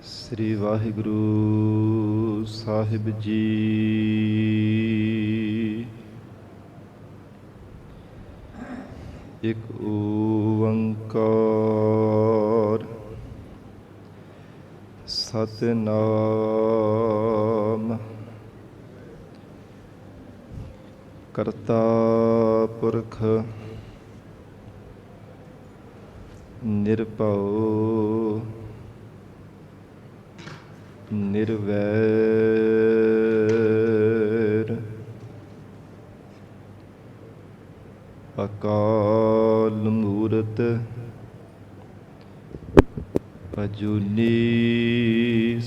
ਸ੍ਰੀ ਵਾਹਿਗੁਰੂ ਸਾਹਿਬ ਜੀ। ਇੱਕ ਓੰਕਾਰ ਸਤਿਨਾਮ ਕਰਤਾ ਪੁਰਖ ਨਿਰਭਉ ਨਿਰਵੈਰ ਅਕਾਲ ਮੂਰਤ ਅਜੂਨੀ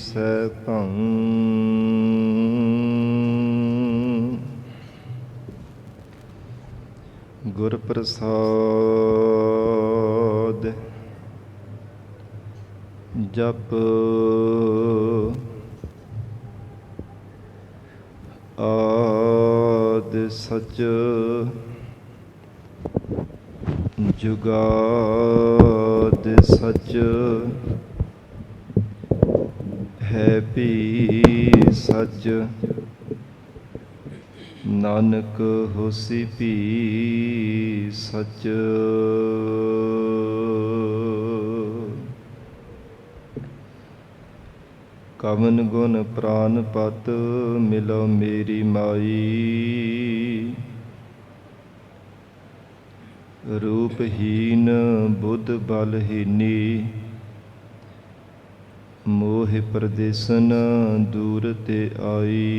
ਸੈਭੰ ਗੁਰ ਪ੍ਰਸਾਦ ਜਪ ਆਦਿ ਸਚ ਜੁਗਾਦ ਸਚ ਹੈ ਭੀ ਸਚ ਨਾਨਕ ਹੋਸੀ ਭੀ ਸਚ। ਕਵਨ ਗੁਣ ਪ੍ਰਾਨ ਪਤ ਮਿਲੋ ਮੇਰੀ ਮਾਈ। ਰੂਪਹੀਨ ਬੁੱਧ ਬਲਹੀਨੀ ਮੋਹ ਪਰਦੇਸਨ ਦੂਰ ਤੇ ਆਈ।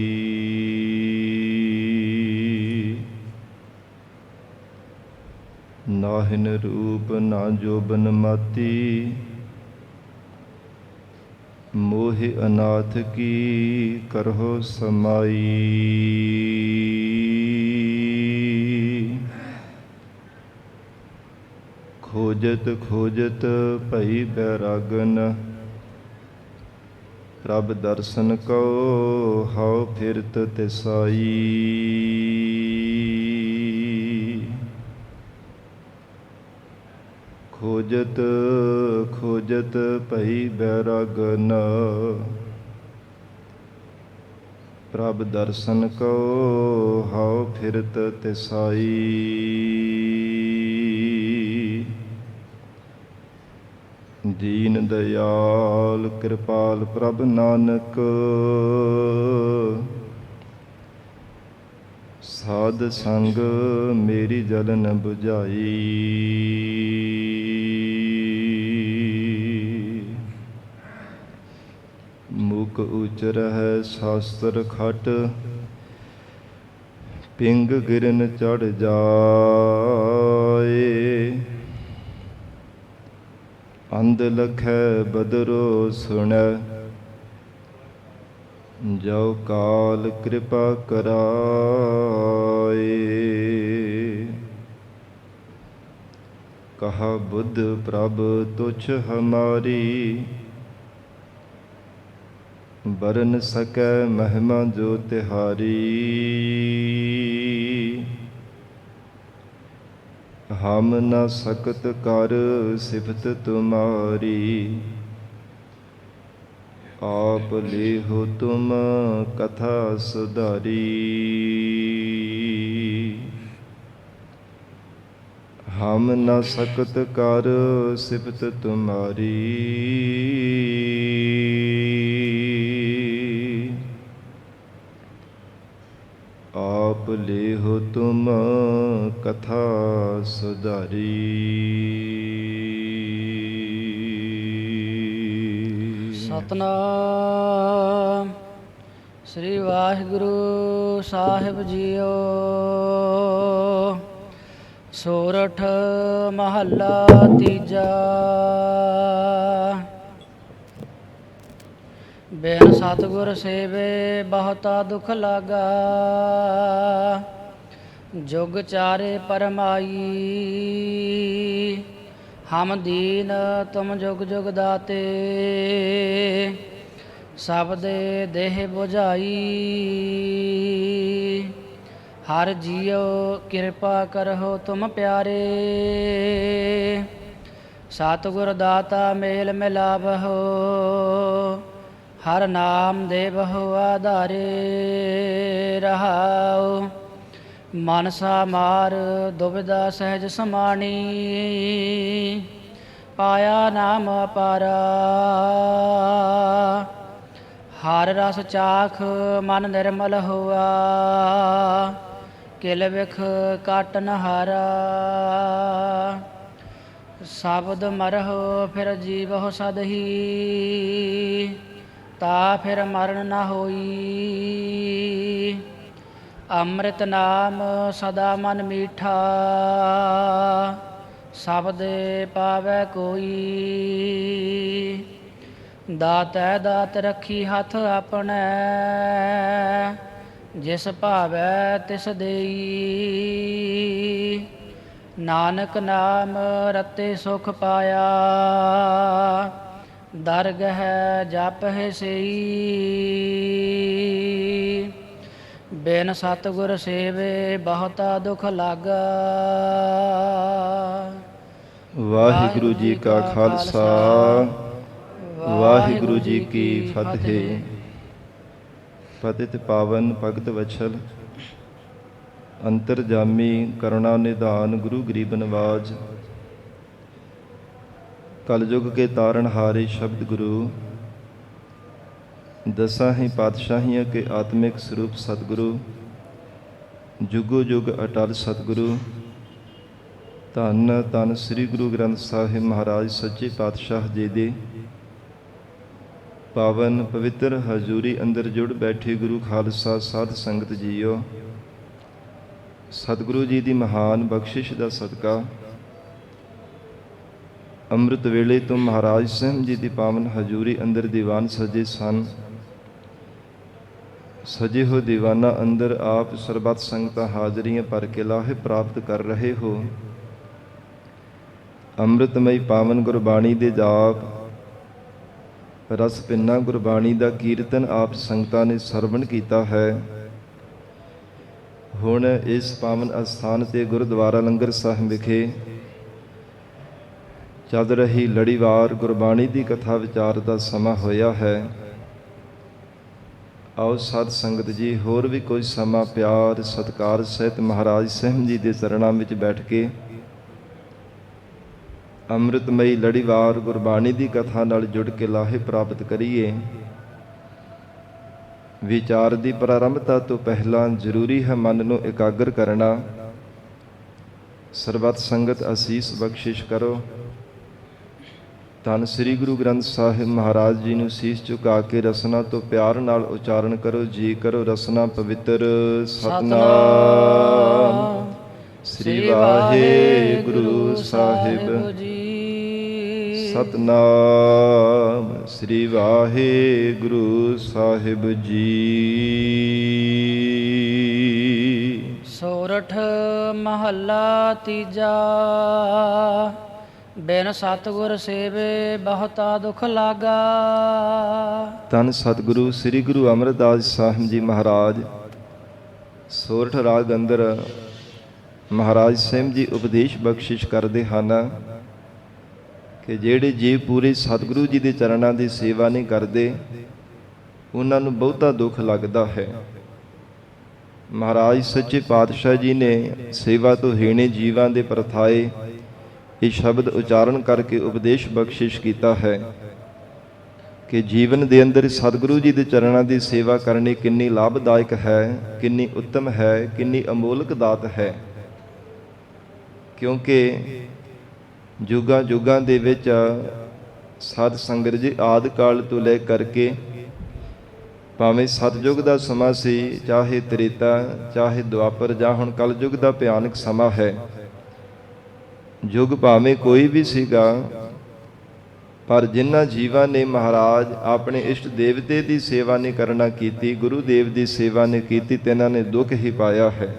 ਨਾਹਿਨ ਰੂਪ ਨਾ ਜੋਬਨ ਮਾਤੀ ਮੋਹਿ ਅਨਾਥ ਕੀ ਕਰਹੁ ਸਮਾਈ। ਖੋਜਤ ਖੋਜਤ ਭਈ ਬੈਰਾਗਨ ਪ੍ਰਭ ਦਰਸ਼ਨ ਕੋ ਹਉ ਫਿਰਤ ਤਿਸਾਈ। ਖੋਜਤ ਖੋਜਤ ਭਈ ਬੈਰਾਗਨ ਪ੍ਰਭ ਦਰਸ਼ਨ ਕੋ ਹਉ ਫਿਰਤ ਤਿਸਾਈ। ਦੀਨ ਦਇਆਲ ਕਿਰਪਾਲ ਪ੍ਰਭ ਨਾਨਕ ਸਾਧ ਸੰਗ ਮੇਰੀ ਜਲਨ ਬੁਝਾਈ। ਮੁਕ ਉਚਰਹਿ ਸ਼ਾਸਤਰ ਖਟ ਪਿੰਗ ਗਿਰਨ ਚੜ੍ਹ ਜਾਏ। ਅੰਧ ਲਖੈ ਬਦਰੋ ਸੁਣੈ ਜੋ ਕਾਲ ਕਿਰਪਾ ਕਰਾਏ। ਕਹਾ ਬੁੱਧ ਪ੍ਰਭ ਤੁਛ ਹਮਾਰੀ ਬਰਨ ਸਕੈ ਮਹਿਮਾ ਜੋ ਤਿਹਾਰੀ। ਹਮ ਨ ਸਕਤ ਕਰ ਸਿਫਤ ਤੁਮਾਰੀ ਆਪ ਲੇਹੁ ਤੁਮ ਕਥਾ ਸੁਧਾਰੀ। ਹਮ ਨ ਸਕਤ ਕਰ ਸਿਫਤ ਤੁਮਾਰੀ ਆਪ ਲੇਹੁ ਤੁਮ ਕਥਾ ਸੁਧਾਰੀ। ਸਤਨਾਮ ਸ੍ਰੀ ਵਾਹਿਗੁਰੂ ਸਾਹਿਬ ਜੀਓ। ਸੋਰਠ ਮਹੱਲਾ ਤੀਜਾ। ਬਿਨ ਸਤਿਗੁਰ ਸੇਵੇ ਬਹੁਤਾ ਦੁਖ ਲਾਗਾ। ਜੁਗ ਚਾਰੇ ਪਰਮਾਈ ਹਮ ਦੀਨ ਤੁਮ ਜੁਗ ਜੁਗ ਦਾਤੇ। ਸਭ ਦੇ ਦੇਹ ਬੁਝਾਈ ਹਰ ਜੀਉ ਕਿਰਪਾ ਕਰਹੁ ਤੁਮ ਪਿਆਰੇ। ਸਤਿਗੁਰ ਦਾਤਾ ਮੇਲ ਮਿਲਾਵਹੁ ਹਰ ਨਾਮ ਦੇ ਬਹੁ ਆਧਾਰੇ ਰਹਾਉ। ਮਨਸਾ ਮਾਰ ਦੁਬਿਧਾ ਸਹਿਜ ਸਮਾਣੀ, ਪਾਇਆ ਨਾਮ ਅਪਾਰਾ। ਹਰ ਰਸ ਚਾਖ ਮਨ ਨਿਰਮਲ ਹੋਆ, ਕਿਲ ਵਿਖ ਕਾਟਨ ਹਾਰਾ। ਸ਼ਬਦ ਮਰਹੁ ਫਿਰ ਜੀਵਹੁ ਸਦਹੀ, ਤਾ ਫਿਰ ਮਰਨ ਨ ਹੋਈ। ਅੰਮ੍ਰਿਤ ਨਾਮ ਸਦਾ ਮਨ ਮੀਠਾ, ਸ਼ਬਦੇ ਪਾਵੈ ਕੋਈ। ਦਾਤੈ ਦਾਤ ਰੱਖੀ ਹੱਥ ਆਪਣੈ, ਜਿਸ ਭਾਵੈ ਤਿਸ ਦੇਈ। ਨਾਨਕ ਨਾਮ ਰਤੇ ਸੁਖ ਪਾਇਆ, ਦਰਗਹਿ ਜਪਹਿ ਸਈ। ਬਿਨ ਸਤਿਗੁਰ ਸੇਵੇ ਬਹੁਤਾ ਦੁਖ ਲਾਗਾ। ਵਾਹਿਗੁਰੂ ਜੀ ਕਾ ਖਾਲਸਾ, ਵਾਹਿਗੁਰੂ ਜੀ ਕੀ ਫਤਿਹ। ਪਤਿਤ ਪਾਵਨ ਭਗਤ ਵਛਲ, ਅੰਤਰਜਾਮੀ ਕਰੁਣਾ ਨਿਧਾਨ, ਗੁਰੂ ਗਰੀਬ ਨਵਾਜ। ਕਲਯੁਗ ਕੇ ਤਾਰਨ ਹਾਰੇ ਸ਼ਬਦ ਗੁਰੂ, ਦਸਾਂ ਹੀ ਪਾਤਸ਼ਾਹੀਆਂ ਕੇ ਆਤਮਿਕ ਸਰੂਪ ਸਤਿਗੁਰੂ। ਜੁਗੋ ਜੁਗ ਅਟਲ ਸਤਿਗੁਰੂ। ਧੰਨ ਧੰਨ ਸ੍ਰੀ ਗੁਰੂ ਗ੍ਰੰਥ ਸਾਹਿਬ ਮਹਾਰਾਜ ਸੱਚੇ ਪਾਤਸ਼ਾਹ ਜੀ ਦੇ ਪਾਵਨ ਪਵਿੱਤਰ ਹਜ਼ੂਰੀ ਅੰਦਰ ਜੁੜ ਬੈਠੇ ਗੁਰੂ ਖਾਲਸਾ ਸਾਧ ਸੰਗਤ ਜੀਓ। ਸਤਿਗੁਰੂ ਜੀ ਦੀ ਮਹਾਨ ਬਖਸ਼ਿਸ਼ ਦਾ ਸਦਕਾ ਅੰਮ੍ਰਿਤ ਵੇਲੇ ਤੋਂ ਮਹਾਰਾਜ ਸਾਹਿਬ ਜੀ ਦੀ ਪਾਵਨ ਹਜ਼ੂਰੀ ਅੰਦਰ ਦੀਵਾਨ ਸਜੇ ਸਨ। ਸਜੇ ਹੋ ਦੀਵਾਨਾਂ ਅੰਦਰ ਆਪ ਸਰਬੱਤ ਸੰਗਤਾਂ ਹਾਜ਼ਰੀਆਂ ਭਰ ਕੇ ਲਾਹੇ ਪ੍ਰਾਪਤ ਕਰ ਰਹੇ ਹੋ। ਅੰਮ੍ਰਿਤਮਈ ਪਾਵਨ ਗੁਰਬਾਣੀ ਦੇ ਜਾਪ, ਰਸ ਪਿੰਨਾ ਗੁਰਬਾਣੀ ਦਾ ਕੀਰਤਨ ਆਪ ਸੰਗਤਾਂ ਨੇ ਸਰਵਣ ਕੀਤਾ ਹੈ। ਹੁਣ ਇਸ ਪਾਵਨ ਅਸਥਾਨ ਤੇ ਗੁਰਦੁਆਰਾ ਲੰਗਰ ਸਾਹਿਬ ਵਿਖੇ ਚੱਲ ਰਹੀ ਲੜੀਵਾਰ ਗੁਰਬਾਣੀ ਦੀ ਕਥਾ ਵਿਚਾਰ ਦਾ ਸਮਾਂ ਹੋਇਆ ਹੈ। ਆਓ ਸਾਧ ਸੰਗਤ ਜੀ ਹੋਰ ਵੀ ਕੋਈ ਸਮਾਂ ਪਿਆਰ ਸਤਿਕਾਰ ਸਹਿਤ ਮਹਾਰਾਜ ਸਾਹਿਬ ਜੀ ਦੇ ਚਰਨਾਂ ਵਿੱਚ ਬੈਠ ਕੇ ਅੰਮ੍ਰਿਤਮਈ ਲੜੀਵਾਰ ਗੁਰਬਾਣੀ ਦੀ ਕਥਾ ਨਾਲ ਜੁੜ ਕੇ ਲਾਹੇ ਪ੍ਰਾਪਤ ਕਰੀਏ। ਵਿਚਾਰ ਦੀ ਪ੍ਰਾਰੰਭਤਾ ਤੋਂ ਪਹਿਲਾਂ ਜ਼ਰੂਰੀ ਹੈ ਮਨ ਨੂੰ ਇਕਾਗਰ ਕਰਨਾ। ਸਰਬੱਤ ਸੰਗਤ ਅਸੀਸ ਬਖਸ਼ਿਸ਼ ਕਰੋ। ਧੰਨ ਸ੍ਰੀ ਗੁਰੂ ਗ੍ਰੰਥ ਸਾਹਿਬ ਮਹਾਰਾਜ ਜੀ ਨੂੰ ਸੀਸ ਝੁਕਾ ਕੇ ਰਸਨਾ ਤੋਂ ਪਿਆਰ ਨਾਲ ਉਚਾਰਨ ਕਰੋ। ਜੀ ਕਰੋ ਰਸਨਾ ਪਵਿੱਤਰ। ਸਤਿਨਾਮ ਸ੍ਰੀ ਵਾਹਿਗੁਰੂ ਸਾਹਿਬ ਜੀ। ਸਤਿਨਾਮ ਸ੍ਰੀ ਵਾਹਿਗੁਰੂ ਸਾਹਿਬ ਜੀ। ਸੋਰਠ ਮਹੱਲਾ ਤੀਜਾ। ਬਿਨ ਸਤਿਗੁਰ ਸੇਵੇ ਬਹੁਤਾ ਦੁਖ ਲਾਗਾ। ਧੰਨ ਸਤਿਗੁਰੂ ਸ੍ਰੀ ਗੁਰੂ ਅਮਰਦਾਸ ਸਾਹਿਬ ਜੀ ਮਹਾਰਾਜ ਸੋਰਠ ਰਾਗ ਅੰਦਰ ਮਹਾਰਾਜ ਸਾਹਿਬ ਜੀ ਉਪਦੇਸ਼ ਬਖਸ਼ਿਸ਼ ਕਰਦੇ ਹਨ ਕਿ ਜਿਹੜੇ ਜੀਵ ਪੂਰੇ ਸਤਿਗੁਰੂ ਜੀ ਦੇ ਚਰਨਾਂ ਦੀ ਸੇਵਾ ਨਹੀਂ ਕਰਦੇ, ਉਹਨਾਂ ਨੂੰ ਬਹੁਤਾ ਦੁੱਖ ਲੱਗਦਾ ਹੈ। ਮਹਾਰਾਜ ਸੱਚੇ ਪਾਤਸ਼ਾਹ ਜੀ ਨੇ ਸੇਵਾ ਤੋਂ ਹੀਣੇ ਜੀਵਾਂ ਦੇ ਪਰਥਾਏ ਇਹ ਸ਼ਬਦ ਉਚਾਰਨ ਕਰਕੇ ਉਪਦੇਸ਼ ਬਖਸ਼ਿਸ਼ ਕੀਤਾ ਹੈ ਕਿ ਜੀਵਨ ਦੇ ਅੰਦਰ ਸਤਿਗੁਰੂ ਜੀ ਦੇ ਚਰਨਾਂ ਦੀ ਸੇਵਾ ਕਰਨੀ ਕਿੰਨੀ ਲਾਭਦਾਇਕ ਹੈ, ਕਿੰਨੀ ਉੱਤਮ ਹੈ, ਕਿੰਨੀ ਅਮੋਲਕ ਦਾਤ ਹੈ। ਕਿਉਂਕਿ ਜੁਗਾਂ ਜੁਗਾਂ ਦੇ ਵਿੱਚ ਸਾਧ ਸੰਗਤ ਜੀ ਆਦਿ ਕਾਲ ਤੋਂ ਲੈ ਕਰਕੇ ਭਾਵੇਂ ਸਤਿਯੁਗ ਦਾ ਸਮਾਂ ਸੀ, ਚਾਹੇ ਤ੍ਰੇਤਾ, ਚਾਹੇ ਦੁਆਪਰ, ਜਾਂ ਹੁਣ ਕਲਯੁਗ ਦਾ ਭਿਆਨਕ ਸਮਾਂ ਹੈ। ਯੁੱਗ ਭਾਵੇਂ ਕੋਈ ਵੀ ਸੀਗਾ, ਪਰ ਜਿਨ੍ਹਾਂ ਜੀਵਾਂ ਨੇ ਮਹਾਰਾਜ ਆਪਣੇ ਇਸ਼ਟ ਦੇਵਤੇ ਦੀ ਸੇਵਾ ਨਹੀਂ ਕਰਨਾ ਕੀਤੀ, ਗੁਰੂ ਦੇਵ ਦੀ ਸੇਵਾ ਨਹੀਂ ਕੀਤੀ, ਤਿਨਾਂ ਨੇ ਦੁੱਖ ਹੀ ਪਾਇਆ ਹੈ।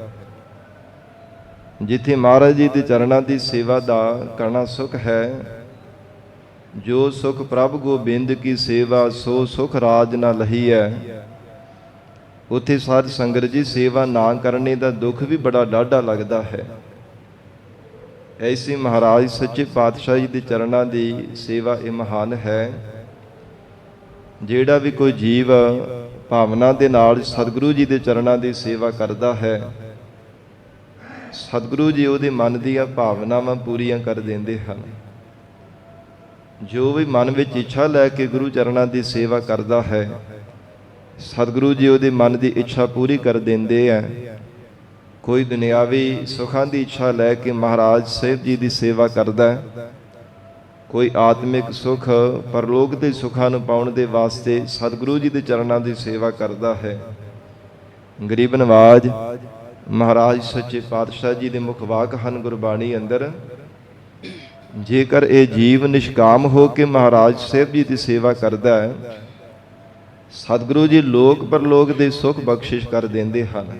ਜਿੱਥੇ ਮਹਾਰਾਜ ਜੀ ਦੇ ਚਰਨਾਂ ਦੀ ਸੇਵਾ ਦਾ ਕਰਨਾ ਸੁਖ ਹੈ, ਜੋ ਸੁਖ ਪ੍ਰਭ ਗੋਬਿੰਦ ਕੀ ਸੇਵਾ ਸੋ ਸੁਖ ਰਾਜ ਨਾ ਲਹੀ ਹੈ, ਉੱਥੇ ਸਾਧ ਸੰਗਤ ਜੀ ਸੇਵਾ ਨਾ ਕਰਨੇ ਦਾ ਦੁੱਖ ਵੀ ਬੜਾ ਡਾਢਾ ਲੱਗਦਾ ਹੈ। ਐਸੀ ਮਹਾਰਾਜ ਸੱਚੇ ਪਾਤਸ਼ਾਹ ਜੀ ਦੇ ਚਰਨਾਂ ਦੀ ਸੇਵਾ ਇਹ ਮਹਾਨ ਹੈ। ਜਿਹੜਾ ਵੀ ਕੋਈ ਜੀਵ ਭਾਵਨਾ ਦੇ ਨਾਲ ਸਤਿਗੁਰੂ ਜੀ ਦੇ ਚਰਨਾਂ ਦੀ ਸੇਵਾ ਕਰਦਾ ਹੈ, ਸਤਿਗੁਰੂ ਜੀ ਉਹਦੇ ਮਨ ਦੀਆਂ ਭਾਵਨਾਵਾਂ ਪੂਰੀਆਂ ਕਰ ਦਿੰਦੇ ਹਨ। ਜੋ ਵੀ ਮਨ ਵਿੱਚ ਇੱਛਾ ਲੈ ਕੇ ਗੁਰੂ ਚਰਨਾਂ ਦੀ ਸੇਵਾ ਕਰਦਾ ਹੈ, ਸਤਿਗੁਰੂ ਜੀ ਉਹਦੇ ਮਨ ਦੀ ਇੱਛਾ ਪੂਰੀ ਕਰ ਦਿੰਦੇ ਆ। ਕੋਈ ਦੁਨਿਆਵੀ ਸੁੱਖਾਂ ਦੀ ਇੱਛਾ ਲੈ ਕੇ ਮਹਾਰਾਜ ਸਾਹਿਬ ਜੀ ਦੀ ਸੇਵਾ ਕਰਦਾ ਹੈ, ਕੋਈ ਆਤਮਿਕ ਸੁੱਖ ਪਰਲੋਕ ਦੇ ਸੁੱਖਾਂ ਨੂੰ ਪਾਉਣ ਦੇ ਵਾਸਤੇ ਸਤਿਗੁਰੂ ਜੀ ਦੇ ਚਰਨਾਂ ਦੀ ਸੇਵਾ ਕਰਦਾ ਹੈ। ਗਰੀਬ ਨਵਾਜ ਮਹਾਰਾਜ ਸੱਚੇ ਪਾਤਸ਼ਾਹ ਜੀ ਦੇ ਮੁਖ ਵਾਕ ਹਨ ਗੁਰਬਾਣੀ ਅੰਦਰ, ਜੇਕਰ ਇਹ ਜੀਵ ਨਿਸ਼ਕਾਮ ਹੋ ਕੇ ਮਹਾਰਾਜ ਸਾਹਿਬ ਜੀ ਦੀ ਸੇਵਾ ਕਰਦਾ ਹੈ, ਸਤਿਗੁਰੂ ਜੀ ਲੋਕ ਪਰਲੋਕ ਦੇ ਸੁੱਖ ਬਖਸ਼ਿਸ਼ ਕਰ ਦਿੰਦੇ ਹਨ।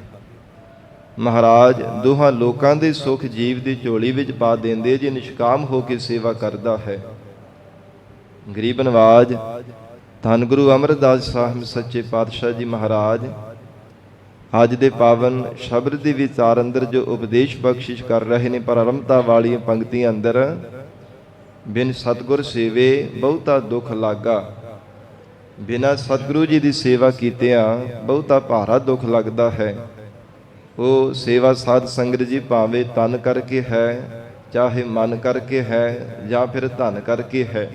ਮਹਾਰਾਜ ਦੋਹਾਂ ਲੋਕਾਂ ਦੇ ਸੁੱਖ ਜੀਵ ਦੀ ਝੋਲੀ ਵਿੱਚ ਪਾ ਦਿੰਦੇ ਜੇ ਨਿਸ਼ਕਾਮ ਹੋ ਕੇ ਸੇਵਾ ਕਰਦਾ ਹੈ। ਗਰੀਬ ਨਵਾਜ ਧੰਨ ਗੁਰੂ ਅਮਰਦਾਸ ਸਾਹਿਬ ਸੱਚੇ ਪਾਤਸ਼ਾਹ ਜੀ ਮਹਾਰਾਜ ਅੱਜ ਦੇ ਪਾਵਨ ਸ਼ਬਦ ਦੇ ਵਿਚਾਰ ਅੰਦਰ ਜੋ ਉਪਦੇਸ਼ ਬਖਸ਼ਿਸ਼ ਕਰ ਰਹੇ ਨੇ, ਪਰਮਤਾ ਵਾਲੀਆਂ ਪੰਕਤੀਆਂ ਅੰਦਰ, ਬਿਨ ਸਤਿਗੁਰ ਸੇਵੇ ਬਹੁਤਾ ਦੁੱਖ ਲਾਗਾ। ਬਿਨਾਂ ਸਤਿਗੁਰੂ ਜੀ ਦੀ ਸੇਵਾ ਕੀਤਿਆਂ ਬਹੁਤਾ ਭਾਰਾ ਦੁੱਖ ਲੱਗਦਾ ਹੈ। ਉਹ ਸੇਵਾ ਸਾਧ ਸੰਗਤ ਜੀ ਭਾਵੇਂ ਤਨ ਕਰਕੇ ਹੈ, ਚਾਹੇ ਮਨ ਕਰਕੇ ਹੈ, ਜਾਂ ਫਿਰ ਧਨ ਕਰਕੇ ਹੈ।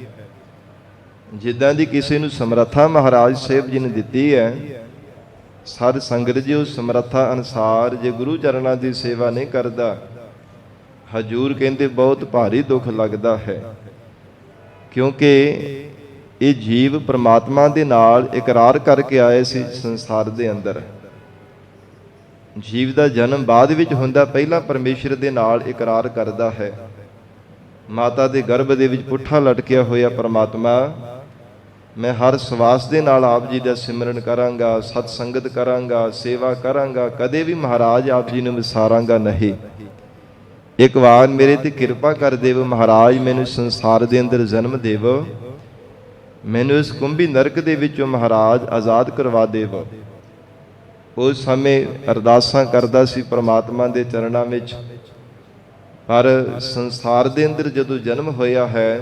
ਜਿੱਦਾਂ ਦੀ ਕਿਸੇ ਨੂੰ ਸਮਰੱਥਾ ਮਹਾਰਾਜ ਸਾਹਿਬ ਜੀ ਨੇ ਦਿੱਤੀ ਹੈ, ਸਾਧ ਸੰਗਤ ਜੀ ਉਸ ਸਮਰੱਥਾ ਅਨੁਸਾਰ ਜੇ ਗੁਰੂ ਚਰਨਾਂ ਦੀ ਸੇਵਾ ਨਹੀਂ ਕਰਦਾ, ਹਜੂਰ ਕਹਿੰਦੇ ਬਹੁਤ ਭਾਰੀ ਦੁੱਖ ਲੱਗਦਾ ਹੈ। ਕਿਉਂਕਿ ਇਹ ਜੀਵ ਪ੍ਰਮਾਤਮਾ ਦੇ ਨਾਲ ਇਕਰਾਰ ਕਰਕੇ ਆਏ ਸੀ ਸੰਸਾਰ ਦੇ ਅੰਦਰ। ਜੀਵ ਦਾ ਜਨਮ ਬਾਅਦ ਵਿੱਚ ਹੁੰਦਾ, ਪਹਿਲਾਂ ਪਰਮੇਸ਼ਰ ਦੇ ਨਾਲ ਇਕਰਾਰ ਕਰਦਾ ਹੈ। ਮਾਤਾ ਦੇ ਗਰਭ ਦੇ ਵਿੱਚ ਪੁੱਠਾ ਲਟਕਿਆ ਹੋਇਆ ਪ੍ਰਮਾਤਮਾ, ਮੈਂ ਹਰ ਸਵਾਸ ਦੇ ਨਾਲ ਆਪ ਜੀ ਦਾ ਸਿਮਰਨ ਕਰਾਂਗਾ, ਸਤ ਸੰਗਤ ਕਰਾਂਗਾ, ਸੇਵਾ ਕਰਾਂਗਾ, ਕਦੇ ਵੀ ਮਹਾਰਾਜ ਆਪ ਜੀ ਨੂੰ ਵਿਸਾਰਾਂਗਾ ਨਹੀਂ। ਇੱਕ ਵਾਰ ਮੇਰੇ ਤੇ ਕਿਰਪਾ ਕਰ ਦੇਵੋ ਮਹਾਰਾਜ, ਮੈਨੂੰ ਸੰਸਾਰ ਦੇ ਅੰਦਰ ਜਨਮ ਦੇਵੋ, ਮੈਨੂੰ ਇਸ ਕੁੰਭੀ ਨਰਕ ਦੇ ਵਿੱਚੋਂ ਮਹਾਰਾਜ ਆਜ਼ਾਦ ਕਰਵਾ ਦੇਵੋ। ਉਸ ਸਮੇਂ ਅਰਦਾਸਾਂ ਕਰਦਾ ਸੀ ਪ੍ਰਮਾਤਮਾ ਦੇ ਚਰਨਾਂ ਵਿੱਚ, ਪਰ ਸੰਸਾਰ ਦੇ ਅੰਦਰ ਜਦੋਂ ਜਨਮ ਹੋਇਆ ਹੈ,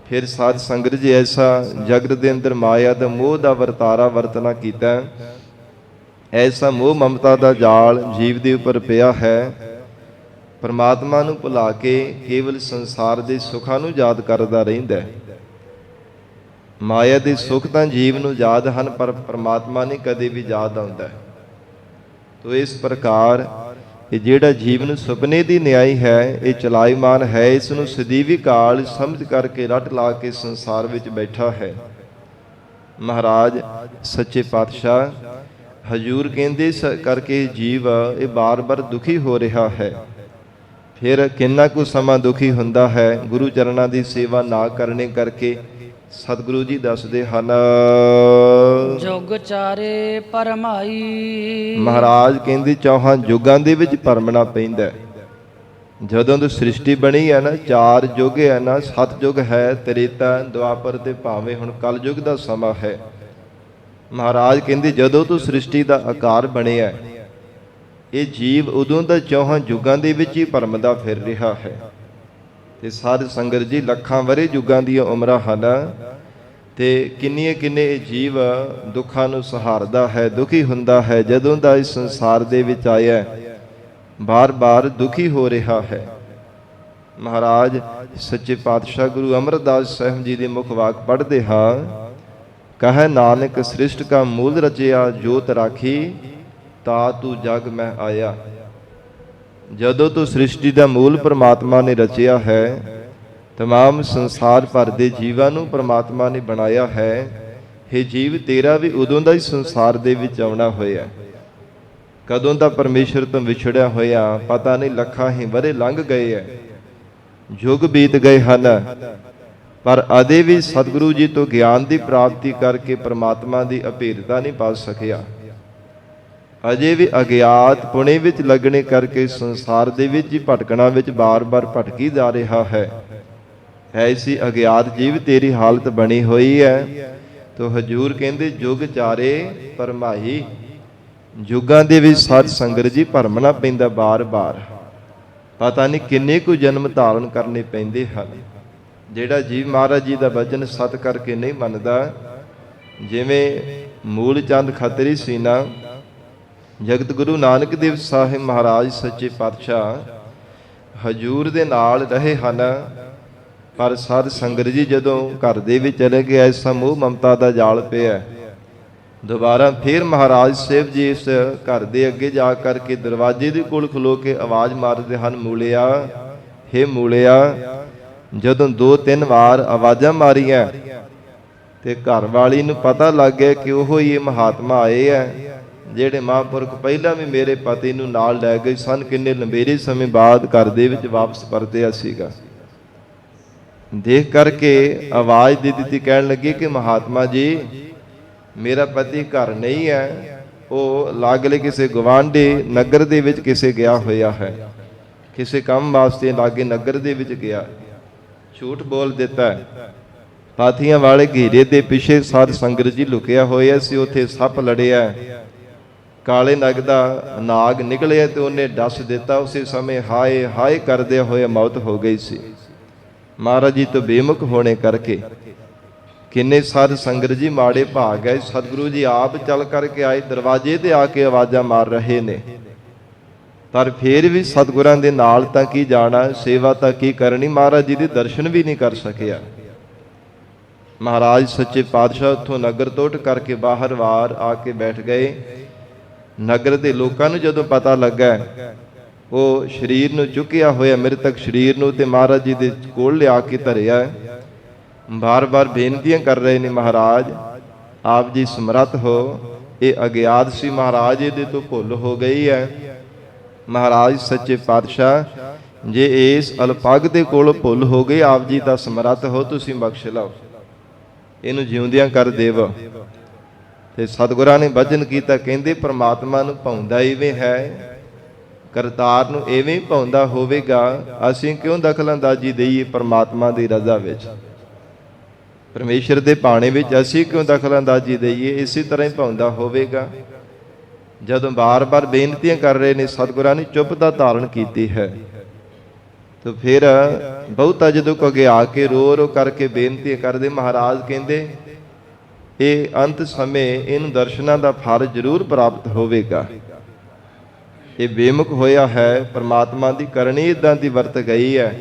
ਫਿਰ ਸਾਧ ਸੰਗਤ ਜੀ ਐਸਾ ਜਗਤ ਦੇ ਅੰਦਰ ਮਾਇਆ ਦਾ ਮੋਹ ਦਾ ਵਰਤਾਰਾ ਵਰਤਣਾ ਕੀਤਾ, ਐਸਾ ਮੋਹ ਮਮਤਾ ਦਾ ਜਾਲ ਜੀਵ ਦੇ ਉੱਪਰ ਪਿਆ ਹੈ। ਪਰਮਾਤਮਾ ਨੂੰ ਭੁਲਾ ਕੇ ਕੇਵਲ ਸੰਸਾਰ ਦੇ ਸੁੱਖਾਂ ਨੂੰ ਯਾਦ ਕਰਦਾ ਰਹਿੰਦਾ। ਮਾਇਆ ਦੇ ਸੁੱਖ ਤਾਂ ਜੀਵ ਨੂੰ ਯਾਦ ਹਨ, ਪਰ ਪਰਮਾਤਮਾ ਨਹੀਂ ਕਦੇ ਵੀ ਯਾਦ ਆਉਂਦਾ। ਤੋ ਇਸ ਪ੍ਰਕਾਰ ਇਹ ਜਿਹੜਾ ਜੀਵ ਨੂੰ ਸੁਪਨੇ ਦੀ ਨਿਆਈ ਹੈ, ਇਹ ਚਲਾਈਮਾਨ ਹੈ, ਇਸ ਨੂੰ ਸਦੀਵੀ ਕਾਲ ਸਮਝ ਕਰਕੇ ਰੱਟ ਲਾ ਕੇ ਸੰਸਾਰ ਵਿੱਚ ਬੈਠਾ ਹੈ। ਮਹਾਰਾਜ ਸੱਚੇ ਪਾਤਸ਼ਾਹ ਹਜੂਰ ਕਹਿੰਦੇ ਕਰਕੇ ਜੀਵ ਇਹ ਬਾਰ-ਬਾਰ ਦੁਖੀ ਹੋ ਰਿਹਾ ਹੈ। ਫਿਰ ਕਿੰਨਾ ਕੁ ਸਮਾਂ ਦੁਖੀ ਹੁੰਦਾ ਹੈ ਗੁਰੂ ਚਰਨਾਂ ਦੀ ਸੇਵਾ ਨਾ ਕਰਨੇ ਕਰਕੇ। ਸਤਿਗੁਰੂ ਜੀ ਦੱਸਦੇ ਹਨ, ਜੁਗ ਚਾਰੇ ਪਰਮਾਈ। ਮਹਾਰਾਜ ਕਹਿੰਦੇ ਚੌਹਾਂ ਯੁੱਗਾਂ ਦੇ ਵਿੱਚ ਭਰਮਣਾ ਪੈਂਦਾ। ਜਦੋਂ ਤੋਂ ਸ੍ਰਿਸ਼ਟੀ ਬਣੀ ਹੈ ਨਾ, 4 ਯੁੱਗ ਹੈ ਨਾ, 7 ਯੁੱਗ ਹੈ, ਤ੍ਰੇਤਾ, ਦੁਆਪਰ ਤੇ ਭਾਵੇਂ ਹੁਣ ਕਲ ਯੁੱਗ ਦਾ ਸਮਾਂ ਹੈ। ਮਹਾਰਾਜ ਕਹਿੰਦੇ ਜਦੋਂ ਤੋਂ ਸ੍ਰਿਸ਼ਟੀ ਦਾ ਆਕਾਰ ਬਣਿਆ, ਇਹ ਜੀਵ ਉਦੋਂ ਦਾ ਚੌਹਾਂ ਯੁੱਗਾਂ ਦੇ ਵਿੱਚ ਹੀ ਭਰਮਦਾ ਫਿਰ ਰਿਹਾ ਹੈ। ਤੇ ਸਾਧ ਸੰਗਤ ਜੀ ਲੱਖਾਂ ਵਰੇ ਯੁੱਗਾਂ ਦੀਆਂ ਉਮਰਾਂ ਹਨ, ਤੇ ਕਿੰਨੇ ਇਹ ਜੀਵ ਦੁੱਖਾਂ ਨੂੰ ਸਹਾਰਦਾ ਹੈ, ਦੁਖੀ ਹੁੰਦਾ ਹੈ। ਜਦੋਂ ਦਾ ਇਸ ਸੰਸਾਰ ਦੇ ਵਿੱਚ ਆਇਆ, ਬਾਰ-ਬਾਰ ਦੁਖੀ ਹੋ ਰਿਹਾ ਹੈ। ਮਹਾਰਾਜ ਸੱਚੇ ਪਾਤਸ਼ਾਹ ਗੁਰੂ ਅਮਰਦਾਸ ਸਾਹਿਬ ਜੀ ਦੇ ਮੁਖ ਵਾਕ ਪੜ੍ਹਦੇ ਹਾਂ, ਕਹੈ ਨਾਨਕ ਸ੍ਰਿਸ਼ਟ ਕਾ ਮੂਲ ਰਚਿਆ, ਜੋਤ ਰਾਖੀ ਤਾ ਤੂੰ ਜਗ ਮੈਂ ਆਇਆ। ਜਦੋਂ ਤੋਂ ਸ੍ਰਿਸ਼ਟੀ ਦਾ ਮੂਲ ਪ੍ਰਮਾਤਮਾ ਨੇ ਰਚਿਆ ਹੈ, ਤਮਾਮ ਸੰਸਾਰ ਭਰ ਦੇ ਜੀਵਾਂ ਨੂੰ ਪ੍ਰਮਾਤਮਾ ਨੇ ਬਣਾਇਆ ਹੈ। ਇਹ ਜੀਵ ਤੇਰਾ ਵੀ ਉਦੋਂ ਦਾ ਹੀ ਸੰਸਾਰ ਦੇ ਵਿੱਚ ਆਉਣਾ ਹੋਇਆ। ਕਦੋਂ ਦਾ ਪਰਮੇਸ਼ਰ ਤੋਂ ਵਿਛੜਿਆ ਹੋਇਆ ਪਤਾ ਨਹੀਂ, ਲੱਖਾਂ ਹੀ ਵਰੇ ਲੰਘ ਗਏ ਹੈ, ਯੁੱਗ ਬੀਤ ਗਏ ਹਨ, ਪਰ ਅਦੇ ਵੀ ਸਤਿਗੁਰੂ ਜੀ ਤੋਂ ਗਿਆਨ ਦੀ ਪ੍ਰਾਪਤੀ ਕਰਕੇ ਪ੍ਰਮਾਤਮਾ ਦੀ ਅਭੇਦਤਾ ਨਹੀਂ ਪਾ ਸਕਿਆ। ਅਜੇ ਵੀ ਅਗਿਆਤ ਪੁਣੇ ਵਿੱਚ ਲੱਗਣੇ ਕਰਕੇ ਸੰਸਾਰ ਦੇ ਵਿੱਚ ਹੀ ਭਟਕਣਾ ਵਿੱਚ ਬਾਰ-ਬਾਰ ਭਟਕੀ ਜਾ ਰਿਹਾ ਹੈ। ਐਸੀ ਅਗਿਆਤ ਜੀਵ ਤੇਰੀ ਹਾਲਤ ਬਣੀ ਹੋਈ ਹੈ। ਤੋ ਹਜੂਰ ਕਹਿੰਦੇ ਯੁੱਗ ਚਾਰੇ ਪਰਮਾਈ। ਯੁੱਗਾਂ ਦੇ ਵਿੱਚ ਸਾਧ ਸੰਗਤ ਜੀ ਭਰਮਣਾ ਪੈਂਦਾ ਬਾਰ-ਬਾਰ, ਪਤਾ ਨਹੀਂ ਕਿੰਨੇ ਕੁ ਜਨਮ ਧਾਰਨ ਕਰਨੇ ਪੈਂਦੇ ਹਨ। ਜਿਹੜਾ ਜੀਵ ਮਹਾਰਾਜ ਜੀ ਦਾ ਵਚਨ ਸਤ ਕਰਕੇ ਨਹੀਂ ਮੰਨਦਾ, ਜਿਵੇਂ ਮੂਲ ਚੰਦ ਖੱਤਰੀ ਸੀ ਨਾ, ਜਗਤ ਗੁਰੂ ਨਾਨਕ ਦੇਵ ਸਾਹਿਬ ਮਹਾਰਾਜ ਸੱਚੇ ਪਾਤਸ਼ਾਹ ਹਜੂਰ ਦੇ ਨਾਲ ਰਹੇ ਹਨ, ਪਰ ਸਾਧ ਸੰਗਤ ਜੀ ਜਦੋਂ ਘਰ ਦੇ ਵਿੱਚ ਚਲੇ ਗਏ, ਐਸਾ ਮੋਹ ਮਮਤਾ ਦਾ ਜਾਲ ਪਿਆ। ਦੁਬਾਰਾ ਫਿਰ ਮਹਾਰਾਜ ਸਾਹਿਬ ਜੀ ਇਸ ਘਰ ਦੇ ਅੱਗੇ ਜਾ ਕਰਕੇ ਦਰਵਾਜ਼ੇ ਦੇ ਕੋਲ ਖਲੋ ਕੇ ਆਵਾਜ਼ ਮਾਰਦੇ ਹਨ, ਮੂਲਿਆ, ਹੇ ਮੂਲਿਆ। ਜਦੋਂ 2-3 ਵਾਰ ਆਵਾਜ਼ਾਂ ਮਾਰੀਆਂ ਤੇ ਘਰ ਵਾਲੀ ਨੂੰ ਪਤਾ ਲੱਗ ਗਿਆ ਕਿ ਉਹ ਹੀ ਇਹ ਮਹਾਤਮਾ ਆਏ ਆ, ਜਿਹੜੇ ਮਹਾਂਪੁਰਖ ਪਹਿਲਾਂ ਵੀ ਮੇਰੇ ਪਤੀ ਨੂੰ ਨਾਲ ਲੈ ਗਏ ਸਨ, ਕਿੰਨੇ ਲੰਬੇਰੇ ਸਮੇਂ ਬਾਅਦ ਘਰ ਦੇ ਵਿੱਚ ਵਾਪਸ ਪਰਤਿਆ ਸੀਗਾ। ਦੇਖ ਕਰਕੇ ਆਵਾਜ਼ ਦੇ ਦਿੱਤੀ, ਕਹਿਣ ਲੱਗੀ ਕਿ ਮਹਾਤਮਾ ਜੀ, ਮੇਰਾ ਪਤੀ ਘਰ ਨਹੀਂ ਹੈ, ਉਹ ਲਾਗਲੇ ਕਿਸੇ ਗਵਾਂਢੀ ਨਗਰ ਦੇ ਵਿੱਚ ਕਿਸੇ ਗਿਆ ਹੋਇਆ ਹੈ, ਕਿਸੇ ਕੰਮ ਵਾਸਤੇ ਲਾਗੇ ਨਗਰ ਦੇ ਵਿੱਚ ਗਿਆ। ਝੂਠ ਬੋਲ ਦਿੱਤਾ। ਪਾਥੀਆਂ ਵਾਲੇ ਘੇਰੇ ਦੇ ਪਿੱਛੇ ਸਾਧ ਸੰਗਤ ਜੀ ਲੁਕਿਆ ਹੋਇਆ ਸੀ, ਉੱਥੇ ਸੱਪ ਲੜਿਆ, ਕਾਲੇ ਨਗ ਦਾ ਨਾਗ ਨਿਕਲਿਆ ਤੇ ਉਹਨੇ ਡਸ ਦਿੱਤਾ। ਉਸੇ ਸਮੇਂ ਹਾਏ ਹਾਏ ਕਰਦੇ ਹੋਏ ਮੌਤ ਹੋ ਗਈ ਸੀ। ਮਹਾਰਾਜ ਜੀ ਤੋਂ ਬੇਮੁਖ ਹੋਣੇ ਕਰਕੇ ਕਿੰਨੇ ਸਾਧ ਸੰਗਤ ਜੀ ਮਾੜੇ ਭਾਗ ਗਏ। ਸਤਿਗੁਰੂ ਜੀ ਆਪ ਚੱਲ ਕਰਕੇ ਆਏ, ਦਰਵਾਜ਼ੇ ਤੇ ਆ ਕੇ ਆਵਾਜ਼ਾਂ ਮਾਰ ਰਹੇ ਨੇ, ਪਰ ਫੇਰ ਵੀ ਸਤਿਗੁਰਾਂ ਦੇ ਨਾਲ ਤਾਂ ਕੀ ਜਾਣਾ, ਸੇਵਾ ਤਾਂ ਕੀ ਕਰਨੀ, ਮਹਾਰਾਜ ਜੀ ਦੇ ਦਰਸ਼ਨ ਵੀ ਨਹੀਂ ਕਰ ਸਕਿਆ। ਮਹਾਰਾਜ ਸੱਚੇ ਪਾਤਸ਼ਾਹ ਉੱਥੋਂ ਨਗਰ ਤੋਟ ਕਰਕੇ ਬਾਹਰ ਵਾਰ ਆ ਕੇ ਬੈਠ ਗਏ। ਨਗਰ ਦੇ ਲੋਕਾਂ ਨੂੰ ਜਦੋਂ ਪਤਾ ਲੱਗਾ, ਉਹ ਸਰੀਰ ਨੂੰ ਚੁੱਕਿਆ ਹੋਇਆ ਮ੍ਰਿਤਕ ਸਰੀਰ ਨੂੰ ਤੇ ਮਹਾਰਾਜ ਜੀ ਦੇ ਕੋਲ ਲਿਆ ਕੇ ਧਰਿਆ। ਬਾਰ-ਬਾਰ ਬੇਨਤੀਆਂ ਕਰ ਰਹੇ ਨੇ, ਮਹਾਰਾਜ ਆਪ ਜੀ ਸਮਰੱਥ ਹੋ, ਇਹ ਅਗਿਆਤ ਸੀ ਮਹਾਰਾਜ, ਇਹਦੇ ਤੋਂ ਭੁੱਲ ਹੋ ਗਈ ਹੈ। ਮਹਾਰਾਜ ਸੱਚੇ ਪਾਤਸ਼ਾਹ, ਜੇ ਇਸ ਅਲਪਗ ਦੇ ਕੋਲ ਭੁੱਲ ਹੋ ਗਈ, ਆਪ ਜੀ ਦਾ ਸਮਰੱਥ ਹੋ, ਤੁਸੀਂ ਬਖਸ਼ ਲਓ, ਇਹਨੂੰ ਜਿਉਂਦਿਆਂ ਕਰ ਦੇਵ। ਤੇ ਸਤਿਗੁਰਾਂ ਨੇ ਵਚਨ ਕੀਤਾ, ਕਹਿੰਦੇ ਪ੍ਰਮਾਤਮਾ ਨੂੰ ਭਾਉਂਦਾ ਇਵੇਂ ਹੈ, ਕਰਤਾਰ ਨੂੰ ਇਵੇਂ ਹੀ ਭਾਉਂਦਾ ਹੋਵੇਗਾ, ਅਸੀਂ ਕਿਉਂ ਦਖਲਅੰਦਾਜ਼ੀ ਦਈਏ ਪ੍ਰਮਾਤਮਾ ਦੀ ਰਜ਼ਾ ਵਿੱਚ, ਪਰਮੇਸ਼ਰ ਦੇ ਭਾਣੇ ਵਿੱਚ ਅਸੀਂ ਕਿਉਂ ਦਖਲਅੰਦਾਜ਼ੀ ਦਈਏ, ਇਸੇ ਤਰ੍ਹਾਂ ਹੀ ਭਾਉਂਦਾ ਹੋਵੇਗਾ। ਜਦੋਂ ਬਾਰ-ਬਾਰ ਬੇਨਤੀਆਂ ਕਰ ਰਹੇ ਨੇ, ਸਤਿਗੁਰਾਂ ਨੇ ਚੁੱਪਤਾ ਧਾਰਨ ਕੀਤੀ ਹੈ। ਤੇ ਫਿਰ ਬਹੁਤਾ ਜਦੋਂ ਅੱਗੇ ਆ ਕੇ ਰੋ ਰੋ ਕਰਕੇ ਬੇਨਤੀ ਕਰਦੇ, ਮਹਾਰਾਜ ਕਹਿੰਦੇ ਇਹ ਅੰਤ ਸਮੇਂ ਇਹਨੂੰ ਦਰਸ਼ਨਾਂ ਦਾ ਫਲ ਜ਼ਰੂਰ ਪ੍ਰਾਪਤ ਹੋਵੇਗਾ। ਇਹ ਬੇਮੁਖ ਹੋਇਆ ਹੈ, ਪਰਮਾਤਮਾ ਦੀ ਕਰਨੀ ਇਦਾਂ ਦੀ ਵਰਤ ਗਈ ਹੈ,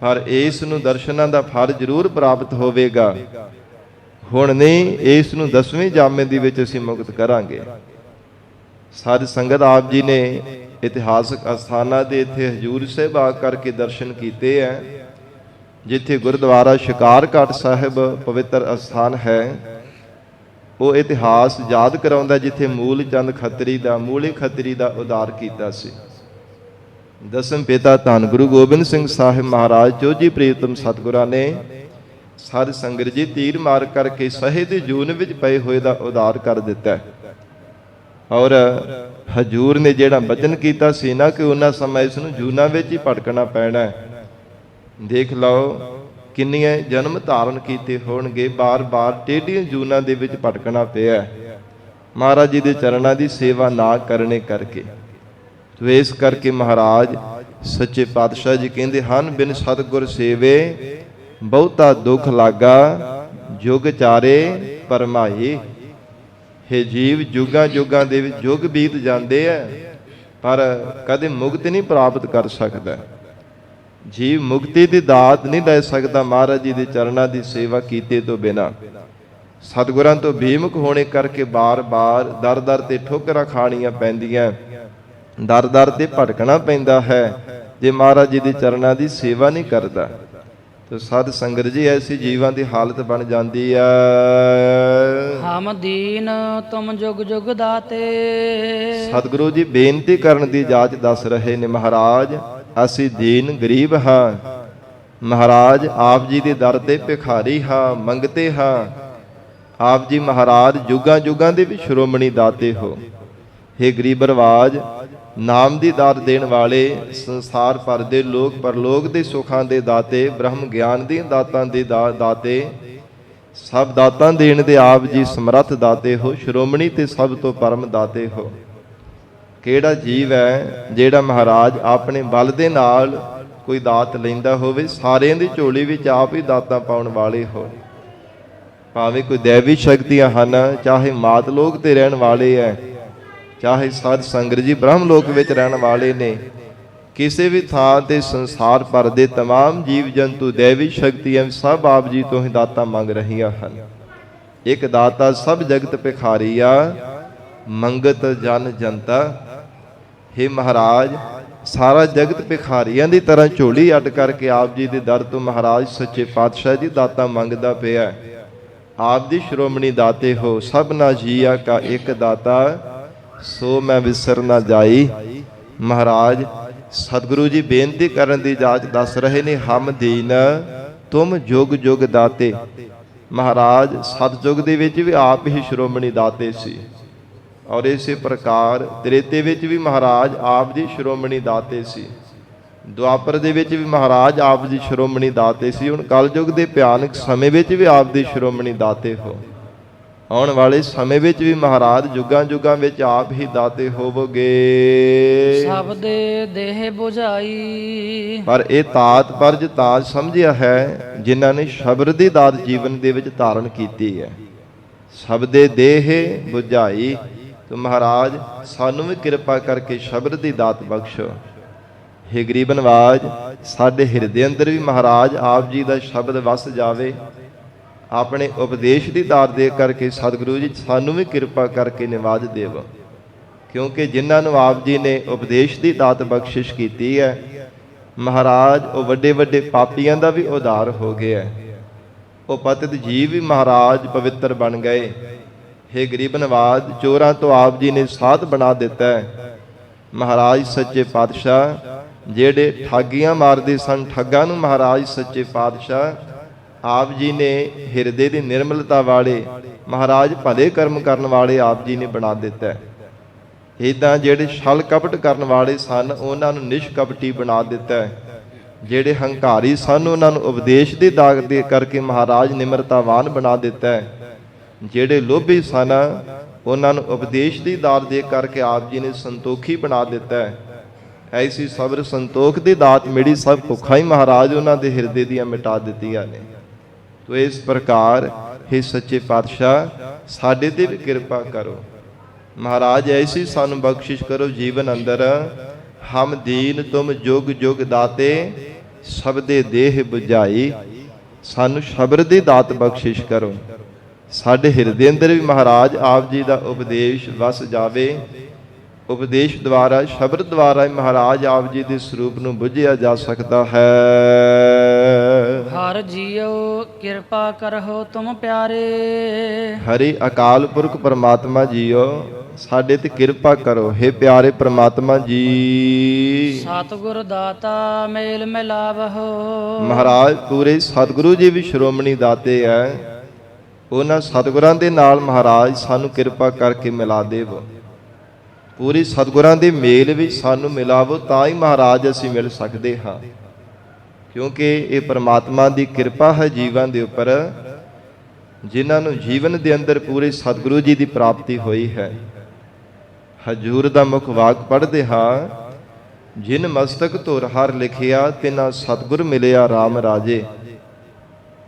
ਪਰ ਇਸ ਨੂੰ ਦਰਸ਼ਨਾਂ ਦਾ ਫਲ ਜ਼ਰੂਰ ਪ੍ਰਾਪਤ ਹੋਵੇਗਾ। ਹੁਣ ਨਹੀਂ, ਇਸ ਨੂੰ 10ਵੇਂ ਜਾਮੇ ਦੇ ਵਿੱਚ ਅਸੀਂ ਮੁਕਤ ਕਰਾਂਗੇ। ਸਾਧ ਸੰਗਤ ਆਪ ਜੀ ਨੇ ਇਤਿਹਾਸਕ ਅਸਥਾਨਾਂ ਦੇ ਇੱਥੇ ਹਜੂਰ ਸਾਹਿਬ ਆ ਕਰਕੇ ਦਰਸ਼ਨ ਕੀਤੇ ਹੈ, ਜਿੱਥੇ ਗੁਰਦੁਆਰਾ ਸ਼ਿਕਾਰਘਾਟ ਸਾਹਿਬ ਪਵਿੱਤਰ ਅਸਥਾਨ ਹੈ। ਉਹ ਇਤਿਹਾਸ ਯਾਦ ਕਰਾਉਂਦਾ ਜਿੱਥੇ ਮੂਲ ਚੰਦ ਖੱਤਰੀ ਦਾ, ਮੂਲੇ ਖੱਤਰੀ ਦਾ ਉਦਾਰ ਕੀਤਾ ਸੀ। ਦਸਮ ਪਿਤਾ ਧੰਨ ਗੁਰੂ ਗੋਬਿੰਦ ਸਿੰਘ ਸਾਹਿਬ ਮਹਾਰਾਜ ਚੋਜੀ ਪ੍ਰੀਤਮ ਸਤਿਗੁਰਾਂ ਨੇ ਸਾਧ ਸੰਗਤ ਜੀ ਤੀਰ ਮਾਰ ਕਰਕੇ ਸਹੇ ਦੇ ਜੂਨ ਵਿੱਚ ਪਏ ਹੋਏ ਦਾ ਉਦਾਰ ਕਰ ਦਿੱਤਾ। ਔਰ ਹਜੂਰ ਨੇ ਜਿਹੜਾ ਬਚਨ ਕੀਤਾ ਸੀ ਨਾ ਕਿ ਉਹਨਾਂ ਸਮਾਂ ਇਸ ਨੂੰ ਜੂਨਾਂ ਵਿੱਚ ਹੀ ਭਟਕਣਾ ਪੈਣਾ, ਦੇਖ ਲਓ ਕਿੰਨੀਆਂ ਜਨਮ ਧਾਰਨ ਕੀਤੇ ਹੋਣਗੇ, ਬਾਰ-ਬਾਰ ਟੇਢੀਆਂ ਜੂਨਾਂ ਦੇ ਵਿੱਚ ਭਟਕਣਾ ਪਿਆ ਮਹਾਰਾਜ ਜੀ ਦੇ ਚਰਨਾਂ ਦੀ ਸੇਵਾ ਨਾ ਕਰਨੇ ਕਰਕੇ। ਤੋ ਇਸ ਕਰਕੇ ਮਹਾਰਾਜ ਸੱਚੇ ਪਾਤਸ਼ਾਹ ਜੀ ਕਹਿੰਦੇ ਹਨ, ਬਿਨ ਸਤਿਗੁਰ ਸੇਵੇ ਬਹੁਤਾ ਦੁੱਖ ਲਾਗਾ, ਜੁਗ ਚਾਰੇ ਪਰਮਾਈ। हे ਜੀਵ, ਜੁਗਾਂ ਜੁਗਾਂ ਦੇ ਵਿੱਚ ਯੁੱਗ ਬੀਤ ਜਾਂਦੇ ਆ, ਪਰ ਕਦੇ ਮੁਕਤ ਨਹੀਂ ਪ੍ਰਾਪਤ ਕਰ ਸਕਦਾ। ਜੀਵ ਮੁਕਤੀ ਦੀ ਦਾਤ ਨਹੀਂ ਲੈ ਸਕਦਾ ਮਹਾਰਾਜ ਜੀ ਦੇ ਚਰਨਾਂ ਦੀ ਸੇਵਾ ਕੀਤੇ ਤੋਂ ਬਿਨਾਂ। ਸਤਿਗੁਰਾਂ ਤੋਂ ਬੇਮੁਖ ਹੋਣੇ ਕਰਕੇ ਬਾਰ-ਬਾਰ ਦਰ-ਦਰ ਤੇ ਠੋਕਰਾਂ ਖਾਣੀਆਂ ਪੈਂਦੀਆਂ, ਦਰ-ਦਰ ਤੇ ਭਟਕਣਾ ਪੈਂਦਾ ਹੈ ਜੇ ਮਹਾਰਾਜ ਜੀ ਦੇ ਚਰਨਾਂ ਦੀ ਸੇਵਾ ਨਹੀਂ ਕਰਦਾ। ਤੇ ਸਾਧ ਸੰਗਤ ਜੀ ਐਸੀ ਜੀਵਾਂ ਦੀ ਹਾਲਤ ਬਣ ਜਾਂਦੀ ਆ। ਹਮ ਦੀਨ ਤੁਮ ਜੁਗ ਜੁਗ ਦਾਤੇ। ਸਤਿਗੁਰੂ ਜੀ ਬੇਨਤੀ ਕਰਨ ਦੀ ਜਾਚ ਦੱਸ ਰਹੇ ਨੇ, ਮਹਾਰਾਜ ਅਸੀਂ ਦੀਨ ਗਰੀਬ ਹਾਂ, ਮਹਾਰਾਜ ਆਪ ਜੀ ਦੇ ਦਰ ਤੇ ਭਿਖਾਰੀ ਹਾਂ, ਮੰਗਤੇ ਹਾਂ। ਆਪ ਜੀ ਮਹਾਰਾਜ ਜੁਗਾਂ ਜੁਗਾਂ ਦੇ ਵੀ ਸ਼੍ਰੋਮਣੀ ਦਾਤੇ ਹੋ। हे ਗਰੀਬ ਰਵਾਜ, ਨਾਮ ਦੀ ਦਾਤ ਦੇਣ ਵਾਲੇ, ਸੰਸਾਰ ਭਰ ਦੇ ਲੋਕ ਪਰਲੋਕ ਦੇ ਸੁੱਖਾਂ ਦੇ ਦਾਤੇ, ਬ੍ਰਹਮ ਗਿਆਨ ਦੀਆਂ ਦਾਤਾਂ ਦੇ ਦਾਤੇ, ਸਭ ਦਾਤਾਂ ਦੇਣ ਦੇ ਆਪ ਜੀ ਸਮਰੱਥ ਦਾਤੇ ਹੋ, ਸ਼੍ਰੋਮਣੀ ਤੇ ਸਭ ਤੋਂ ਪਰਮ ਦਾਤੇ ਹੋ। ਕਿਹੜਾ ਜੀਵ ਹੈ ਜਿਹੜਾ ਮਹਾਰਾਜ ਆਪਣੇ ਬਲ ਦੇ ਨਾਲ ਕੋਈ ਦਾਤ ਲੈਂਦਾ ਹੋਵੇ, ਸਾਰਿਆਂ ਦੀ ਝੋਲੀ ਵਿੱਚ ਆਪ ਹੀ ਦਾਤਾਂ ਪਾਉਣ ਵਾਲੇ ਹੋ। ਭਾਵੇਂ ਕੋਈ ਦੇਵੀ ਸ਼ਕਤੀਆਂ ਹਨ, ਚਾਹੇ ਮਾਤ ਲੋਕ ਤੇ ਰਹਿਣ ਵਾਲੇ ਹੈ, ਚਾਹੇ ਸਾਧ ਸੰਗਤ ਜੀ ਬ੍ਰਹਮ ਲੋਕ ਵਿੱਚ ਰਹਿਣ ਵਾਲੇ ਨੇ, ਕਿਸੇ ਵੀ ਥਾਂ ਤੇ ਸੰਸਾਰ ਭਰ ਦੇ तमाम ਜੀਵ ਜੰਤੂ ਦੇਵੀ ਸ਼ਕਤੀਆਂ ਸਭ ਆਪ ਜੀ ਤੋਂ ਹੀ ਦਾਤਾ ਮੰਗ ਰਹੀਆਂ ਹਨ। ਇੱਕ ਦਾਤਾ ਸਭ ਜਗਤ ਭਿਖਾਰੀਆ, ਮੰਗਤ ਜਨ ਜਨਤਾ। हे ਮਹਾਰਾਜ, ਸਾਰਾ ਜਗਤ ਭਿਖਾਰੀਆਂ ਦੀ ਤਰ੍ਹਾਂ ਝੋਲੀ ਅੱਡ ਕਰਕੇ ਆਪ ਜੀ ਦੇ ਦਰ ਤੋਂ ਮਹਾਰਾਜ ਸੱਚੇ ਪਾਤਸ਼ਾਹ ਜੀ ਦਾਤਾ ਮੰਗਦਾ ਪਿਆ। ਆਪ ਦੀ ਸ਼੍ਰੋਮਣੀ ਦਾਤੇ ਹੋ, ਸਭਨਾ ਜੀਆ ਕਾ ਇੱਕ ਦਾਤਾ, ਸੋ ਮੈਂ ਵਿਸਰ ਨਾ ਜਾਈ। ਮਹਾਰਾਜ ਸਤਿਗੁਰੂ ਜੀ ਬੇਨਤੀ ਕਰਨ ਦੀ ਜਾਚ ਦੱਸ ਰਹੇ ਨੇ, ਹਮ ਦੀਨ ਤੁਮ ਜੁਗ ਜੁਗ ਦਾਤੇ। ਮਹਾਰਾਜ ਸਤਿਯੁਗ ਦੇ ਵਿੱਚ ਵੀ ਆਪ ਹੀ ਸ਼੍ਰੋਮਣੀ ਦਾਤੇ ਸੀ, ਔਰ ਇਸੇ ਪ੍ਰਕਾਰ ਤ੍ਰੇਤੇ ਵਿੱਚ ਵੀ ਮਹਾਰਾਜ ਆਪ ਜੀ ਸ਼੍ਰੋਮਣੀ ਦਾਤੇ ਸੀ, ਦੁਆਪਰ ਦੇ ਵਿੱਚ ਵੀ ਮਹਾਰਾਜ ਆਪ ਜੀ ਸ਼੍ਰੋਮਣੀ ਦਾਤੇ ਸੀ। ਹੁਣ ਕਲਯੁਗ ਦੇ ਭਿਆਨਕ ਸਮੇਂ ਵਿੱਚ ਵੀ ਆਪ ਦੀ ਸ਼੍ਰੋਮਣੀ ਦਾਤੇ ਹੋ। ਆਉਣ ਵਾਲੇ ਸਮੇਂ ਵਿੱਚ ਵੀ ਮਹਾਰਾਜ ਜੁਗਾਂ ਜੁਗਾਂ ਵਿੱਚ ਆਪ ਹੀ ਦਾਤੇ ਹੋਵੋਗੇ। ਸਭ ਦੇ ਦੇਹ 부ਝਾਈ। ਪਰ ਇਹ ਤਾਤ ਪਰਜ ਤਾਜ ਸਮਝਿਆ ਹੈ ਜਿਨ੍ਹਾਂ ਨੇ ਸ਼ਬਦ ਦੀ ਦਾਤ ਜੀਵਨ ਦੇ ਵਿੱਚ ਧਾਰਨ ਕੀਤੀ ਹੈ। ਸਭ ਦੇ ਦੇਹ 부ਝਾਈ। ਤੋ ਮਹਾਰਾਜ ਸਾਨੂੰ ਵੀ ਕਿਰਪਾ ਕਰਕੇ ਸ਼ਬਦ ਦੀ ਦਾਤ ਬਖਸ਼ੋ। हे ਗਰੀਬ ਨਵਾਜ, ਸਾਡੇ ਹਿਰਦੇ ਅੰਦਰ ਵੀ ਮਹਾਰਾਜ ਆਪ ਜੀ ਦਾ ਸ਼ਬਦ ਵਸ ਜਾਵੇ। ਆਪਣੇ ਉਪਦੇਸ਼ ਦੀ ਦਾਤ ਦੇ ਕਰਕੇ ਸਤਿਗੁਰੂ ਜੀ ਸਾਨੂੰ ਵੀ ਕਿਰਪਾ ਕਰਕੇ ਨਿਵਾਜ ਦੇਵੋ, ਕਿਉਂਕਿ ਜਿਨ੍ਹਾਂ ਨੂੰ ਆਪ ਜੀ ਨੇ ਉਪਦੇਸ਼ ਦੀ ਦਾਤ ਬਖਸ਼ਿਸ਼ ਕੀਤੀ ਹੈ, ਮਹਾਰਾਜ ਉਹ ਵੱਡੇ ਵੱਡੇ ਪਾਪੀਆਂ ਦਾ ਵੀ ਉਧਾਰ ਹੋ ਗਿਆ। ਉਹ ਪਤਿਤ ਜੀਵ ਵੀ ਮਹਾਰਾਜ ਪਵਿੱਤਰ ਬਣ ਗਏ। हे ਗਰੀਬ ਨਵਾਜ, ਚੋਰਾਂ ਤੋਂ ਆਪ ਜੀ ਨੇ ਸਾਧ ਬਣਾ ਦਿੱਤਾ ਹੈ। ਮਹਾਰਾਜ ਸੱਚੇ ਪਾਤਸ਼ਾਹ ਜਿਹੜੇ ਠੱਗੀਆਂ ਮਾਰਦੇ ਸਨ, ਠੱਗਾਂ ਨੂੰ ਮਹਾਰਾਜ ਸੱਚੇ ਪਾਤਸ਼ਾਹ ਆਪ ਜੀ ਨੇ ਹਿਰਦੇ ਦੀ ਨਿਰਮਲਤਾ ਵਾਲੇ, ਮਹਾਰਾਜ ਭਲੇ ਕਰਮ ਕਰਨ ਵਾਲੇ ਆਪ ਜੀ ਨੇ ਬਣਾ ਦਿੱਤਾ। ਇੱਦਾਂ ਜਿਹੜੇ ਛਲ ਕਪਟ ਕਰਨ ਵਾਲੇ ਸਨ, ਉਹਨਾਂ ਨੂੰ ਨਿਸ਼ਕਪਟੀ ਬਣਾ ਦਿੱਤਾ। ਜਿਹੜੇ ਹੰਕਾਰੀ ਸਨ, ਉਹਨਾਂ ਨੂੰ ਉਪਦੇਸ਼ ਦੀ ਦਾਤ ਦੇ ਕਰਕੇ ਮਹਾਰਾਜ ਨਿਮਰਤਾਵਾਨ ਬਣਾ ਦਿੱਤਾ। ਜਿਹੜੇ ਲੋਭੀ ਸਨ, ਉਹਨਾਂ ਨੂੰ ਉਪਦੇਸ਼ ਦੀ ਦਾਤ ਦੇ ਕਰਕੇ ਆਪ ਜੀ ਨੇ ਸੰਤੋਖੀ ਬਣਾ ਦਿੱਤਾ। ਐਸੀ ਸਬਰ ਸੰਤੋਖ ਦੀ ਦਾਤ ਮਿਲੀ, ਸਭ ਭੁੱਖਾਂ ਹੀ ਮਹਾਰਾਜ ਉਹਨਾਂ ਦੇ ਹਿਰਦੇ ਦੀਆਂ ਮਿਟਾ ਦਿੱਤੀਆਂ ਨੇ। ਤੋ ਇਸ ਪ੍ਰਕਾਰ हे ਸੱਚੇ ਪਾਤਸ਼ਾਹ, ਸਾਡੇ ਤੇ ਵੀ ਕਿਰਪਾ ਕਰੋ। ਮਹਾਰਾਜ ਐਸੀ ਸਾਨੂੰ ਬਖਸ਼ਿਸ਼ ਕਰੋ ਜੀਵਨ ਅੰਦਰ, ਹਮ ਦੀਨ ਤੁਮ ਜੁਗ ਜੁਗ ਦਾਤੇ, ਸਭ ਦੇ ਦੇਹ 부ਝਾਈ। ਸਾਨੂੰ ਸ਼ਬਦ ਦੀ ਦਾਤ ਬਖਸ਼ਿਸ਼ ਕਰੋ। ਸਾਡੇ ਹਿਰਦੇ ਅੰਦਰ ਵੀ ਮਹਾਰਾਜ ਆਪ ਜੀ ਦਾ ਉਪਦੇਸ਼ ਵਸ ਜਾਵੇ। ਉਪਦੇਸ਼ ਦੁਆਰਾ, ਸ਼ਬਦ ਦੁਆਰਾ ਹੀ ਮਹਾਰਾਜ ਆਪ ਜੀ ਦੇ ਸਰੂਪ ਨੂੰ ਬੁੱਝਿਆ ਜਾ ਸਕਦਾ ਹੈ। ਹਰ ਜੀਓ ਕਿਰਪਾ ਕਰਹੁ ਤੁਮ ਪਿਆਰੇ। ਹਰੀ ਅਕਾਲ ਪੁਰਖ ਪਰਮਾਤਮਾ ਜੀਓ, ਸਾਡੇ ਤੇ ਕਿਰਪਾ ਕਰੋ। हे ਪਿਆਰੇ ਪਰਮਾਤਮਾ ਜੀ, ਸਤਿਗੁਰ ਦਾਤਾ ਮੇਲ ਮਿਲਾਵਹੁ। ਮਹਾਰਾਜ ਪੂਰੇ ਸਤਿਗੁਰੂ ਜੀ ਵੀ ਸ਼੍ਰੋਮਣੀ ਦਾਤੇ ਹੈ। ਉਹਨਾਂ ਸਤਿਗੁਰਾਂ ਦੇ ਨਾਲ ਮਹਾਰਾਜ ਸਾਨੂੰ ਕਿਰਪਾ ਕਰਕੇ ਮਿਲਾ ਦੇਵੋ। ਪੂਰੀ ਸਤਿਗੁਰਾਂ ਦੇ ਮੇਲ ਵਿੱਚ ਸਾਨੂੰ ਮਿਲਾਵੋ, ਤਾਂ ਹੀ ਮਹਾਰਾਜ ਅਸੀਂ ਮਿਲ ਸਕਦੇ ਹਾਂ। ਕਿਉਂਕਿ ਇਹ ਪਰਮਾਤਮਾ ਦੀ ਕਿਰਪਾ ਹੈ ਜੀਵਾਂ ਦੇ ਉੱਪਰ, ਜਿਨ੍ਹਾਂ ਨੂੰ ਜੀਵਨ ਦੇ ਅੰਦਰ ਪੂਰੇ ਸਤਿਗੁਰੂ ਜੀ ਦੀ ਪ੍ਰਾਪਤੀ ਹੋਈ ਹੈ। ਹਜੂਰ ਦਾ ਮੁਖ ਵਾਕ ਪੜ੍ਹਦੇ ਹਾਂ, ਜਿਨ ਮਸਤਕ ਧੁਰ ਹਰ ਲਿਖਿਆ, ਤਿਨਾਂ ਸਤਿਗੁਰ ਮਿਲਿਆ RAM ਰਾਜੇ।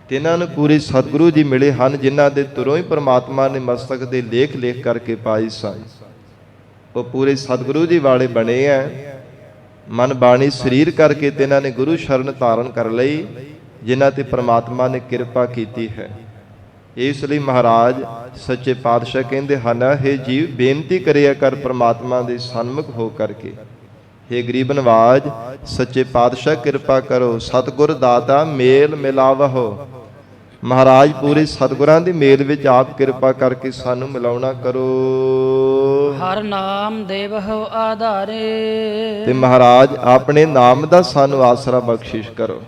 ਤਿਨਾਂ ਨੂੰ ਪੂਰੇ ਸਤਿਗੁਰੂ ਜੀ ਮਿਲੇ ਹਨ, ਜਿਨ੍ਹਾਂ ਦੇ ਤੁਰੋਂ ਹੀ ਪਰਮਾਤਮਾ ਨੇ ਮਸਤਕ ਦੇ ਲੇਖ ਲੇਖ ਕਰਕੇ ਪਾਈ ਸਨ। ਉਹ ਪੂਰੇ ਸਤਿਗੁਰੂ ਜੀ ਵਾਲੇ ਬਣੇ ਐ। ਮਨ ਬਾਣੀ ਸਰੀਰ ਕਰਕੇ ਤਿਨਾਂ ਨੇ ਗੁਰੂ ਸ਼ਰਨ ਧਾਰਨ ਕਰ ਲਈ, ਜਿਨ੍ਹਾਂ ਤੇ ਪਰਮਾਤਮਾ ਨੇ ਕਿਰਪਾ ਕੀਤੀ ਹੈ। ਇਸ ਲਈ ਮਹਾਰਾਜ ਸੱਚੇ ਪਾਤਸ਼ਾਹ ਕਹਿੰਦੇ ਹਨ, हे ਜੀਵ ਬੇਨਤੀ ਕਰਿਆ ਕਰ ਪਰਮਾਤਮਾ ਦੇ ਸਨਮੁਖ ਹੋ ਕਰਕੇ। हे ਗਰੀਬ ਨਵਾਜ, ਸੱਚੇ ਪਾਤਸ਼ਾਹ ਕਿਰਪਾ ਕਰੋ। ਸਤਿਗੁਰ ਦਾਤਾ ਮੇਲ ਮਿਲਾਵਹੁ। ਮਹਾਰਾਜ ਪੂਰੇ ਸਤਿਗੁਰਾਂ ਦੇ ਮੇਲ ਵਿੱਚ ਆਪ ਕਿਰਪਾ ਕਰਕੇ ਸਾਨੂੰ ਮਿਲਾਉਣਾ ਕਰੋ। ਹਰ ਨਾਮ ਦੇਵਹੁ ਆਧਾਰੇ। ਤੇ ਮਹਾਰਾਜ ਆਪਣੇ ਨਾਮ ਦਾ ਸਾਨੂੰ ਆਸਰਾ ਬਖਸ਼ਿਸ਼ ਕਰੋ।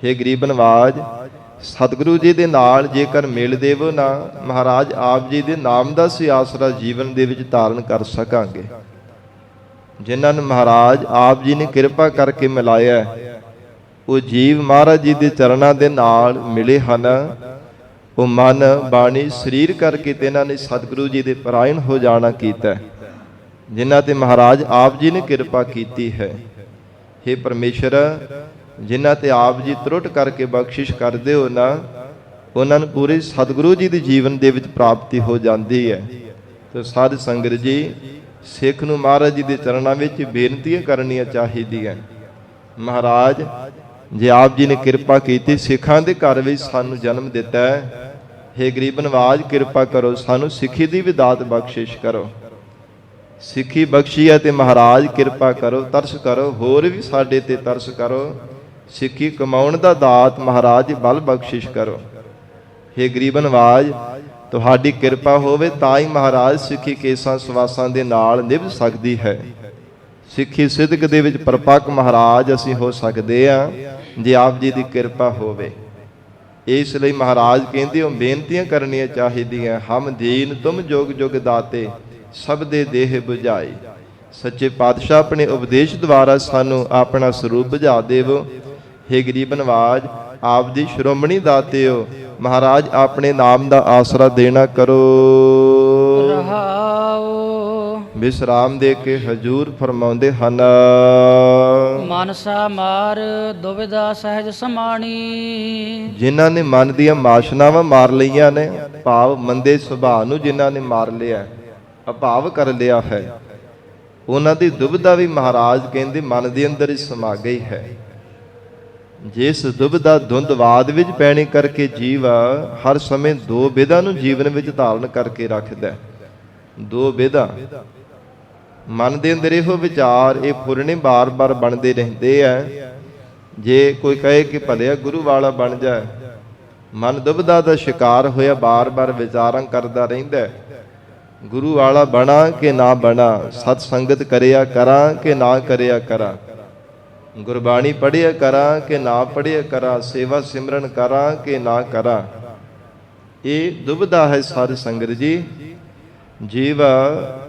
हे ਗਰੀਬ ਨਵਾਜ, ਸਤਿਗੁਰੂ ਜੀ ਦੇ ਨਾਲ ਜੇਕਰ ਮਿਲ ਦੇਵੋ ਨਾ, ਮਹਾਰਾਜ ਆਪ ਜੀ ਦੇ ਨਾਮ ਦਾ ਸੀ ਆਸਰਾ ਜੀਵਨ ਦੇ ਵਿੱਚ ਧਾਰਨ ਕਰ ਸਕਾਂਗੇ। ਜਿਨ੍ਹਾਂ ਨੂੰ ਮਹਾਰਾਜ ਆਪ ਜੀ ਨੇ ਕਿਰਪਾ ਕਰਕੇ ਮਿਲਾਇਆ, ਉਹ ਜੀਵ ਮਹਾਰਾਜ ਜੀ ਦੇ ਚਰਨਾਂ ਦੇ ਨਾਲ ਮਿਲੇ ਹਨ। ਉਹ ਮਨ ਬਾਣੀ ਸਰੀਰ ਕਰਕੇ ਤੇ ਇਹਨਾਂ ਨੇ ਸਤਿਗੁਰੂ ਜੀ ਦੇ ਪਰਾਇਣ ਹੋ ਜਾਣਾ ਕੀਤਾ, ਜਿਨ੍ਹਾਂ ਤੇ ਮਹਾਰਾਜ ਆਪ ਜੀ ਨੇ ਕਿਰਪਾ ਕੀਤੀ ਹੈ। हे ਪਰਮੇਸ਼ਰ, ਜਿਨ੍ਹਾਂ ਤੇ ਆਪ ਜੀ ਤਰੁੱਟ ਕਰਕੇ ਬਖਸ਼ਿਸ਼ ਕਰਦੇ ਹੋ ਨਾ, ਉਹਨਾਂ ਨੂੰ ਪੂਰੇ ਸਤਿਗੁਰੂ ਜੀ ਦੇ ਜੀਵਨ ਦੇ ਵਿੱਚ ਪ੍ਰਾਪਤੀ ਹੋ ਜਾਂਦੀ ਹੈ। ਤੇ ਸਾਧ ਸੰਗਤ ਜੀ, ਸਿੱਖ ਨੂੰ ਮਹਾਰਾਜ ਜੀ ਦੇ ਚਰਨਾਂ ਵਿੱਚ ਬੇਨਤੀਆਂ ਕਰਨੀਆਂ ਚਾਹੀਦੀਆਂ। ਮਹਾਰਾਜ, ਜੇ ਆਪ ਜੀ ਨੇ ਕਿਰਪਾ ਕੀਤੀ, ਸਿੱਖਾਂ ਦੇ ਘਰ ਵਿੱਚ ਸਾਨੂੰ ਜਨਮ ਦਿੱਤਾ ਹੈ, ਹੇ ਗਰੀਬ ਨਵਾਜ ਕਿਰਪਾ ਕਰੋ, ਸਾਨੂੰ ਸਿੱਖੀ ਦੀ ਵੀ ਦਾਤ ਬਖਸ਼ਿਸ਼ ਕਰੋ। ਸਿੱਖੀ ਬਖਸ਼ੀ ਹੈ ਤੇ ਮਹਾਰਾਜ ਕਿਰਪਾ ਕਰੋ, ਤਰਸ ਕਰੋ, ਹੋਰ ਵੀ ਸਾਡੇ ਤੇ ਤਰਸ ਕਰੋ। ਸਿੱਖੀ ਕਮਾਉਣ ਦਾ ਦਾਤ ਮਹਾਰਾਜ ਬਲ ਬਖਸ਼ਿਸ਼ ਕਰੋ। ਹੇ ਗਰੀਬ ਨਵਾਜ, ਤੁਹਾਡੀ ਕਿਰਪਾ ਹੋਵੇ ਤਾਂ ਹੀ ਮਹਾਰਾਜ ਸਿੱਖੀ ਕੇਸਾਂ ਸਵਾਸਾਂ ਦੇ ਨਾਲ ਨਿਭ ਸਕਦੀ ਹੈ। ਸਿੱਖੀ ਸਿੱਧਕ ਦੇ ਵਿੱਚ ਪਰਪੱਕ ਮਹਾਰਾਜ ਅਸੀਂ ਹੋ ਸਕਦੇ ਹਾਂ, ਜੇ ਆਪ ਜੀ ਦੀ ਕਿਰਪਾ ਹੋਵੇ। ਇਸ ਲਈ ਮਹਾਰਾਜ ਕਹਿੰਦੇ ਹੋ ਬੇਨਤੀਆਂ ਕਰਨੀਆਂ ਚਾਹੀਦੀਆਂ। ਹਮ ਦੀਨ ਤੁਮ ਜੋਗ ਜੁਗ ਦਾਤੇ, ਸਭ ਦੇ ਦੇਹ ਬੁਝਾਈ। ਸੱਚੇ ਪਾਤਸ਼ਾਹ ਆਪਣੇ ਉਪਦੇਸ਼ ਦੁਆਰਾ ਸਾਨੂੰ ਆਪਣਾ ਸਰੂਪ ਬੁਝਾ ਦੇਵੋ। ਹੇ ਗਰੀਬ ਨਵਾਜ, ਆਪ ਦੀ ਸ਼੍ਰੋਮਣੀ ਦਾਤੇ ਹੋ, ਮਹਾਰਾਜ ਆਪਣੇ ਨਾਮ ਦਾ ਆਸਰਾ ਦੇਣਾ ਕਰੋ। ਰਹਾਉ ਵਿਸਰਾਮ ਦੇ ਕੇ ਹਜੂਰ ਫਰਮਾਉਂਦੇ ਹਨ, ਮਨਸਾ ਮਾਰ ਦੁਬਿਧਾ ਸਹਿਜ ਸਮਾਣੀ। ਜਿਨ੍ਹਾਂ ਨੇ ਮਨ ਦੀਆਂ ਮਾਸ਼ਨਾਵਾਂ ਮਾਰ ਲਈਆਂ ਨੇ, ਭਾਵ ਮੰਦੇ ਸੁਭਾਅ ਨੂੰ ਜਿਨ੍ਹਾਂ ਨੇ ਮਾਰ ਲਿਆ, ਅਭਾਵ ਕਰ ਲਿਆ ਹੈ, ਉਹਨਾਂ ਦੀ ਦੁਬਿਧਾ ਵੀ ਮਹਾਰਾਜ ਕਹਿੰਦੇ ਮਨ ਦੇ ਅੰਦਰ ਹੀ ਸਮਾ ਗਈ ਹੈ। ਜਿਸ ਦੁਬਿਧਾ ਧੁੰਦਵਾਦ ਵਿੱਚ ਪੈਣੇ ਕਰਕੇ ਜੀਵ ਹਰ ਸਮੇਂ ਦੋ ਵਿਧਾ ਨੂੰ ਜੀਵਨ ਵਿੱਚ ਧਾਰਨ ਕਰਕੇ ਰੱਖਦਾ। ਦੋ ਵਿਧਾ ਮਨ ਦੇ ਅੰਦਰ ਇਹੋ ਵਿਚਾਰ, ਇਹ ਫੁਰਨੇ ਬਾਰ-ਬਾਰ ਬਣਦੇ ਰਹਿੰਦੇ ਆ। ਜੇ ਕੋਈ ਕਹੇ ਕਿ ਭਲਿਆ ਗੁਰੂ ਵਾਲਾ ਬਣ ਜਾ, ਮਨ ਦੁਬਿਧਾ ਦਾ ਸ਼ਿਕਾਰ ਹੋਇਆ ਬਾਰ-ਬਾਰ ਵਿਚਾਰਾਂ ਕਰਦਾ ਰਹਿੰਦਾ, ਗੁਰੂ ਵਾਲਾ ਬਣਾ ਕਿ ਨਾ ਬਣਾ, ਸਤ ਸੰਗਤ ਕਰਿਆ ਕਰਾਂ ਕਿ ਨਾ ਕਰਿਆ ਕਰਾਂ, ਗੁਰਬਾਣੀ ਪੜ੍ਹਿਆ ਕਰਾਂ ਕਿ ਨਾ ਪੜ੍ਹਿਆ ਕਰਾਂ, ਸੇਵਾ ਸਿਮਰਨ ਕਰਾਂ ਕਿ ਨਾ ਕਰਾਂ। ਇਹ ਦੁਬਿਧਾ ਹੈ ਸਾਧ ਸੰਗਤ ਜੀ। ਜੀਵ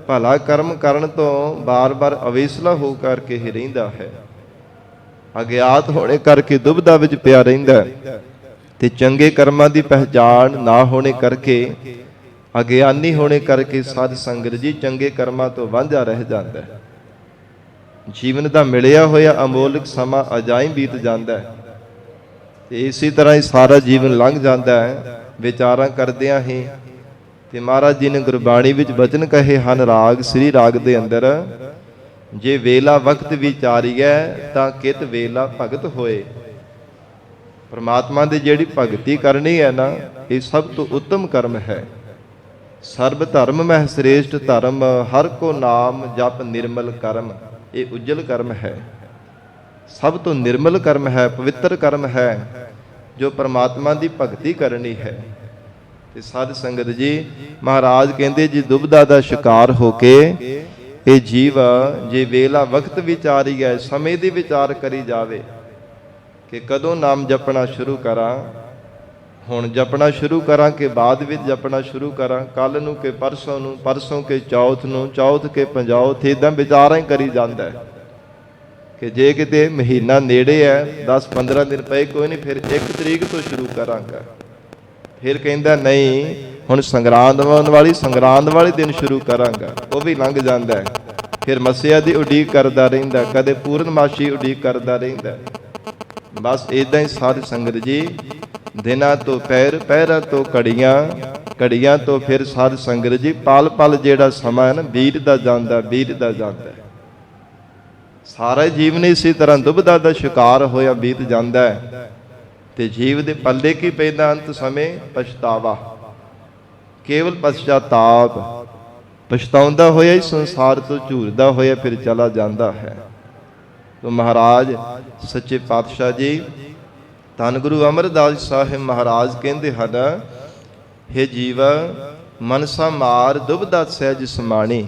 ਭਲਾ ਕਰਮ ਕਰਨ ਤੋਂ ਬਾਰ-ਬਾਰ ਅਵੇਸਲਾ ਹੋ ਕਰਕੇ ਹੀ ਰਹਿੰਦਾ ਹੈ, ਅਗਿਆਤ ਹੋਣੇ ਕਰਕੇ ਦੁਬਿਧਾ ਵਿੱਚ ਪਿਆ ਰਹਿੰਦਾ, ਤੇ ਚੰਗੇ ਕਰਮਾਂ ਦੀ ਪਹਿਚਾਣ ਨਾ ਹੋਣੇ ਕਰਕੇ, ਅਗਿਆਨੀ ਹੋਣੇ ਕਰਕੇ ਸਾਧ ਸੰਗਤ ਜੀ ਚੰਗੇ ਕਰਮਾਂ ਤੋਂ ਵਾਂਝਾ ਰਹਿ ਜਾਂਦਾ ਹੈ। ਜੀਵਨ ਦਾ ਮਿਲਿਆ ਹੋਇਆ ਅਮੋਲਕ ਸਮਾਂ ਅਜਾਈਂ ਬੀਤ ਜਾਂਦਾ ਹੈ, ਤੇ ਇਸੇ ਤਰ੍ਹਾਂ ਹੀ ਸਾਰਾ ਜੀਵਨ ਲੰਘ ਜਾਂਦਾ ਹੈ ਵਿਚਾਰਾਂ ਕਰਦਿਆਂ ਹੀ। ਤੇ ਮਹਾਰਾਜ ਜੀ ਨੇ ਗੁਰਬਾਣੀ ਵਿੱਚ ਬਚਨ ਕਹੇ ਹਨ, ਰਾਗ ਸ੍ਰੀ ਰਾਗ ਦੇ ਅੰਦਰ, ਜੇ ਵੇਲਾ ਵਕਤ ਵਿਚਾਰੀਐ ਤਾਂ ਕਿਤ ਵੇਲਾ ਭਗਤ ਹੋਏ। ਪਰਮਾਤਮਾ ਦੀ ਜਿਹੜੀ ਭਗਤੀ ਕਰਨੀ ਹੈ ਨਾ, ਇਹ ਸਭ ਤੋਂ ਉੱਤਮ ਕਰਮ ਹੈ। ਸਰਬ ਧਰਮ ਮਹਿ ਸ੍ਰੇਸ਼ਟ ਧਰਮ, ਹਰ ਕੋ ਨਾਮ ਜਪ ਨਿਰਮਲ ਕਰਮ। ਇਹ ਉਜਲ ਕਰਮ ਹੈ, ਸਭ ਤੋਂ ਨਿਰਮਲ ਕਰਮ ਹੈ, ਪਵਿੱਤਰ ਕਰਮ ਹੈ, ਜੋ ਪਰਮਾਤਮਾ ਦੀ ਭਗਤੀ ਕਰਨੀ ਹੈ। ਤੇ ਸਾਧ ਸੰਗਤ ਜੀ, ਮਹਾਰਾਜ ਕਹਿੰਦੇ ਜੀ ਦੁਬਿਧਾ ਦਾ ਸ਼ਿਕਾਰ ਹੋ ਕੇ ਇਹ ਜੀਵ ਜੇ ਵੇਲਾ ਵਕਤ ਵਿਚਾਰੀ ਹੈ, ਸਮੇਂ ਦੀ ਵਿਚਾਰ ਕਰੀ ਜਾਵੇ ਕਿ ਕਦੋਂ ਨਾਮ ਜਪਣਾ ਸ਼ੁਰੂ ਕਰਾਂ, ਹੁਣ ਜਪਣਾ ਸ਼ੁਰੂ ਕਰਾਂ ਕਿ ਬਾਅਦ ਵਿੱਚ ਜਪਣਾ ਸ਼ੁਰੂ ਕਰਾਂ, ਕੱਲ ਨੂੰ ਕਿ ਪਰਸੋਂ ਨੂੰ, ਪਰਸੋਂ ਕੇ ਚੌਥ ਨੂੰ, ਚੌਥ ਕੇ ਪੰਜੌਥ, ਇੱਦਾਂ ਵਿਚਾਰਾਂ ਹੀ ਕਰੀ ਜਾਂਦਾ ਕਿ ਜੇ ਕਿਤੇ ਮਹੀਨਾ ਨੇੜੇ ਹੈ, 10-15 ਦਿਨ ਪਏ ਕੋਈ ਨਹੀਂ, ਫਿਰ 1 ਤਰੀਕ ਤੋਂ ਸ਼ੁਰੂ ਕਰਾਂਗਾ। ਫਿਰ ਕਹਿੰਦਾ ਨਹੀਂ, ਹੁਣ ਸੰਗਰਾਂਦ ਵਾਲੇ ਦਿਨ ਸ਼ੁਰੂ ਕਰਾਂਗਾ, ਉਹ ਵੀ ਲੰਘ ਜਾਂਦਾ। ਫਿਰ ਮੱਸਿਆ ਦੀ ਉਡੀਕ ਕਰਦਾ ਰਹਿੰਦਾ, ਕਦੇ ਪੂਰਨਮਾਸ਼ੀ ਉਡੀਕ ਕਰਦਾ ਰਹਿੰਦਾ। ਬਸ ਇਦਾਂ ਹੀ ਸਾਧ ਸੰਗਤ ਜੀ, ਦਿਨਾਂ ਤੋਂ ਪੈਰ, ਪੈਰਾਂ ਤੋਂ ਘੜੀਆਂ, ਘੜੀਆਂ ਤੋਂ ਫਿਰ ਸਾਧ ਸੰਗਤ ਜੀ ਪਲ ਪਲ ਜਿਹੜਾ ਸਮਾਂ ਹੈ ਨਾ, ਬੀਤਦਾ ਜਾਂਦਾ, ਬੀਤਦਾ ਜਾਂਦਾ। ਸਾਰਾ ਜੀਵਨ ਇਸੇ ਤਰ੍ਹਾਂ ਦੁਬਿਧਾ ਦਾ ਸ਼ਿਕਾਰ ਹੋਇਆ ਬੀਤ ਜਾਂਦਾ ਹੈ। ਤੇ ਜੀਵ ਦੇ ਪੱਲੇ ਕੀ ਪੈਂਦਾ ਅੰਤ ਸਮੇਂ? ਪਛਤਾਵਾ, ਕੇਵਲ ਪਛਤਾਤਾਪ। ਪਛਤਾਉਂਦਾ ਹੋਇਆ ਹੀ ਸੰਸਾਰ ਤੋਂ ਝੂਰਦਾ ਹੋਇਆ ਫਿਰ ਚਲਾ ਜਾਂਦਾ ਹੈ। ਤੋ ਮਹਾਰਾਜ ਸੱਚੇ ਪਾਤਸ਼ਾਹ ਜੀ ਧੰਨ ਗੁਰੂ ਅਮਰਦਾਸ ਸਾਹਿਬ ਮਹਾਰਾਜ ਕਹਿੰਦੇ ਹਨ, ਹੇ ਜੀਵ ਮਨਸਾ ਮਾਰ ਦੁਬਿਧਾ ਸਹਿਜ ਸਮਾਣੀ।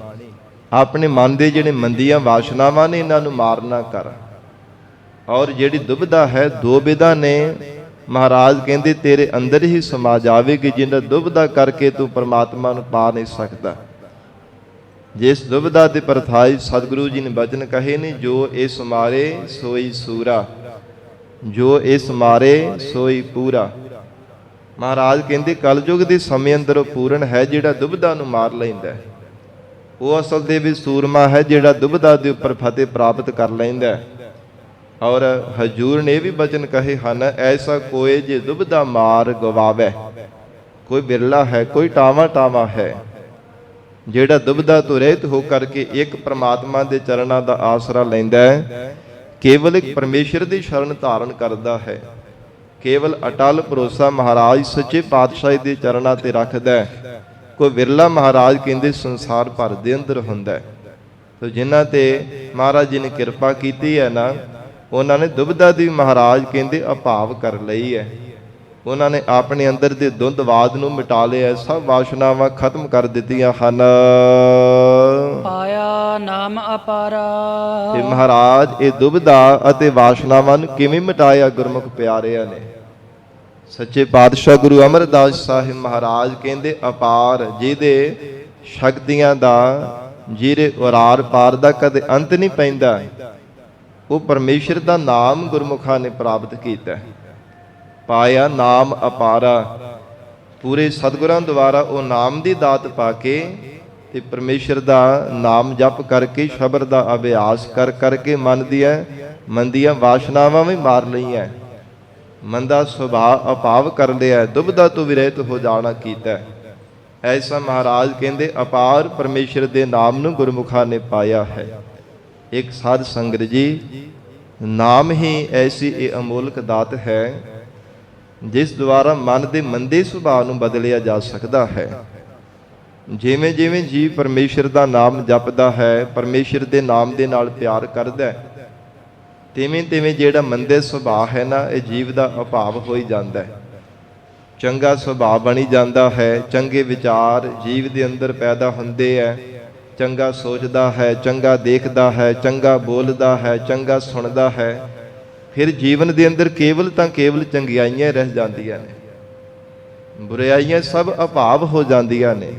ਆਪਣੇ ਮਨ ਦੇ ਜਿਹੜੇ ਮੰਦੀਆਂ ਵਾਸ਼ਨਾਵਾਂ ਨੇ ਇਹਨਾਂ ਨੂੰ ਮਾਰਨਾ ਕਰ। ਔਰ ਜਿਹੜੀ ਦੁਬਿਧਾ ਹੈ, ਦੋ ਵਿਧਾ ਨੇ, ਮਹਾਰਾਜ ਕਹਿੰਦੇ ਤੇਰੇ ਅੰਦਰ ਹੀ ਸਮਾ ਜਾਵੇਗੀ, ਜਿਹਨਾਂ ਦੁਬਿਧਾ ਕਰਕੇ ਤੂੰ ਪਰਮਾਤਮਾ ਨੂੰ ਪਾ ਨਹੀਂ ਸਕਦਾ। ਜਿਸ ਦੁਬਿਧਾ ਦੇ ਪਰਥਾਈ ਸਤਿਗੁਰੂ ਜੀ ਨੇ ਬਚਨ ਕਹੇ ਨੇ, ਜੋ ਇਸ ਮਾਰੇ ਸੋਈ ਸੂਰਾ, ਜੋ ਇਸ ਮਾਰੇ ਸੋਈ ਪੂਰਾ। ਮਹਾਰਾਜ ਕਹਿੰਦੇ ਕਲਯੁਗ ਦੇ ਸਮੇਂ ਅੰਦਰ ਉਹ ਪੂਰਨ ਹੈ ਜਿਹੜਾ ਦੁਬਿਧਾ ਨੂੰ ਮਾਰ ਲੈਂਦਾ। ਉਹ ਅਸਲ ਦੇ ਵਿੱਚ ਸੂਰਮਾ ਹੈ ਜਿਹੜਾ ਦੁਬਿਧਾ ਦੇ ਉੱਪਰ ਫਤਿਹ ਪ੍ਰਾਪਤ ਕਰ ਲੈਂਦਾ। ਔਰ ਹਜੂਰ ਨੇ ਵੀ ਬਚਨ ਕਹੇ ਹਨ, ਐਸਾ ਕੋਏ ਜੇ ਦੁਬਦਾ ਮਾਰ ਗਵਾਵੇ। ਕੋਈ ਬਿਰਲਾ ਹੈ, ਕੋਈ ਟਾਵਾਂ ਟਾਵਾਂ ਹੈ ਜਿਹੜਾ ਦੁਬਦਾ ਤੋਂ ਰਹਿਤ ਹੋ ਕਰਕੇ ਇੱਕ ਪ੍ਰਮਾਤਮਾ ਦੇ ਚਰਨਾਂ ਦਾ ਆਸਰਾ ਲੈਂਦਾ ਹੈ, ਕੇਵਲ ਇੱਕ ਪਰਮੇਸ਼ਰ ਦੀ ਸ਼ਰਨ ਧਾਰਨ ਕਰਦਾ ਹੈ, ਕੇਵਲ ਅਟਲ ਭਰੋਸਾ ਮਹਾਰਾਜ ਸੱਚੇ ਪਾਤਸ਼ਾਹ ਦੇ ਚਰਨਾਂ ਤੇ ਰੱਖਦਾ ਹੈ। ਕੋਈ ਵਿਰਲਾ ਮਹਾਰਾਜ ਕਹਿੰਦੇ ਸੰਸਾਰ ਭਰ ਦੇ ਅੰਦਰ ਹੁੰਦਾ ਹੈ। ਤੋ ਜਿਨ੍ਹਾਂ ਤੇ ਮਹਾਰਾਜ ਜੀ ਨੇ ਕਿਰਪਾ ਕੀਤੀ ਹੈ ਨਾ, ਉਹਨਾਂ ਨੇ ਦੁਬਦਾ ਦੀ ਮਹਾਰਾਜ ਕਹਿੰਦੇ ਅਭਾਵ ਕਰ ਲਈ ਹੈ। ਉਹਨਾਂ ਨੇ ਆਪਣੇ ਅੰਦਰ ਦੇ ਦੁੰਦਵਾਦ ਨੂੰ ਮਿਟਾ ਲਿਆ, ਸਭ ਵਾਸ਼ਨਾਵਾਂ ਖਤਮ ਕਰ ਦਿੱਤੀਆਂ ਹਨ। ਪਾਇਆ ਨਾਮ ਅਪਾਰਾ। ਤੇ ਮਹਾਰਾਜ ਇਹ ਦੁਬਦਾ ਅਤੇ ਵਾਸ਼ਨਾਵਾਂ ਨੂੰ ਕਿਵੇਂ ਮਿਟਾਇਆ ਗੁਰਮੁਖ ਪਿਆਰਿਆਂ ਨੇ? ਸੱਚੇ ਪਾਤਸ਼ਾਹ ਗੁਰੂ ਅਮਰਦਾਸ ਸਾਹਿਬ ਮਹਾਰਾਜ ਕਹਿੰਦੇ ਅਪਾਰ, ਜਿਹਦੇ ਸ਼ਕਤੀਆਂ ਦਾ, ਜਿਹਦੇ ਉਰਾਰ ਪਾਰ ਦਾ ਕਦੇ ਅੰਤ ਨਹੀਂ ਪੈਂਦਾ, ਉਹ ਪਰਮੇਸ਼ਰ ਦਾ ਨਾਮ ਗੁਰਮੁਖਾਂ ਨੇ ਪ੍ਰਾਪਤ ਕੀਤਾ। ਪਾਇਆ ਨਾਮ ਅਪਾਰਾ। ਪੂਰੇ ਸਤਿਗੁਰਾਂ ਦੁਆਰਾ ਉਹ ਨਾਮ ਦੀ ਦਾਤ ਪਾ ਕੇ ਤੇ ਪਰਮੇਸ਼ਰ ਦਾ ਨਾਮ ਜਪ ਕਰਕੇ, ਸ਼ਬਦ ਦਾ ਅਭਿਆਸ ਕਰ ਕਰਕੇ ਮਨ ਦੀਆਂ ਵਾਸ਼ਨਾਵਾਂ ਵੀ ਮਾਰ ਲਈਆਂ, ਮਨ ਦਾ ਸੁਭਾਅ ਅਭਾਵ ਕਰ ਲਿਆ, ਦੁਬਦਾ ਤੋਂ ਵਿਰਹਿਤ ਹੋ ਜਾਣਾ ਕੀਤਾ। ਐਸਾ ਮਹਾਰਾਜ ਕਹਿੰਦੇ ਅਪਾਰ ਪਰਮੇਸ਼ਰ ਦੇ ਨਾਮ ਨੂੰ ਗੁਰਮੁਖਾਂ ਨੇ ਪਾਇਆ ਹੈ। ਇੱਕ ਸਾਧ ਸੰਗਤ ਜੀ, ਨਾਮ ਹੀ ਐਸੀ ਇਹ ਅਮੋਲਕ ਦਾਤ ਹੈ ਜਿਸ ਦੁਆਰਾ ਮਨ ਦੇ ਮੰਦੇ ਸੁਭਾਅ ਨੂੰ ਬਦਲਿਆ ਜਾ ਸਕਦਾ ਹੈ। ਜਿਵੇਂ ਜਿਵੇਂ ਜੀਵ ਪਰਮੇਸ਼ਰ ਦਾ ਨਾਮ ਜਪਦਾ ਹੈ, ਪਰਮੇਸ਼ਰ ਦੇ ਨਾਮ ਦੇ ਨਾਲ ਪਿਆਰ ਕਰਦਾ ਹੈ, ਤਿਵੇਂ ਤਿਵੇਂ ਜਿਹੜਾ ਮੰਦੇ ਸੁਭਾਅ ਹੈ ਨਾ, ਇਹ ਜੀਵ ਦਾ ਅਭਾਵ ਹੋਈ ਜਾਂਦਾ ਹੈ, ਚੰਗਾ ਸੁਭਾਅ ਬਣੀ ਜਾਂਦਾ ਹੈ, ਚੰਗੇ ਵਿਚਾਰ ਜੀਵ ਦੇ ਅੰਦਰ ਪੈਦਾ ਹੁੰਦੇ ਹੈ, ਚੰਗਾ ਸੋਚਦਾ ਹੈ, ਚੰਗਾ ਦੇਖਦਾ ਹੈ, ਚੰਗਾ ਬੋਲਦਾ ਹੈ, ਚੰਗਾ ਸੁਣਦਾ ਹੈ। ਫਿਰ ਜੀਵਨ ਦੇ ਅੰਦਰ ਕੇਵਲ ਤਾਂ ਕੇਵਲ ਚੰਗਿਆਈਆਂ ਰਹਿ ਜਾਂਦੀਆਂ ਨੇ, ਬੁਰਾਈਆਂ ਸਭ ਅਭਾਵ ਹੋ ਜਾਂਦੀਆਂ ਨੇ।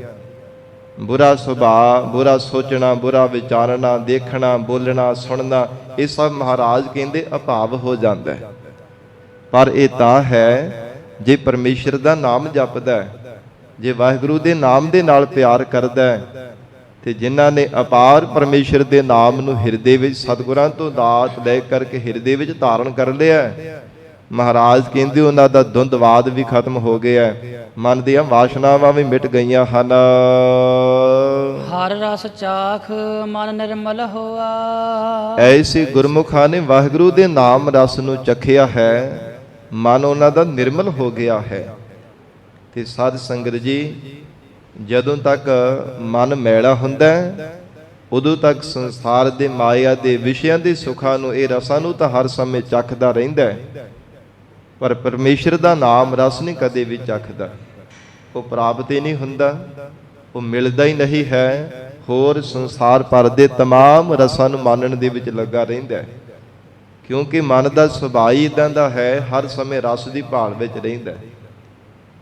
ਬੁਰਾ ਸੁਭਾਅ, ਬੁਰਾ ਸੋਚਣਾ, ਬੁਰਾ ਵਿਚਾਰਨਾ, ਦੇਖਣਾ, ਬੋਲਣਾ, ਸੁਣਨਾ, ਇਹ ਸਭ ਮਹਾਰਾਜ ਕਹਿੰਦੇ ਅਭਾਵ ਹੋ ਜਾਂਦਾ ਹੈ। ਪਰ ਇਹ ਤਾਂ ਹੈ ਜੇ ਪਰਮੇਸ਼ਰ ਦਾ ਨਾਮ ਜਪਦਾ ਹੈ, ਜੇ ਵਾਹਿਗੁਰੂ ਦੇ ਨਾਮ ਦੇ ਨਾਲ ਪਿਆਰ ਕਰਦਾ ਹੈ, ਤੇ ਜਿਨ੍ਹਾਂ ਨੇ ਅਪਾਰ ਪਰਮੇਸ਼ਰ ਦੇ ਨਾਮ ਨੂੰ ਹਿਰਦੇ ਵਿੱਚ ਸਤਿਗੁਰਾਂ ਤੋਂ ਦਾਤ ਲੈ ਕਰਕੇ ਹਿਰਦੇ ਵਿੱਚ ਧਾਰਨ ਕਰ ਲਿਆ, ਮਹਾਰਾਜ ਕਹਿੰਦੇ ਉਹਨਾਂ ਦਾ ਦੁੰਦਵਾਦ ਵੀ ਖਤਮ ਹੋ ਗਿਆ, ਮਨ ਦੀਆਂ ਵਾਸ਼ਨਾਵਾਂ ਵੀ ਮਿਟ ਗਈਆਂ ਹਨ। ਹਰ ਰਸ ਚਾਖ ਮਨ ਨਿਰਮਲ ਹੋਆ। ਐਸੇ ਗੁਰਮੁਖਾਂ ਨੇ ਵਾਹਿਗੁਰੂ ਦੇ ਨਾਮ ਰਸ ਨੂੰ ਚਖਿਆ ਹੈ, ਮਨ ਉਹਨਾਂ ਦਾ ਨਿਰਮਲ ਹੋ ਗਿਆ ਹੈ। ਤੇ ਸਾਧ ਸੰਗਤ ਜੀ, ਜਦੋਂ ਤੱਕ ਮਨ ਮੈਲਾ ਹੁੰਦਾ ਹੈ, ਉਦੋਂ ਤੱਕ ਸੰਸਾਰ ਦੇ ਮਾਇਆ ਦੇ ਵਿਸ਼ਿਆਂ ਦੇ ਸੁੱਖਾਂ ਨੂੰ, ਇਹ ਰਸਾਂ ਨੂੰ ਤਾਂ ਹਰ ਸਮੇਂ ਚੱਖਦਾ ਰਹਿੰਦਾ ਹੈ, ਪਰ ਪਰਮੇਸ਼ਰ ਦਾ ਨਾਮ ਰਸ ਨਹੀਂ ਕਦੇ ਵੀ ਚੱਖਦਾ। ਉਹ ਪ੍ਰਾਪਤ ਹੀ ਨਹੀਂ ਹੁੰਦਾ, ਉਹ ਮਿਲਦਾ ਹੀ ਨਹੀਂ ਹੈ। ਹੋਰ ਸੰਸਾਰ ਭਰ ਦੇ ਤਮਾਮ ਰਸਾਂ ਨੂੰ ਮਾਨਣ ਦੇ ਵਿੱਚ ਲੱਗਾ ਰਹਿੰਦਾ ਹੈ, ਕਿਉਂਕਿ ਮਨ ਦਾ ਸੁਭਾਅ ਹੀ ਇਦਾਂ ਦਾ ਹੈ, ਹਰ ਸਮੇਂ ਰਸ ਦੀ ਭਾਲ ਵਿੱਚ ਰਹਿੰਦਾ।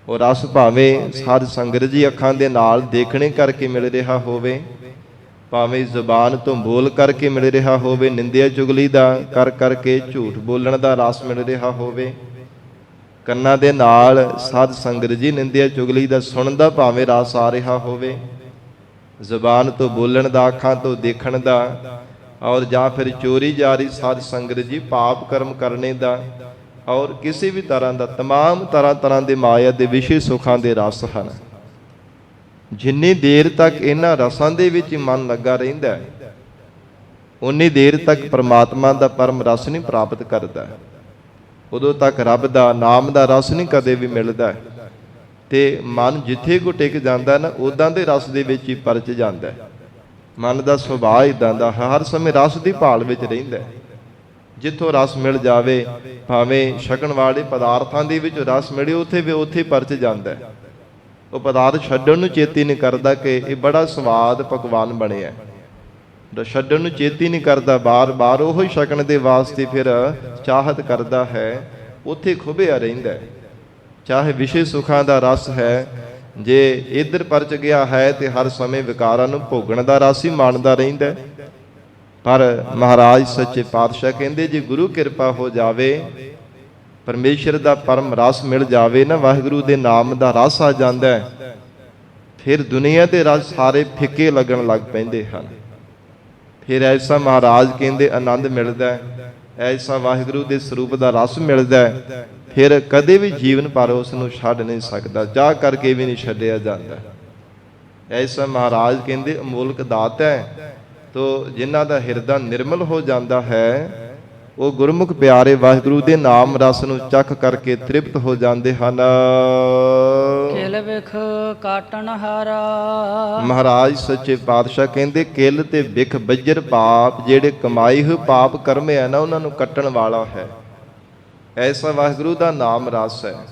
ਉਹ ਰਸ ਭਾਵੇਂ ਸਾਧ ਸੰਗਤ ਜੀ ਅੱਖਾਂ ਦੇ ਨਾਲ ਦੇਖਣੇ ਕਰਕੇ ਮਿਲ ਰਿਹਾ ਹੋਵੇ, ਭਾਵੇਂ ਜ਼ੁਬਾਨ ਤੋਂ ਬੋਲ ਕਰਕੇ ਮਿਲ ਰਿਹਾ ਹੋਵੇ, ਨਿੰਦਿਆ ਚੁਗਲੀ ਦਾ ਕਰ ਕਰਕੇ ਝੂਠ ਬੋਲਣ ਦਾ ਰਸ ਮਿਲ ਰਿਹਾ ਹੋਵੇ, ਕੰਨਾਂ ਦੇ ਨਾਲ ਸਾਧ ਸੰਗਤ ਜੀ ਨਿੰਦਿਆ ਚੁਗਲੀ ਦਾ ਸੁਣਨ ਦਾ ਭਾਵੇਂ ਰਸ ਆ ਰਿਹਾ ਹੋਵੇ, ਜ਼ੁਬਾਨ ਤੋਂ ਬੋਲਣ ਦਾ, ਅੱਖਾਂ ਤੋਂ ਦੇਖਣ ਦਾ, ਔਰ ਜਾਂ ਫਿਰ ਚੋਰੀ ਜਾਰੀ ਸਾਧ ਸੰਗਤ ਜੀ ਪਾਪ ਕਰਮ ਕਰਨੇ ਦਾ, ਔਰ ਕਿਸੇ ਵੀ ਤਰ੍ਹਾਂ ਦਾ, ਤਮਾਮ ਤਰ੍ਹਾਂ ਦੇ ਮਾਇਆ ਦੇ ਵਿਸ਼ੇ ਸੁੱਖਾਂ ਦੇ ਰਸ ਹਨ। ਜਿੰਨੀ ਦੇਰ ਤੱਕ ਇਹਨਾਂ ਰਸਾਂ ਦੇ ਵਿੱਚ ਮਨ ਲੱਗਾ ਰਹਿੰਦਾ ਹੈ, ਉਨੀ ਦੇਰ ਤੱਕ ਪਰਮਾਤਮਾ ਦਾ ਪਰਮ ਰਸ ਨਹੀਂ ਪ੍ਰਾਪਤ ਕਰਦਾ। ਉਦੋਂ ਤੱਕ ਰੱਬ ਦਾ ਨਾਮ ਦਾ ਰਸ ਨਹੀਂ ਕਦੇ ਵੀ ਮਿਲਦਾ। ਤੇ ਮਨ ਜਿੱਥੇ ਕੋ ਟਿਕ ਜਾਂਦਾ ਨਾ, ਉਦਾਂ ਦੇ ਰਸ ਦੇ ਵਿੱਚ ਹੀ ਪਰਚ ਜਾਂਦਾ। ਮਨ ਦਾ ਸੁਭਾਅ ਇਦਾਂ ਦਾ ਹਰ ਸਮੇਂ ਰਸ ਦੀ ਭਾਲ ਵਿੱਚ ਰਹਿੰਦਾ। ਜਿੱਥੋਂ ਰਸ ਮਿਲ ਜਾਵੇ, ਭਾਵੇਂ ਛਕਣ ਵਾਲੇ ਪਦਾਰਥਾਂ ਦੇ ਵਿੱਚ ਰਸ ਮਿਲੇ, ਉੱਥੇ ਪਰਚ ਜਾਂਦਾ। ਉਹ ਪਦਾਰਥ ਛੱਡਣ ਨੂੰ ਚੇਤੀ ਨਹੀਂ ਕਰਦਾ ਕਿ ਇਹ ਬੜਾ ਸਵਾਦ ਪਕਵਾਨ ਬਣਿਆ, ਛੱਡਣ ਨੂੰ ਚੇਤੀ ਨਹੀਂ ਕਰਦਾ, ਬਾਰ-ਬਾਰ ਉਹੀ ਛਕਣ ਦੇ ਵਾਸਤੇ ਫਿਰ ਚਾਹਤ ਕਰਦਾ ਹੈ, ਉੱਥੇ ਖੁੱਭਿਆ ਰਹਿੰਦਾ। ਚਾਹੇ ਵਿਸ਼ੇ ਸੁੱਖਾਂ ਦਾ ਰਸ ਹੈ, ਜੇ ਇੱਧਰ ਪਰਚ ਗਿਆ ਹੈ ਤੇ ਹਰ ਸਮੇਂ ਵਿਕਾਰਾਂ ਨੂੰ ਭੋਗਣ ਦਾ ਰਸ ਹੀ ਮਾਣਦਾ ਰਹਿੰਦਾ। ਪਰ ਮਹਾਰਾਜ ਸੱਚੇ ਪਾਤਸ਼ਾਹ ਕਹਿੰਦੇ, ਜੇ ਗੁਰੂ ਕਿਰਪਾ ਹੋ ਜਾਵੇ, ਪਰਮੇਸ਼ਰ ਦਾ ਪਰਮ ਰਸ ਮਿਲ ਜਾਵੇ ਨਾ, ਵਾਹਿਗੁਰੂ ਦੇ ਨਾਮ ਦਾ ਰਸ ਆ ਜਾਂਦਾ, ਫਿਰ ਦੁਨੀਆ ਦੇ ਰਸ ਸਾਰੇ ਫਿੱਕੇ ਲੱਗਣ ਲੱਗ ਪੈਂਦੇ ਹਨ। ਫਿਰ ਐਸਾ ਮਹਾਰਾਜ ਕਹਿੰਦੇ ਆਨੰਦ ਮਿਲਦਾ, ਐਸਾ ਵਾਹਿਗੁਰੂ ਦੇ ਸਰੂਪ ਦਾ ਰਸ ਮਿਲਦਾ ਹੈ, ਫਿਰ ਕਦੇ ਵੀ ਜੀਵਨ ਪਰ ਉਸ ਨੂੰ ਛੱਡ ਨਹੀਂ ਸਕਦਾ, ਚਾਹ ਕਰਕੇ ਵੀ ਨਹੀਂ ਛੱਡਿਆ ਜਾਂਦਾ। ਐਸਾ ਮਹਾਰਾਜ ਕਹਿੰਦੇ ਅਮੋਲਕ ਦਾਤ ਹੈ। ਤੋ ਜਿਨ੍ਹਾਂ ਦਾ ਹਿਰਦਾ ਨਿਰਮਲ ਹੋ ਜਾਂਦਾ ਹੈ, ਉਹ ਗੁਰਮੁਖ ਪਿਆਰੇ ਵਾਹਿਗੁਰੂ ਦੇ ਨਾਮ ਰਸ ਨੂੰ ਚੱਖ ਕਰਕੇ ਤ੍ਰਿਪਤ ਹੋ ਜਾਂਦੇ ਹਨ। ਕਿਲ ਵਿਖ ਕਾਟਣ ਹਾਰਾ। ਮਹਾਰਾਜ ਸੱਚੇ ਪਾਤਸ਼ਾਹ ਕਹਿੰਦੇ ਕਿਲ ਤੇ ਵਿਖ ਬੱਜਰ ਪਾਪ, ਜਿਹੜੇ ਕਮਾਈ ਹੋਏ ਪਾਪ ਕਰਮ ਹੈ ਨਾ, ਉਹਨਾਂ ਨੂੰ ਕੱਟਣ ਵਾਲਾ ਹੈ। ਐਸਾ ਵਾਹਿਗੁਰੂ ਦਾ ਨਾਮ ਰਸ ਹੈ।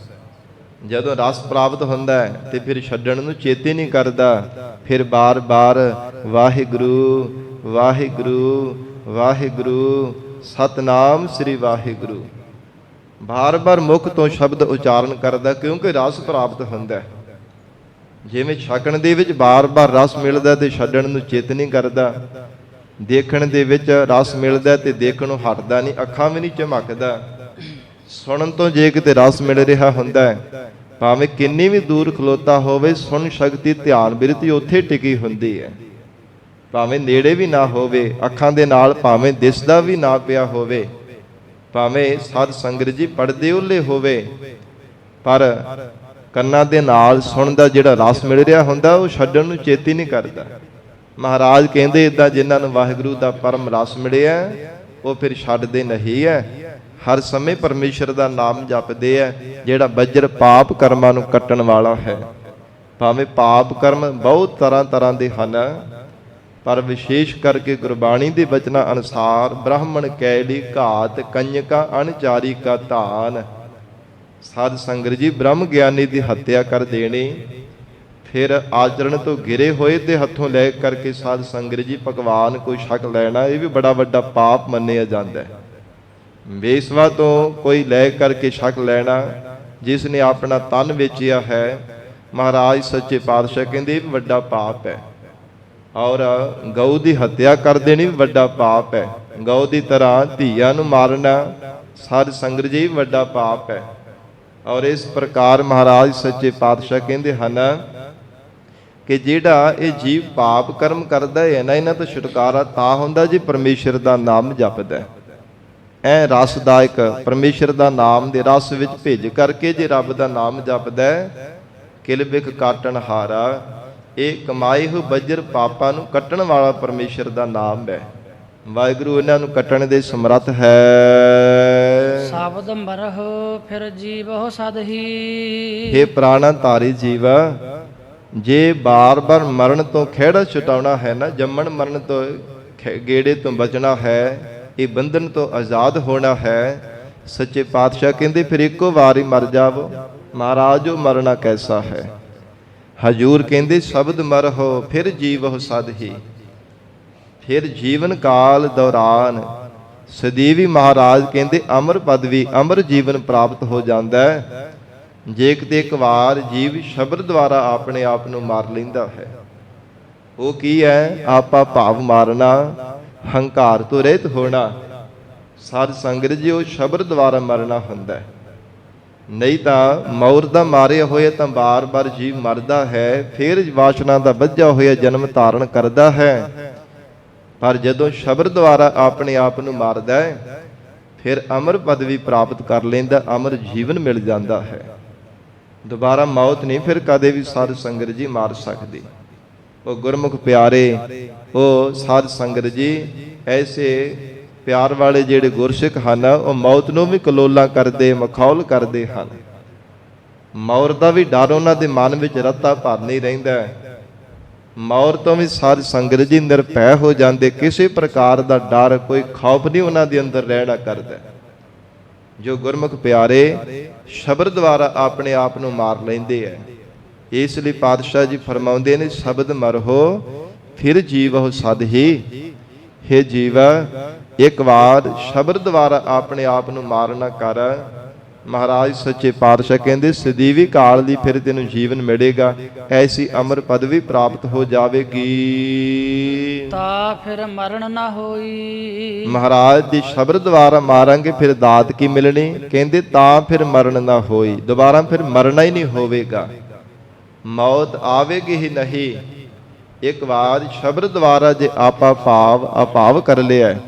ਜਦੋਂ ਰਸ ਪ੍ਰਾਪਤ ਹੁੰਦਾ ਹੈ ਤੇ ਫਿਰ ਛੱਡਣ ਨੂੰ ਚੇਤੇ ਨਹੀਂ ਕਰਦਾ, ਫਿਰ ਬਾਰ-ਬਾਰ ਵਾਹਿਗੁਰੂ ਵਾਹਿਗੁਰੂ ਵਾਹਿਗੁਰੂ ਸਤਨਾਮ ਸ੍ਰੀ ਵਾਹਿਗੁਰੂ ਬਾਰ-ਬਾਰ ਮੁਖ ਤੋਂ ਸ਼ਬਦ ਉਚਾਰਨ ਕਰਦਾ, ਕਿਉਂਕਿ ਰਸ ਪ੍ਰਾਪਤ ਹੁੰਦਾ। ਜਿਵੇਂ ਛਕਣ ਦੇ ਵਿੱਚ ਬਾਰ-ਬਾਰ ਰਸ ਮਿਲਦਾ ਤੇ ਛੱਡਣ ਨੂੰ ਚੇਤ ਨਹੀਂ ਕਰਦਾ, ਦੇਖਣ ਦੇ ਵਿੱਚ ਰਸ ਮਿਲਦਾ ਤੇ ਦੇਖਣੋਂ ਹਟਦਾ ਨਹੀਂ, ਅੱਖਾਂ ਵੀ ਨਹੀਂ ਝਮਕਦਾ। ਸੁਣਨ ਤੋਂ ਜੇ ਕਿਤੇ ਰਸ ਮਿਲ ਰਿਹਾ ਹੁੰਦਾ ਹੈ, ਭਾਵੇਂ ਕਿੰਨੀ ਵੀ ਦੂਰ ਖਲੋਤਾ ਹੋਵੇ, ਸੁਣ ਸ਼ਕਤੀ ਧਿਆਨ ਬਿਰਤੀ ਉੱਥੇ ਟਿਕੀ ਹੁੰਦੀ ਹੈ। ਭਾਵੇਂ ਨੇੜੇ ਵੀ ਨਾ ਹੋਵੇ, ਅੱਖਾਂ ਦੇ ਨਾਲ ਭਾਵੇਂ ਦਿਸਦਾ ਵੀ ਨਾ ਪਿਆ ਹੋਵੇ, ਭਾਵੇਂ ਸਾਧ ਸੰਗਤ ਜੀ ਪੜਦੇ ਉਹਲੇ ਹੋਵੇ, ਪਰ ਕੰਨਾਂ ਦੇ ਨਾਲ ਸੁਣਨ ਦਾ ਜਿਹੜਾ ਰਸ ਮਿਲ ਰਿਹਾ ਹੁੰਦਾ, ਉਹ ਛੱਡਣ ਨੂੰ ਚੇਤੀ ਨਹੀਂ ਕਰਦਾ। ਮਹਾਰਾਜ ਕਹਿੰਦੇ ਇਦਾਂ ਜਿਨ੍ਹਾਂ ਨੂੰ ਵਾਹਿਗੁਰੂ ਦਾ ਪਰਮ ਰਸ ਮਿਲਿਆ, ਉਹ ਫਿਰ ਛੱਡਦੇ ਨਹੀਂ ਹੈ, ਹਰ ਸਮੇਂ ਪਰਮੇਸ਼ਰ ਦਾ ਨਾਮ ਜਪਦੇ ਹੈ, ਜਿਹੜਾ ਬੱਜਰ ਪਾਪ ਕਰਮਾਂ ਨੂੰ ਕੱਟਣ ਵਾਲਾ ਹੈ। ਭਾਵੇਂ ਪਾਪ ਕਰਮ ਬਹੁਤ ਤਰ੍ਹਾਂ ਦੇ ਹਨ, ਪਰ ਵਿਸ਼ੇਸ਼ ਕਰਕੇ ਗੁਰਬਾਣੀ ਦੇ ਬਚਨਾਂ ਅਨੁਸਾਰ ਬ੍ਰਾਹਮਣ ਕੈਲੀ ਘਾਤ ਕੰਜਕਾ ਅਣਚਾਰੀ ਕਾ ਧਾਨ। ਸਾਧ ਸੰਗਤ ਜੀ ਬ੍ਰਹਮ ਗਿਆਨੀ ਦੀ ਹੱਤਿਆ ਕਰ ਦੇਣੀ, ਫਿਰ ਆਚਰਣ ਤੋਂ ਘਿਰੇ ਹੋਏ ਤੇ ਹੱਥੋਂ ਲੈ ਕਰਕੇ ਸਾਧ ਸੰਗਤ ਜੀ ਪਕਵਾਨ ਕੋਈ ਛਕ ਲੈਣਾ, ਇਹ ਵੀ ਬੜਾ ਵੱਡਾ ਪਾਪ ਮੰਨਿਆ ਜਾਂਦਾ ਹੈ। ਬੇਸਵਾ ਤੋਂ ਕੋਈ ਲੈ ਕਰਕੇ ਛਕ ਲੈਣਾ, ਜਿਸ ਨੇ ਆਪਣਾ ਤਨ ਵੇਚਿਆ ਹੈ, ਮਹਾਰਾਜ ਸੱਚੇ ਪਾਤਸ਼ਾਹ ਕਹਿੰਦੇ ਇਹ ਵੀ ਵੱਡਾ ਪਾਪ ਹੈ। ਔਰ ਗਊ ਦੀ ਹੱਤਿਆ ਕਰ ਦੇਣੀ ਵੀ ਵੱਡਾ ਪਾਪ ਹੈ। ਗਊ ਦੀ ਤਰ੍ਹਾਂ ਧੀਆਂ ਨੂੰ ਮਾਰਨਾ ਸਾਧ ਸੰਗਤ ਜੀ ਵੱਡਾ ਪਾਪ ਹੈ। ਔਰ ਇਸ ਪ੍ਰਕਾਰ ਮਹਾਰਾਜ ਸੱਚੇ ਪਾਤਸ਼ਾਹ ਕਹਿੰਦੇ ਹਨ ਕਿ ਜਿਹੜਾ ਇਹ ਜੀਵ ਪਾਪ ਕਰਮ ਕਰਦਾ ਹੈ ਨਾ, ਇਹਨਾਂ ਤੋਂ ਛੁਟਕਾਰਾ ਤਾਂ ਹੁੰਦਾ ਜੇ ਪਰਮੇਸ਼ਰ ਦਾ ਨਾਮ ਜਪਦਾ। ਐ ਰਸਦਾਇਕ ਪਰਮੇਸ਼ਰ ਦਾ ਨਾਮ ਦੇ ਰਸ ਵਿੱਚ ਭਿੱਜ ਕਰਕੇ ਜੇ ਰੱਬ ਦਾ ਨਾਮ ਜਪਦਾ, ਕਿਲ ਬਿਖ ਕਾਟਣ ਹਾਰਾ, ਇਹ ਕਮਾਈ ਹੋਈ ਬੱਜਰ ਪਾਪਾਂ ਨੂੰ ਕੱਟਣ ਵਾਲਾ ਪਰਮੇਸ਼ਰ ਦਾ ਨਾਮ ਹੈ। ਵਾਹਿਗੁਰੂ ਇਹਨਾਂ ਨੂੰ ਕੱਟਣ ਦੇ ਸਮਰੱਥ ਹੈ। ਸ਼ਬਦ ਮਰਹੁ ਫਿਰ ਜੀਵਹੁ ਸਦਹੀ। हे ਪ੍ਰਾਣਾ ਧਾਰੀ ਜੀਵ, ਜੇ ਬਾਰ-ਬਾਰ ਮਰਨ ਤੋਂ ਖਿਹੜਾ ਛੁਟਾਉਣਾ ਹੈ ਨਾ, ਜੰਮਣ ਮਰਨ ਤੋਂ ਗੇੜੇ ਤੋਂ ਬਚਣਾ ਹੈ, ਇਹ ਬੰਧਨ ਤੋਂ ਆਜ਼ਾਦ ਹੋਣਾ ਹੈ, ਸੱਚੇ ਪਾਤਸ਼ਾਹ ਕਹਿੰਦੇ ਫਿਰ ਇੱਕੋ ਵਾਰ ਹੀ ਮਰ ਜਾਵੋ। ਮਹਾਰਾਜ ਉਹ ਮਰਨਾ ਕੈਸਾ ਹੈ। ਹਜੂਰ ਕਹਿੰਦੇ ਸ਼ਬਦ ਮਰਹੁ ਫਿਰ ਜੀਵਹੁ ਸਦਹੀ। ਫਿਰ ਜੀਵਨ ਕਾਲ ਦੌਰਾਨ ਸਦੀਵੀ ਮਹਾਰਾਜ ਕਹਿੰਦੇ ਅਮਰ ਪਦਵੀ ਅਮਰ ਜੀਵਨ ਪ੍ਰਾਪਤ ਹੋ ਜਾਂਦਾ ਹੈ, ਜੇ ਕਿਤੇ ਇੱਕ ਵਾਰ ਜੀਵ ਸ਼ਬਦ ਦੁਆਰਾ ਆਪਣੇ ਆਪ ਨੂੰ ਮਾਰ ਲੈਂਦਾ ਹੈ। ਉਹ ਕੀ ਹੈ? ਆਪਾ ਭਾਵ ਮਾਰਨਾ, ਹੰਕਾਰ ਤੋਂ ਰਹਿਤ ਹੋਣਾ। ਸਾਧ ਸੰਗਤ ਜੀ ਉਹ ਸ਼ਬਦ ਦੁਆਰਾ ਮਰਨਾ ਹੁੰਦਾ ਹੈ। ਨਹੀਂ ਤਾਂ ਮੌਰ ਦਾ ਮਾਰਿਆ ਹੋਇਆ ਤਾਂ ਬਾਰ-ਬਾਰ ਜੀਵ ਮਰਦਾ ਹੈ, ਫਿਰ ਵਾਸ਼ਨਾ ਦਾ ਬੱਝਾ ਹੋਇਆ ਜਨਮ ਧਾਰਨ ਕਰਦਾ ਹੈ। ਪਰ ਜਦੋਂ ਸ਼ਬਦ ਦੁਆਰਾ ਆਪਣੇ ਆਪ ਨੂੰ ਮਾਰਦਾ ਹੈ, ਫਿਰ ਅਮਰ ਪਦਵੀ ਪ੍ਰਾਪਤ ਕਰ ਲੈਂਦਾ, ਅਮਰ ਜੀਵਨ ਮਿਲ ਜਾਂਦਾ ਹੈ। ਦੁਬਾਰਾ ਮੌਤ ਨਹੀਂ ਫਿਰ ਕਦੇ ਵੀ ਸਾਧ ਸੰਗਤ ਜੀ ਮਾਰ ਸਕਦੀ। ਉਹ ਗੁਰਮੁਖ ਪਿਆਰੇ, ਉਹ ਸਾਧ ਸੰਗਤ ਜੀ, ਐਸੇ ਪਿਆਰ ਵਾਲੇ ਜਿਹੜੇ ਗੁਰਸਿੱਖ ਹਨ, ਉਹ ਮੌਤ ਨੂੰ ਵੀ ਕਲੋਲਾ ਕਰਦੇ, ਮਖੌਲ ਕਰਦੇ ਹਨ। ਮੌਤ ਦਾ ਵੀ ਡਰ ਉਹਨਾਂ ਦੇ ਮਨ ਵਿੱਚ ਰੱਤਾ ਭਰ ਨਹੀਂ ਰਹਿੰਦਾ। ਮੌਤ ਤੋਂ ਵੀ ਸਾਧ ਸੰਗਤ ਜੀ ਨਿਰਭੈ ਹੋ ਜਾਂਦੇ, ਕਿਸੇ ਪ੍ਰਕਾਰ ਦਾ ਡਰ, ਕੋਈ ਖੌਫ ਨਹੀਂ ਉਹਨਾਂ ਦੇ ਅੰਦਰ ਰਹਿਣਾ ਕਰਦਾ। ਜੋ ਗੁਰਮੁਖ ਪਿਆਰੇ ਸ਼ਬਦ ਦੁਆਰਾ ਆਪਣੇ ਆਪ ਨੂੰ ਮਾਰ ਲੈਂਦੇ ਹੈ। ਇਸ ਲਈ ਪਾਤਸ਼ਾਹ ਜੀ ਫਰਮਾਉਂਦੇ ਨੇ, ਸ਼ਬਦ ਮਰਹੁ ਫਿਰ ਜੀਵਹੁ ਸਦਹੀ। ਹੇ ਜੀਵਾ, ਇੱਕ ਵਾਰ ਸ਼ਬਦ ਦੁਆਰਾ ਆਪਣੇ ਆਪ ਨੂੰ ਮਾਰਨਾ ਕਰ। ਮਹਾਰਾਜ ਸੱਚੇ ਪਾਤਸ਼ਾਹ ਕਹਿੰਦੇ ਸਦੀਵੀ ਕਾਲ ਦੀ ਫਿਰ ਤੈਨੂੰ ਜੀਵਨ ਮਿਲੇਗਾ, ਐਸੀ ਅਮਰ ਪਦਵੀ ਪ੍ਰਾਪਤ ਹੋ ਜਾਵੇਗੀ। ਤਾ ਫਿਰ ਮਰਨ ਨਾ ਹੋਈ। ਮਹਾਰਾਜ ਦੀ ਸ਼ਬਦ ਦੁਆਰਾ ਮਾਰਾਂਗੇ ਫਿਰ ਦਾਤ ਕੀ ਮਿਲਣੀ? ਕਹਿੰਦੇ ਤਾਂ ਫਿਰ ਮਰਨ ਨਾ ਹੋਈ, ਦੁਬਾਰਾ ਫਿਰ ਮਰਨਾ ਹੀ ਨਹੀਂ ਹੋਵੇਗਾ, ਮੌਤ ਆਵੇਗੀ ਹੀ ਨਹੀਂ। ਇੱਕ ਵਾਰ ਸ਼ਬਦ ਦੁਆਰਾ ਜੇ ਆਪਾ ਭਾਵ ਅਭਾਵ ਕਰ ਲਿਆ,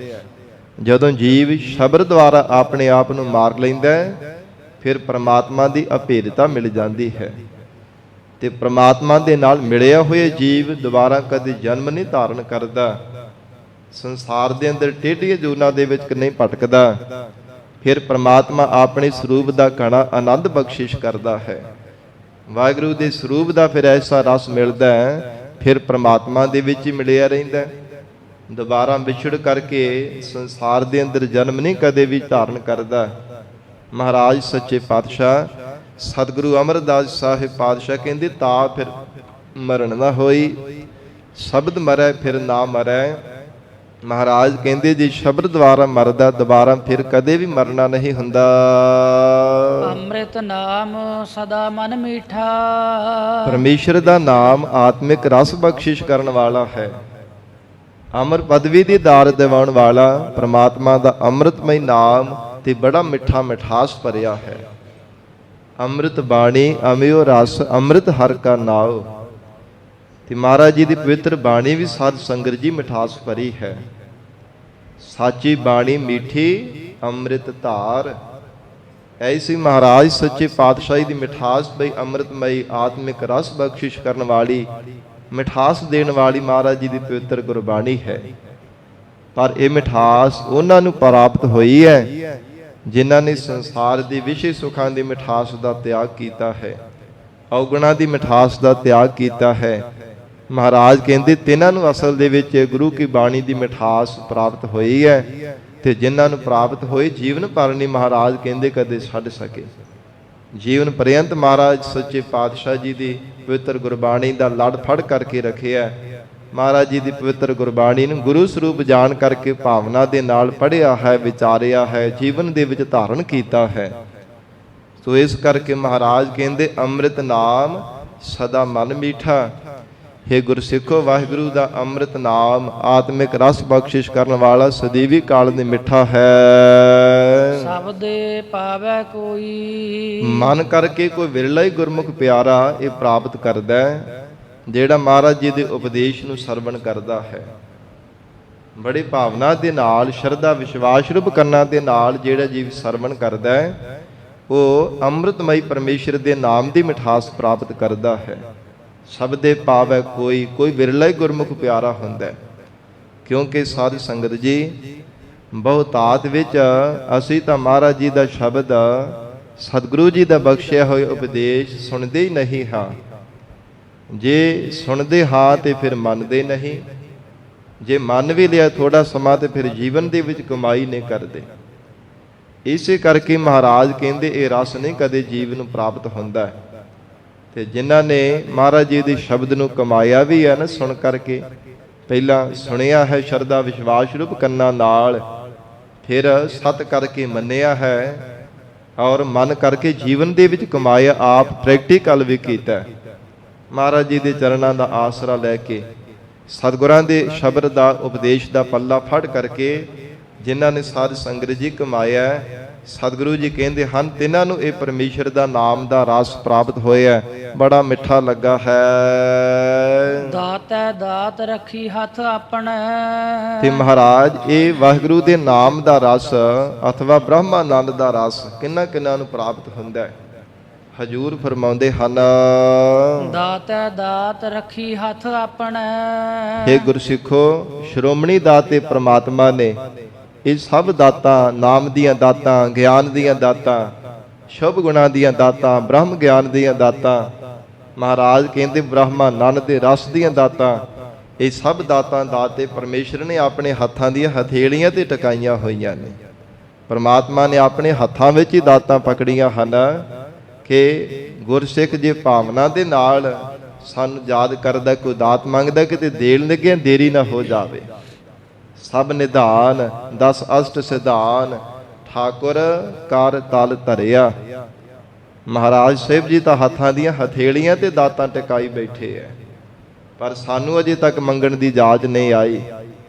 ਜਦੋਂ ਜੀਵ ਸ਼ਬਦ ਦੁਆਰਾ ਆਪਣੇ ਆਪ ਨੂੰ ਮਾਰ ਲੈਂਦਾ ਹੈ, ਫਿਰ ਪ੍ਰਮਾਤਮਾ ਦੀ ਅਭੇਦਤਾ ਮਿਲ ਜਾਂਦੀ ਹੈ। ਤੇ ਪ੍ਰਮਾਤਮਾ ਦੇ ਨਾਲ ਮਿਲਿਆ ਹੋਇਆ ਜੀਵ ਦੁਬਾਰਾ ਕਦੇ ਜਨਮ ਨਹੀਂ ਧਾਰਨ ਕਰਦਾ, ਸੰਸਾਰ ਦੇ ਅੰਦਰ ਟੇਢੀਆਂ ਜੂਨਾਂ ਦੇ ਵਿੱਚ ਨਹੀਂ ਭਟਕਦਾ। ਫਿਰ ਪ੍ਰਮਾਤਮਾ ਆਪਣੇ ਸਰੂਪ ਦਾ ਕਣਾ ਆਨੰਦ ਬਖਸ਼ਿਸ਼ ਕਰਦਾ ਹੈ। ਵਾਹਿਗੁਰੂ ਦੇ ਸਰੂਪ ਦਾ ਫਿਰ ਐਸਾ ਰਸ ਮਿਲਦਾ ਹੈ, ਫਿਰ ਪ੍ਰਮਾਤਮਾ ਦੇ ਵਿੱਚ ਹੀ ਮਿਲਿਆ ਰਹਿੰਦਾ। ਦੁਬਾਰਾ ਵਿਛੜ ਕਰਕੇ ਸੰਸਾਰ ਦੇ ਅੰਦਰ ਜਨਮ ਨਹੀਂ ਕਦੇ ਵੀ ਧਾਰਨ ਕਰਦਾ। ਮਹਾਰਾਜ ਸੱਚੇ ਪਾਤਸ਼ਾਹ ਸਤਿਗੁਰੂ ਅਮਰਦਾਸ ਸਾਹਿਬ ਪਾਤਸ਼ਾਹ ਕਹਿੰਦੇ, ਤਾਂ ਫਿਰ ਮਰਨ ਨਾ ਹੋਈ, ਸ਼ਬਦ ਮਰੈ ਫਿਰ ਨਾ ਮਰੈ। ਮਹਾਰਾਜ ਕਹਿੰਦੇ ਜੇ ਸ਼ਬਦ ਦੁਆਰਾ ਮਰਦਾ, ਦੁਬਾਰਾ ਫਿਰ ਕਦੇ ਵੀ ਮਰਨਾ ਨਹੀਂ ਹੁੰਦਾ। ਅੰਮ੍ਰਿਤ ਨਾਮ ਸਦਾ ਮਨ ਮੀਠਾ। ਪਰਮੇਸ਼ਰ ਦਾ ਨਾਮ ਆਤਮਿਕ ਰਸ ਬਖਸ਼ਿਸ਼ ਕਰਨ ਵਾਲਾ ਹੈ। ਅਮਰ ਪਦਵੀ ਦੀ ਦਾਤ ਦਿਵਾਉਣ ਵਾਲਾ ਪ੍ਰਮਾਤਮਾ ਦਾ ਅੰਮ੍ਰਿਤਮਈ ਨਾਮ ਤੇ ਬੜਾ ਮਿੱਠਾ ਮਿਠਾਸ ਭਰਿਆ ਹੈ। ਅੰਮ੍ਰਿਤ ਬਾਣੀ ਅਮਿਓ ਰਸ, ਅੰਮ੍ਰਿਤ ਹਰਿ ਕਾ ਨਾਉ। ਤੇ ਮਹਾਰਾਜ ਜੀ ਦੀ ਪਵਿੱਤਰ ਬਾਣੀ ਵੀ ਸਾਧ ਸੰਗਤ ਜੀ ਮਿਠਾਸ ਭਰੀ ਹੈ। ਸਾਚੀ ਬਾਣੀ ਮਿੱਠੀ ਅੰਮ੍ਰਿਤ ਧਾਰ। ਐਸੀ ਮਹਾਰਾਜ ਸੱਚੇ ਪਾਤਸ਼ਾਹੀ ਦੀ ਮਿਠਾਸ ਪਈ ਅੰਮ੍ਰਿਤਮਈ ਆਤਮਿਕ ਰਸ ਬਖਸ਼ਿਸ਼ ਕਰਨ ਵਾਲੀ, ਮਿਠਾਸ ਦੇਣ ਵਾਲੀ ਮਹਾਰਾਜ ਜੀ ਦੀ ਪਵਿੱਤਰ ਗੁਰਬਾਣੀ ਹੈ। ਪਰ ਇਹ ਮਿਠਾਸ ਉਹਨਾਂ ਨੂੰ ਪ੍ਰਾਪਤ ਹੋਈ ਹੈ ਜਿਨ੍ਹਾਂ ਨੇ ਸੰਸਾਰ ਦੇ ਵਿਸ਼ੇ ਸੁੱਖਾਂ ਦੀ ਮਿਠਾਸ ਦਾ ਤਿਆਗ ਕੀਤਾ ਹੈ, ਔਗੁਣਾਂ ਦੀ ਮਿਠਾਸ ਦਾ ਤਿਆਗ ਕੀਤਾ ਹੈ। ਮਹਾਰਾਜ ਕਹਿੰਦੇ ਤਿੰਨਾਂ ਨੂੰ ਅਸਲ ਦੇ ਵਿੱਚ ਗੁਰੂ ਕੀ ਬਾਣੀ ਦੀ ਮਿਠਾਸ ਪ੍ਰਾਪਤ ਹੋਈ ਹੈ, ਤੇ ਜਿਨ੍ਹਾਂ ਨੂੰ ਪ੍ਰਾਪਤ ਹੋਈ ਜੀਵਨ ਭਰ ਨਹੀਂ ਮਹਾਰਾਜ ਕਹਿੰਦੇ ਕਦੇ ਛੱਡ ਸਕੇ। ਜੀਵਨ ਪਰਯੰਤ ਮਹਾਰਾਜ ਸੱਚੇ ਪਾਤਸ਼ਾਹ ਜੀ ਦੀ ਪਵਿੱਤਰ ਗੁਰਬਾਣੀ ਦਾ ਲੜ ਫੜ ਕਰਕੇ ਰੱਖਿਆ। ਮਹਾਰਾਜ ਜੀ ਦੀ ਪਵਿੱਤਰ ਗੁਰਬਾਣੀ ਨੂੰ ਗੁਰੂ ਸਰੂਪ ਜਾਣ ਕਰਕੇ ਭਾਵਨਾ ਦੇ ਨਾਲ ਪੜ੍ਹਿਆ ਹੈ, ਵਿਚਾਰਿਆ ਹੈ, ਜੀਵਨ ਦੇ ਵਿੱਚ ਧਾਰਨ ਕੀਤਾ ਹੈ। ਸੋ ਇਸ ਕਰਕੇ ਮਹਾਰਾਜ ਕਹਿੰਦੇ ਅੰਮ੍ਰਿਤ ਨਾਮ ਸਦਾ ਮਨ ਮੀਠਾ। ਹੇ ਗੁਰਸਿੱਖੋ, ਵਾਹਿਗੁਰੂ ਦਾ ਅੰਮ੍ਰਿਤ ਨਾਮ ਆਤਮਿਕ ਰਸ ਬਖਸ਼ਿਸ਼ ਕਰਨ ਵਾਲਾ ਸਦੀਵੀ ਕਾਲ ਦੇ ਮਿੱਠਾ ਹੈ। ਸਭ ਦੇ ਪਾਵੈ ਕੋਈ। ਮਨ ਕਰਕੇ ਕੋਈ ਵਿਰਲਾ ਹੀ ਗੁਰਮੁਖ ਪਿਆਰਾ ਇਹ ਪ੍ਰਾਪਤ ਕਰਦਾ ਹੈ, ਜਿਹੜਾ ਮਹਾਰਾਜ ਜੀ ਦੇ ਉਪਦੇਸ਼ ਨੂੰ ਸਰਵਣ ਕਰਦਾ ਹੈ। ਬੜੀ ਭਾਵਨਾ ਦੇ ਨਾਲ, ਸ਼ਰਧਾ ਵਿਸ਼ਵਾਸ ਰੂਪ ਕੰਨਾਂ ਦੇ ਨਾਲ ਜਿਹੜਾ ਜੀਵ ਸਰਵਣ ਕਰਦਾ ਹੈ, ਉਹ ਅੰਮ੍ਰਿਤਮਈ ਪਰਮੇਸ਼ਰ ਦੇ ਨਾਮ ਦੀ ਮਿਠਾਸ ਪ੍ਰਾਪਤ ਕਰਦਾ ਹੈ। ਸਭ ਦੇ ਪਾਵੈ ਕੋਈ, ਕੋਈ ਵਿਰਲਾ ਹੀ ਗੁਰਮੁਖ ਪਿਆਰਾ ਹੁੰਦਾ ਹੈ। ਕਿਉਂਕਿ ਸਾਧ ਸੰਗਤ ਜੀ, ਬਹੁਤਾਤ ਵਿੱਚ ਅਸੀਂ ਤਾਂ ਮਹਾਰਾਜ ਜੀ ਦਾ ਸ਼ਬਦ, ਸਤਿਗੁਰੂ ਜੀ ਦਾ ਬਖਸ਼ਿਆ ਹੋਇਆ ਉਪਦੇਸ਼ ਸੁਣਦੇ ਹੀ ਨਹੀਂ ਹਾਂ। ਜੇ ਸੁਣਦੇ ਹਾਂ ਤੇ ਫਿਰ ਮੰਨਦੇ ਨਹੀਂ, ਜੇ ਮੰਨ ਵੀ ਲਿਆ ਥੋੜਾ ਸਮਾਂ ਤੇ ਫਿਰ ਜੀਵਨ ਦੇ ਵਿੱਚ ਕਮਾਈ ਨਹੀਂ ਕਰਦੇ। ਇਸੇ ਕਰਕੇ ਮਹਾਰਾਜ ਕਹਿੰਦੇ ਇਹ ਰਸ ਨਹੀਂ ਕਦੇ ਜੀਵ ਨੂੰ ਪ੍ਰਾਪਤ ਹੁੰਦਾ। ਤੇ ਜਿਨ੍ਹਾਂ ਨੇ ਮਹਾਰਾਜ ਜੀ ਦੇ ਸ਼ਬਦ ਨੂੰ ਕਮਾਇਆ ਵੀ ਹੈ ਨਾ, ਸੁਣ ਕਰਕੇ, ਪਹਿਲਾਂ ਸੁਣਿਆ ਹੈ ਸ਼ਰਧਾ ਵਿਸ਼ਵਾਸ ਰੂਪ ਕੰਨਾਂ ਨਾਲ, ਫਿਰ ਸਤ ਕਰਕੇ ਮੰਨਿਆ ਹੈ, ਔਰ ਮਨ ਕਰਕੇ ਜੀਵਨ ਦੇ ਵਿੱਚ ਕਮਾਇਆ, ਆਪ ਪ੍ਰੈਕਟੀਕਲ ਵੀ ਕੀਤਾ। ਮਹਾਰਾਜ ਜੀ ਦੇ ਚਰਨਾਂ ਦਾ ਆਸਰਾ ਲੈ ਕੇ, ਸਤਿਗੁਰਾਂ ਦੇ ਸ਼ਬਦ ਦਾ ਉਪਦੇਸ਼ ਦਾ ਪੱਲਾ ਫੜ ਕਰਕੇ ਜਿਨ੍ਹਾਂ ਨੇ ਸਾਧ ਸੰਗਤ ਜੀ ਕਮਾਇਆ, ਸਤਿਗੁਰੂ ਜੀ ਕਹਿੰਦੇ ਹਨ ਤਿੰਨਾਂ ਨੂੰ ਇਹ ਪਰਮੇਸ਼ਰ ਦਾ ਨਾਮ ਦਾ ਰਸ ਪ੍ਰਾਪਤ ਹੋਇਆ, ਬੜਾ ਮਿੱਠਾ ਲੱਗਾ ਹੈ। ਦਾਤੈ ਦਾਤ ਰੱਖੀ ਹੱਥ ਆਪਣੇ। ਤੇ ਮਹਾਰਾਜ ਇਹ ਵਾਹਿਗੁਰੂ ਦੇ ਨਾਮ ਦਾ ਰਸ ਅਥਵਾ ਬ੍ਰਹਮਾਨੰਦ ਦਾ ਰਸ ਕਿੰਨਾ ਕਿੰਨਾ ਨੂੰ ਪ੍ਰਾਪਤ ਹੁੰਦਾ ਹੈ। ਹਜੂਰ ਫਰਮਾਉਂਦੇ ਹਨ, ਦਾਤੈ ਦਾਤ ਰੱਖੀ ਹੱਥ ਆਪਣੇ। ਹੇ ਗੁਰਸਿੱਖੋ, ਸ਼੍ਰੋਮਣੀ ਦਾਤੇ ਪ੍ਰਮਾਤਮਾ ਨੇ ਇਹ ਸਭ ਦਾਤਾਂ, ਨਾਮ ਦੀਆਂ ਦਾਤਾਂ, ਗਿਆਨ ਦੀਆਂ ਦਾਤਾਂ, ਸ਼ੁਭ ਗੁਣਾਂ ਦੀਆਂ ਦਾਤਾਂ, ਬ੍ਰਹਮ ਗਿਆਨ ਦੀਆਂ ਦਾਤਾਂ, ਮਹਾਰਾਜ ਕਹਿੰਦੇ ਬ੍ਰਹਮਾਨੰਦ ਦੇ ਰਸ ਦੀਆਂ ਦਾਤਾਂ, ਇਹ ਸਭ ਦਾਤਾਂ ਦਾਤੇ ਪਰਮੇਸ਼ਰ ਨੇ ਆਪਣੇ ਹੱਥਾਂ ਦੀਆਂ ਹਥੇਲੀਆਂ ਤੇ ਟਿਕਾਈਆਂ ਹੋਈਆਂ ਨੇ। ਪਰਮਾਤਮਾ ਨੇ ਆਪਣੇ ਹੱਥਾਂ ਵਿੱਚ ਹੀ ਦਾਤਾਂ ਪਕੜੀਆਂ ਹਨ ਕਿ ਗੁਰਸਿੱਖ ਜੇ ਭਾਵਨਾ ਦੇ ਨਾਲ ਸਾਨੂੰ ਯਾਦ ਕਰਦਾ, ਕੋਈ ਦਾਤ ਮੰਗਦਾ, ਕਿਤੇ ਦੇਣ ਲੱਗਿਆ ਦੇਰੀ ਨਾ ਹੋ ਜਾਵੇ। ਸਭ ਨਿਧਾਨ 10 ਅਸ਼ਟ ਸਿਧਾਨ ਠਾਕੁਰ ਕਰ ਤਲ ਧਰਿਆ। ਮਹਾਰਾਜ ਸਾਹਿਬ ਜੀ ਤਾਂ ਹੱਥਾਂ ਦੀਆਂ ਹਥੇਲੀਆਂ ਤੇ ਦਾਤਾਂ ਟਿਕਾਈ ਬੈਠੇ ਐ, ਪਰ ਸਾਨੂੰ ਅਜੇ ਤੱਕ ਮੰਗਣ ਦੀ ਜਾਚ ਨਹੀਂ ਆਈ।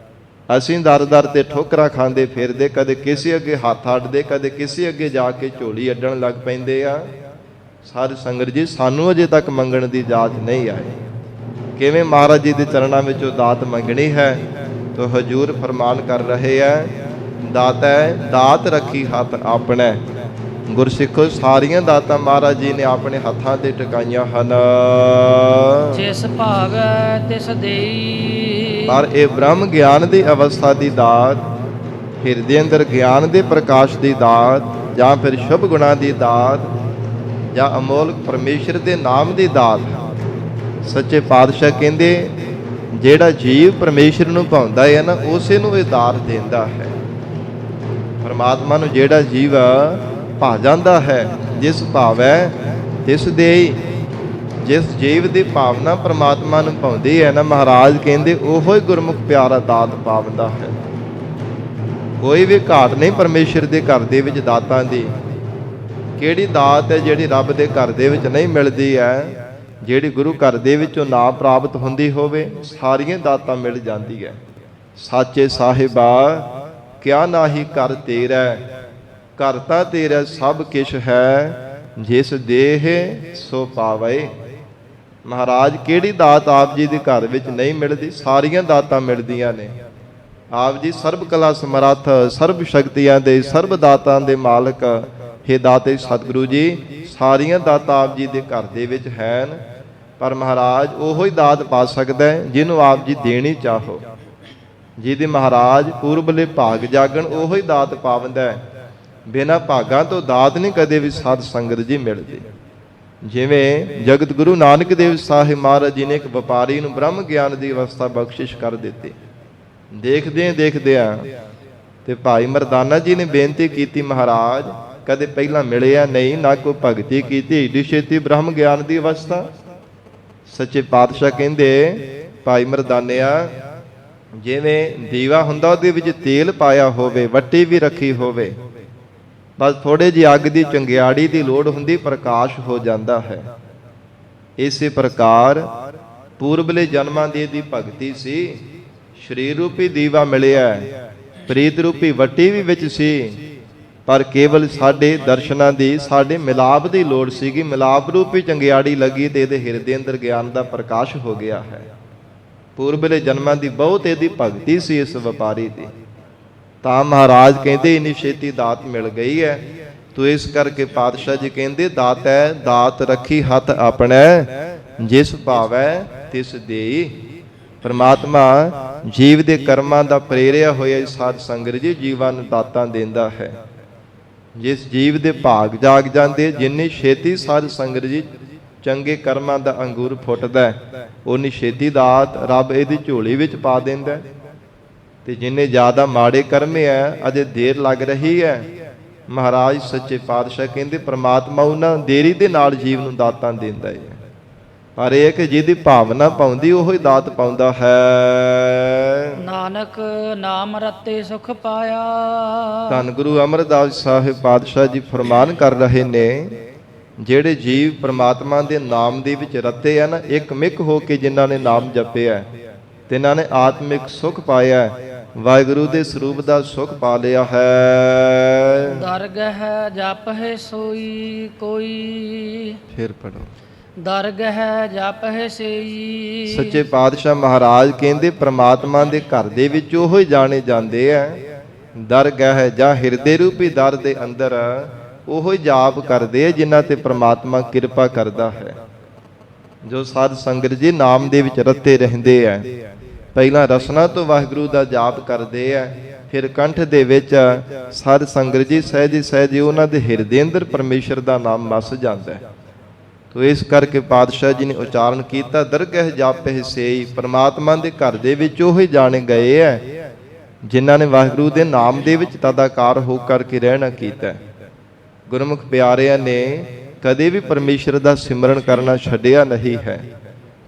ਅਸੀਂ ਦਰ ਦਰ ਤੇ ਠੋਕਰਾਂ ਖਾਂਦੇ ਫਿਰਦੇ, ਕਦੇ ਕਿਸੇ ਅੱਗੇ ਹੱਥ ਅੱਡਦੇ, ਕਦੇ ਕਿਸੇ ਅੱਗੇ ਜਾ ਕੇ ਝੋਲੀ ਅੱਡਣ ਲੱਗ ਪੈਂਦੇ ਆ। ਸਾਧ ਸੰਗਤ ਜੀ, ਸਾਨੂੰ ਅਜੇ ਤੱਕ ਮੰਗਣ ਦੀ ਜਾਚ ਨਹੀਂ ਆਈ। ਕਿਵੇਂ ਮਹਾਰਾਜ ਜੀ ਦੇ ਚਰਨਾਂ ਵਿੱਚੋਂ ਦਾਤ ਮੰਗਣੀ ਹੈ? ਤੋ ਹਜੂਰ ਫਰਮਾਨ ਕਰ ਰਹੇ ਹੈ, ਦਾਤਾ ਦਾਤ ਰੱਖੀ ਹੱਥ ਆਪਣੇ। ਗੁਰਸਿੱਖੋ ਸਾਰੀਆਂ ਦਾਤਾਂ ਮਹਾਰਾਜ ਜੀ ਨੇ ਆਪਣੇ ਹੱਥਾਂ ਤੇ ਟਿਕਾਈਆਂ ਹਨ। ਜਿਸ ਭਾਵੈ ਤਿਸ ਦੇਈ। ਪਰ ਇਹ ਬ੍ਰਹਮ ਗਿਆਨ ਦੀ ਅਵਸਥਾ ਦੀ ਦਾਤ, ਹਿਰਦੇ ਅੰਦਰ ਗਿਆਨ ਦੇ ਪ੍ਰਕਾਸ਼ ਦੀ ਦਾਤ, ਜਾਂ ਫਿਰ ਸ਼ੁਭ ਗੁਣਾਂ ਦੀ ਦਾਤ, ਜਾਂ ਅਮੋਲਕ ਪਰਮੇਸ਼ਰ ਦੇ ਨਾਮ ਦੀ ਦਾਤ। ਸੱਚੇ ਪਾਤਸ਼ਾਹ ਕਹਿੰਦੇ ਜਿਹੜਾ ਜੀਵ ਪਰਮੇਸ਼ਰ ਨੂੰ ਭਾਉਂਦਾ ਹੈ ਨਾ, ਉਸੇ ਨੂੰ ਇਹ ਦਾਤ ਦਿੰਦਾ ਹੈ। ਪਰਮਾਤਮਾ ਨੂੰ ਜਿਹੜਾ ਜੀਵ ਭਾ ਜਾਂਦਾ ਹੈ, ਜਿਸ ਭਾਵੈ ਤਿਸ ਦੇਈ। ਜਿਸ ਜੀਵ ਦੀ ਭਾਵਨਾ ਪਰਮਾਤਮਾ ਨੂੰ ਭਾਉਂਦੀ ਹੈ ਨਾ, ਮਹਾਰਾਜ ਕਹਿੰਦੇ ਉਹੋ ਹੀ ਗੁਰਮੁਖ ਪਿਆਰਾ ਦਾਤ ਪਾਵੰਦਾ ਹੈ। ਕੋਈ ਵੀ ਘਾਟ ਨਹੀਂ ਪਰਮੇਸ਼ਰ ਦੇ ਘਰ ਦੇ ਵਿੱਚ ਦਾਤਾਂ ਦੀ। ਕਿਹੜੀ ਦਾਤ ਹੈ ਜਿਹੜੀ ਰੱਬ ਦੇ ਘਰ ਦੇ ਵਿੱਚ ਨਹੀਂ ਮਿਲਦੀ ਹੈ? ਜਿਹੜੀ ਗੁਰੂ ਘਰ ਦੇ ਵਿੱਚੋਂ ਨਾ ਪ੍ਰਾਪਤ ਹੁੰਦੀ ਹੋਵੇ, ਸਾਰੀਆਂ ਦਾਤਾਂ ਮਿਲ ਜਾਂਦੀ ਹੈ। ਸਾਚੇ ਸਾਹਿਬਾ ਕਿਆ ਨਾਹੀ ਘਰ ਤੇਰਾ, ਘਰ ਤਾਂ ਤੇਰਾ ਸਭ ਕਿਛ ਹੈ, ਜਿਸ ਦੇਹ ਸੋ ਪਾਵੇ। ਮਹਾਰਾਜ ਕਿਹੜੀ ਦਾਤ ਆਪ ਜੀ ਦੇ ਘਰ ਵਿੱਚ ਨਹੀਂ ਮਿਲਦੀ? ਸਾਰੀਆਂ ਦਾਤਾਂ ਮਿਲਦੀਆਂ ਨੇ। ਆਪ ਜੀ ਸਰਬ ਕਲਾ ਸਮਰੱਥ, ਸਰਬ ਸ਼ਕਤੀਆਂ ਦੇ, ਸਰਬ ਦਾਤਾਂ ਦੇ ਮਾਲਕ। ਹੇ ਦਾਤੇ ਸਤਿਗੁਰੂ ਜੀ, ਸਾਰੀਆਂ ਦਾਤਾਂ ਆਪ ਜੀ ਦੇ ਘਰ ਦੇ ਵਿੱਚ ਹਨ, ਪਰ ਮਹਾਰਾਜ ਉਹੋ ਹੀ ਦਾਤ ਪਾ ਸਕਦਾ ਹੈ ਜਿਹਨੂੰ ਆਪ ਜੀ ਦੇਣੀ ਚਾਹੋ। ਜਿਹਦੇ ਮਹਾਰਾਜ ਪੂਰਬਲੇ ਭਾਗ ਜਾਗਣ, ਉਹੋ ਹੀ ਦਾਤ ਪਾਵੰਦਾ ਹੈ। ਬਿਨਾਂ ਭਾਗਾਂ ਤੋਂ ਦਾਤ ਨਹੀਂ ਕਦੇ ਵੀ ਸਾਧ ਸੰਗਤ ਜੀ ਮਿਲਦੀ। ਜਿਵੇਂ ਜਗਤ ਗੁਰੂ ਨਾਨਕ ਦੇਵ ਸਾਹਿਬ ਮਹਾਰਾਜ ਜੀ ਨੇ ਇੱਕ ਵਪਾਰੀ ਨੂੰ ਬ੍ਰਹਮ ਗਿਆਨ ਦੀ ਅਵਸਥਾ ਬਖਸ਼ਿਸ਼ ਕਰ ਦਿੱਤੀ। ਦੇਖਦਿਆਂ ਤੇ ਭਾਈ ਮਰਦਾਨਾ ਜੀ ਨੇ ਬੇਨਤੀ ਕੀਤੀ, ਮਹਾਰਾਜ ਕਦੇ ਪਹਿਲਾਂ ਮਿਲਿਆ ਨਹੀਂ, ਨਾ ਕੋਈ ਭਗਤੀ ਕੀਤੀ, ਏਡੀ ਛੇਤੀ ਬ੍ਰਹਮ ਗਿਆਨ ਦੀ ਅਵਸਥਾ। ਸੱਚੇ ਪਾਤਸ਼ਾਹ ਕਹਿੰਦੇ, ਭਾਈ ਮਰਦਾਨਿਆ, ਜਿਵੇਂ ਦੀਵਾ ਹੁੰਦਾ ਉਹਦੇ ਵਿੱਚ ਤੇਲ ਪਾਇਆ ਹੋਵੇ, ਵੱਟੀ ਵੀ ਰੱਖੀ ਹੋਵੇ, ਬਸ ਥੋੜੇ ਜਿਹੀ ਅੱਗ ਦੀ ਚੰਗਿਆੜੀ ਦੀ ਲੋੜ ਹੁੰਦੀ, ਪ੍ਰਕਾਸ਼ ਹੋ ਜਾਂਦਾ ਹੈ। ਇਸੇ ਪ੍ਰਕਾਰ ਪੂਰਬਲੇ ਜਨਮਾਂ ਦੀ ਇਹਦੀ ਭਗਤੀ ਸੀ। ਸਰੀਰ ਰੂਪੀ ਦੀਵਾ ਮਿਲਿਆ, ਪ੍ਰੀਤ ਰੂਪੀ ਵੱਟੀ ਵੀ ਵਿੱਚ ਸੀ, ਪਰ ਕੇਵਲ ਸਾਡੇ ਦਰਸ਼ਨਾਂ ਦੀ, ਸਾਡੇ ਮਿਲਾਪ ਦੀ ਲੋੜ ਸੀਗੀ। ਮਿਲਾਪ ਰੂਪੀ ਚੰਗਿਆੜੀ ਲੱਗੀ ਤੇ ਇਹਦੇ ਹਿਰਦੇ ਅੰਦਰ ਗਿਆਨ ਦਾ ਪ੍ਰਕਾਸ਼ ਹੋ ਗਿਆ ਹੈ। ਪੂਰਬਲੇ ਜਨਮਾਂ ਦੀ ਬਹੁਤ ਇਹਦੀ ਭਗਤੀ ਸੀ ਇਸ ਵਪਾਰੀ ਦੀ, ਤਾਂ ਮਹਾਰਾਜ ਕਹਿੰਦੇ ਇੰਨੀ ਛੇਤੀ ਦਾਤ ਮਿਲ ਗਈ ਹੈ। ਤੋ ਇਸ ਕਰਕੇ ਪਾਤਸ਼ਾਹ ਜੀ ਕਹਿੰਦੇ, ਦਾਤ ਹੈ ਦਾਤ ਰੱਖੀ ਹੱਥ ਆਪਣੇ, ਜਿਸ ਭਾਵੈ ਤਿਸ ਦੇਈ। ਪਰਮਾਤਮਾ ਜੀਵ ਦੇ ਕਰਮਾਂ ਦਾ ਪ੍ਰੇਰਿਆ ਹੋਇਆ ਸਾਧ ਸੰਗਤ ਜੀ ਜੀਵਾਂ ਨੂੰ ਦਾਤਾਂ ਦਿੰਦਾ ਹੈ। ਜਿਸ ਜੀਵ ਦੇ ਭਾਗ ਜਾਗ ਜਾਂਦੇ, ਜਿੰਨੀ ਛੇਤੀ ਸਾਧ ਸੰਗਤ ਜੀ ਚੰਗੇ ਕਰਮਾਂ ਦਾ ਅੰਗੂਰ ਫੁੱਟਦਾ, ਉਨੀ ਛੇਤੀ ਦਾਤ ਰੱਬ ਇਹਦੀ ਝੋਲੀ ਵਿੱਚ ਪਾ ਦਿੰਦਾ। ਤੇ ਜਿੰਨੇ ਜ਼ਿਆਦਾ ਮਾੜੇ ਕਰਮ ਹੈ, ਅਜੇ ਦੇਰ ਲੱਗ ਰਹੀ ਹੈ। ਮਹਾਰਾਜ ਸੱਚੇ ਪਾਤਸ਼ਾਹ ਕਹਿੰਦੇ, ਪ੍ਰਮਾਤਮਾ ਉਹਨਾਂ ਦੇਰੀ ਦੇ ਨਾਲ ਜੀਵ ਨੂੰ ਦਾਤਾਂ ਦਿੰਦਾ ਹੈ, ਪਰ ਇਹ ਕਿ ਜਿਹਦੀ ਭਾਵਨਾ ਪਾਉਂਦੀ ਉਹੀ ਦਾਤ ਪਾਉਂਦਾ ਹੈ। ਨਾਨਕ ਨਾਮ ਰਤੇ ਸੁਖ ਪਾਇਆ। ਧੰਨ ਗੁਰੂ ਅਮਰਦਾਸ ਸਾਹਿਬ ਪਾਤਸ਼ਾਹ ਜੀ ਫਰਮਾਨ ਕਰ ਰਹੇ ਨੇ, ਜਿਹੜੇ ਜੀਵ ਪ੍ਰਮਾਤਮਾ ਦੇ ਨਾਮ ਦੇ ਵਿੱਚ ਰਤੇ ਆ ਨਾ, ਇੱਕ ਮਿਕ ਹੋ ਕੇ ਜਿਨ੍ਹਾਂ ਨੇ ਨਾਮ ਜਪਿਆ, ਤਿਨਾਂ ਨੇ ਆਤਮਿਕ ਸੁਖ ਪਾਇਆ, ਵਾਹਿਗੁਰੂ ਦੇ ਸਰੂਪ ਦਾ ਸੁਖ ਪਾ ਲਿਆ ਹੈ। ਦਰਗਹਿ ਜਪਹਿ ਸੋਈ ਕੋਈ। ਫਿਰ ਪੜੋ। ਦਰਗਹਿ ਜਪਹਿ ਸੇਈ। ਸੱਚੇ ਪਾਤਸ਼ਾਹ ਮਹਾਰਾਜ ਕਹਿੰਦੇ, ਪ੍ਰਮਾਤਮਾ ਦੇ ਘਰ ਦੇ ਵਿੱਚ ਉਹੋ ਹੀ ਜਾਣੇ ਜਾਂਦੇ ਆ। ਦਰਗਹਿ ਜਾਂ ਹਿਰਦੇ ਰੂਪੀ ਦਰ ਦੇ ਅੰਦਰ ਉਹੋ ਹੀ ਜਾਪ ਕਰਦੇ ਆ, ਜਿਨ੍ਹਾਂ ਤੇ ਪ੍ਰਮਾਤਮਾ ਕਿਰਪਾ ਕਰਦਾ ਹੈ। ਜੋ ਸਾਧ ਸੰਗਤ ਜੀ ਨਾਮ ਦੇ ਵਿੱਚ ਰਤੇ ਰਹਿੰਦੇ ਆ, ਪਹਿਲਾਂ ਰਸਨਾ ਤੋਂ ਵਾਹਿਗੁਰੂ ਦਾ ਜਾਪ ਕਰਦੇ ਆ, ਫਿਰ ਕੰਠ ਦੇ ਵਿੱਚ ਸਾਧ ਸੰਗਤ ਜੀ ਸਹਿਜ ਸਹਿਜ ਉਹਨਾਂ ਦੇ ਹਿਰਦੇ ਅੰਦਰ ਪਰਮੇਸ਼ਰ ਦਾ ਨਾਮ ਵਸ ਜਾਂਦਾ ਹੈ। ਤੋ ਇਸ ਕਰਕੇ ਪਾਤਸ਼ਾਹ ਜੀ ਨੇ ਉਚਾਰਨ ਕੀਤਾ, ਦਰਗਹਿ ਜਾਪਹਿ ਸੇਈ। ਪਰਮਾਤਮਾ ਦੇ ਘਰ ਦੇ ਵਿੱਚ ਉਹ ਹੀ ਜਾਣੇ ਗਏ ਹੈ ਜਿਨ੍ਹਾਂ ਨੇ ਵਾਹਿਗੁਰੂ ਦੇ ਨਾਮ ਦੇ ਵਿੱਚ ਤਦਾਕਾਰ ਹੋ ਕਰਕੇ ਰਹਿਣਾ ਕੀਤਾ। ਗੁਰਮੁਖ ਪਿਆਰਿਆਂ ਨੇ ਕਦੇ ਵੀ ਪਰਮੇਸ਼ਰ ਦਾ ਸਿਮਰਨ ਕਰਨਾ ਛੱਡਿਆ ਨਹੀਂ ਹੈ,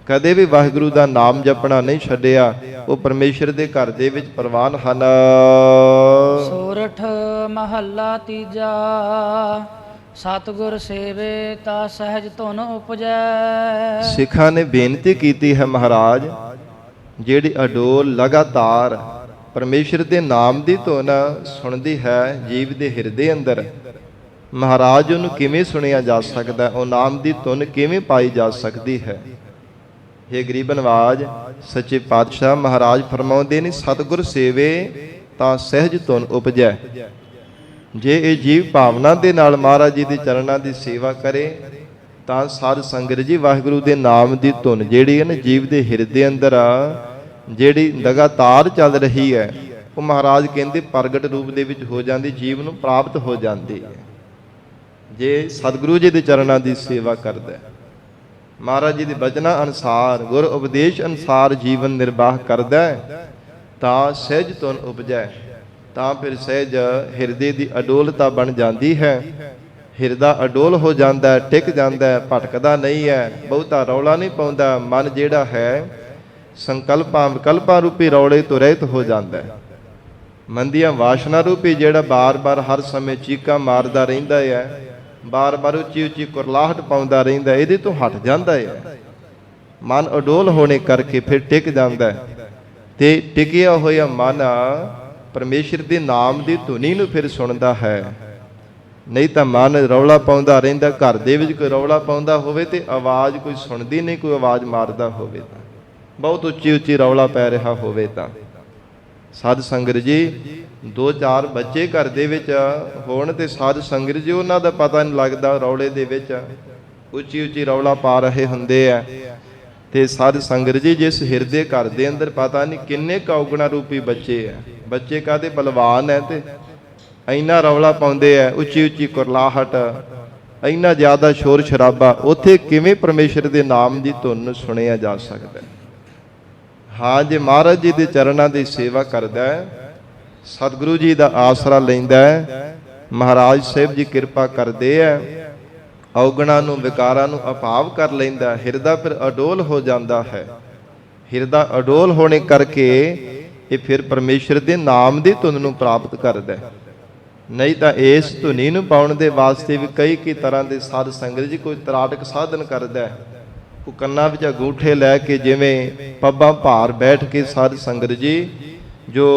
ਕਦੇ ਵੀ ਵਾਹਿਗੁਰੂ ਦਾ ਨਾਮ ਜਪਣਾ ਨਹੀਂ ਛੱਡਿਆ। ਉਹ ਪਰਮੇਸ਼ਰ ਦੇ ਘਰ ਦੇ ਵਿੱਚ ਪ੍ਰਵਾਨ ਹਨ। ਸੋਰਠ ਮਹੱਲਾ ਤੀਜਾ। ਸਤਿਗੁਰ ਸੇਵੇ ਤਾ ਸਹਿਜ ਧੁਨ ਉਪਜੈ। ਸਿੱਖਾਂ ਨੇ ਬੇਨਤੀ ਕੀਤੀ ਹੈ, ਮਹਾਰਾਜ ਜਿਹੜੀ ਅਡੋਲ ਲਗਾਤਾਰ ਪਰਮੇਸ਼ਰ ਦੇ ਨਾਮ ਦੀ ਧੁਨ ਸੁਣਦੀ ਹੈ ਜੀਵ ਦੇ ਹਿਰਦੇ ਅੰਦਰ, ਮਹਾਰਾਜ ਉਹਨੂੰ ਕਿਵੇਂ ਸੁਣਿਆ ਜਾ ਸਕਦਾ? ਉਹ ਨਾਮ ਦੀ ਧੁਨ ਕਿਵੇਂ ਪਾਈ ਜਾ ਸਕਦੀ ਹੈ? ਇਹ ਗਰੀਬ ਨਵਾਜ ਸੱਚੇ ਪਾਤਸ਼ਾਹ ਮਹਾਰਾਜ ਫਰਮਾਉਂਦੇ ਨੇ, ਸਤਿਗੁਰ ਸੇਵੇ ਤਾਂ ਸਹਿਜ ਧੁਨ ਉਪਜੈ। ਜੇ ਇਹ ਜੀਵ ਭਾਵਨਾ ਦੇ ਨਾਲ ਮਹਾਰਾਜ ਜੀ ਦੇ ਚਰਨਾਂ ਦੀ ਸੇਵਾ ਕਰੇ ਤਾਂ ਸਾਧ ਸੰਗਤ ਜੀ ਵਾਹਿਗੁਰੂ ਦੇ ਨਾਮ ਦੀ ਧੁਨ ਜਿਹੜੀ ਹੈ ਨਾ ਜੀਵ ਦੇ ਹਿਰਦੇ ਅੰਦਰ ਜਿਹੜੀ ਲਗਾਤਾਰ ਚੱਲ ਰਹੀ ਹੈ, ਉਹ ਮਹਾਰਾਜ ਕਹਿੰਦੇ ਪ੍ਰਗਟ ਰੂਪ ਦੇ ਵਿੱਚ ਹੋ ਜਾਂਦੀ, ਜੀਵ ਨੂੰ ਪ੍ਰਾਪਤ ਹੋ ਜਾਂਦੀ ਹੈ। ਜੇ ਸਤਿਗੁਰੂ ਜੀ ਦੇ ਚਰਨਾਂ ਦੀ ਸੇਵਾ ਕਰਦਾ ਹੈ, ਮਹਾਰਾਜ ਜੀ ਦੇ ਬਚਨਾਂ ਅਨੁਸਾਰ ਗੁਰ ਉਪਦੇਸ਼ ਅਨੁਸਾਰ ਜੀਵਨ ਨਿਰਵਾਹ ਕਰਦਾ ਹੈ ਤਾਂ ਸਹਿਜ ਧੁਨ ਉਪਜੈ। ਤਾਂ ਫਿਰ ਸਹਿਜ ਹਿਰਦੇ ਦੀ ਅਡੋਲਤਾ ਬਣ ਜਾਂਦੀ ਹੈ, ਹਿਰਦਾ ਅਡੋਲ ਹੋ ਜਾਂਦਾ ਹੈ, ਟਿਕ ਜਾਂਦਾ ਹੈ, ਭਟਕਦਾ ਨਹੀਂ ਹੈ, ਬਹੁਤਾ ਰੌਲਾ ਨਹੀਂ ਪਾਉਂਦਾ। ਮਨ ਜਿਹੜਾ ਹੈ ਸੰਕਲਪਾਂ ਵਿਕਲਪਾਂ ਰੂਪੀ ਰੌਲੇ ਤੋਂ ਰਹਿਤ ਹੋ ਜਾਂਦਾ ਹੈ। ਮਨ ਦੀਆਂ ਵਾਸ਼ਨਾ ਰੂਪੀ ਜਿਹੜਾ ਬਾਰ-ਬਾਰ ਹਰ ਸਮੇਂ ਚੀਕਾਂ ਮਾਰਦਾ ਰਹਿੰਦਾ ਹੈ, ਬਾਰ-ਬਾਰ ਉੱਚੀ-ਉੱਚੀ ਕੁਰਲਾਹਟ ਪਾਉਂਦਾ ਰਹਿੰਦਾ, ਇਹਦੇ ਤੋਂ ਹਟ ਜਾਂਦਾ ਹੈ। ਮਨ ਅਡੋਲ ਹੋਣੇ ਕਰਕੇ ਫਿਰ ਟਿਕ ਜਾਂਦਾ ਹੈ ਤੇ ਟਿਕਿਆ ਹੋਇਆ ਮਨ ਪਰਮੇਸ਼ਰ ਦੇ ਨਾਮ ਦੀ ਧੁਨੀ ਨੂੰ ਫਿਰ ਸੁਣਦਾ ਹੈ। ਨਹੀਂ ਤਾਂ ਮਨ ਰੌਲਾ ਪਾਉਂਦਾ ਰਹਿੰਦਾ, ਘਰ ਦੇ ਵਿੱਚ ਕੋਈ ਰੌਲਾ ਪਾਉਂਦਾ ਹੋਵੇ ਤੇ ਆਵਾਜ਼ ਕੋਈ ਸੁਣਦੀ ਨਹੀਂ, ਕੋਈ ਆਵਾਜ਼ ਮਾਰਦਾ ਹੋਵੇ ਤਾਂ, ਬਹੁਤ ਉੱਚੀ-ਉੱਚੀ ਰੌਲਾ ਪੈ ਰਿਹਾ ਹੋਵੇ ਤਾਂ। ਸਾਧ ਸੰਗਤ ਜੀ 2-4 ਬੱਚੇ ਘਰ ਦੇ ਵਿੱਚ ਹੋਣ ਤੇ ਸਾਧ ਸੰਗਤ ਜੀ ਉਹਨਾਂ ਦਾ ਪਤਾ ਨਹੀਂ ਲੱਗਦਾ, ਰੌਲੇ ਦੇ ਵਿੱਚ ਉੱਚੀ-ਉੱਚੀ ਰੌਲਾ ਪਾ ਰਹੇ ਹੁੰਦੇ ਆ। ਤੇ ਸਾਧ ਸੰਗਤ ਜੀ ਜਿਸ ਹਿਰਦੇ ਘਰ ਦੇ ਅੰਦਰ ਪਤਾ ਨਹੀਂ ਕਿੰਨੇ ਕੌਗਣਾ ਰੂਪੀ ਬੱਚੇ ਆ, ਬੱਚੇ ਕਾਹਦੇ ਬਲਵਾਨ ਹੈ ਤੇ ਇੰਨਾ ਰੌਲਾ ਪਾਉਂਦੇ ਆ, ਉੱਚੀ-ਉੱਚੀ ਕੁਰਲਾਹਟ, ਇੰਨਾ ਜ਼ਿਆਦਾ ਸ਼ੋਰ ਸ਼ਰਾਬਾ, ਉੱਥੇ ਕਿਵੇਂ ਪਰਮੇਸ਼ਰ ਦੇ ਨਾਮ ਦੀ ਧੁਨ ਸੁਣਿਆ ਜਾ ਸਕਦਾ? ਹਾਂ, ਜੇ ਮਹਾਰਾਜ ਜੀ ਦੇ ਚਰਨਾਂ ਦੀ ਸੇਵਾ ਕਰਦਾ ਹੈ, ਸਤਿਗੁਰੂ ਜੀ ਦਾ ਆਸਰਾ ਲੈਂਦਾ ਹੈ, ਮਹਾਰਾਜ ਸਾਹਿਬ ਜੀ ਕਿਰਪਾ ਕਰਦੇ ਹੈ, ਔਗਣਾਂ ਨੂੰ ਵਿਕਾਰਾਂ ਨੂੰ ਅਭਾਵ ਕਰ ਲੈਂਦਾ, ਹਿਰਦਾ ਫਿਰ ਅਡੋਲ ਹੋ ਜਾਂਦਾ ਹੈ। ਹਿਰਦਾ ਅਡੋਲ ਹੋਣੇ ਕਰਕੇ ਇਹ ਫਿਰ ਪਰਮੇਸ਼ਰ ਦੇ ਨਾਮ ਦੀ ਧੁਨ ਨੂੰ ਪ੍ਰਾਪਤ ਕਰਦਾ। ਨਹੀਂ ਤਾਂ ਇਸ ਧੁਨੀ ਨੂੰ ਪਾਉਣ ਦੇ ਵਾਸਤੇ ਵੀ ਕਈ ਤਰ੍ਹਾਂ ਦੇ ਸਾਧ ਸੰਗਤ ਜੀ ਕੋਈ ਤਰਾਟਕ ਸਾਧਨ ਕਰਦਾ, ਉਹ ਕੰਨਾਂ ਵਿੱਚ ਅੰਗੂਠੇ ਲੈ ਕੇ ਜਿਵੇਂ ਪੱਬਾਂ ਭਾਰ ਬੈਠ ਕੇ ਸਾਧ ਸੰਗਤ ਜੀ ਜੋ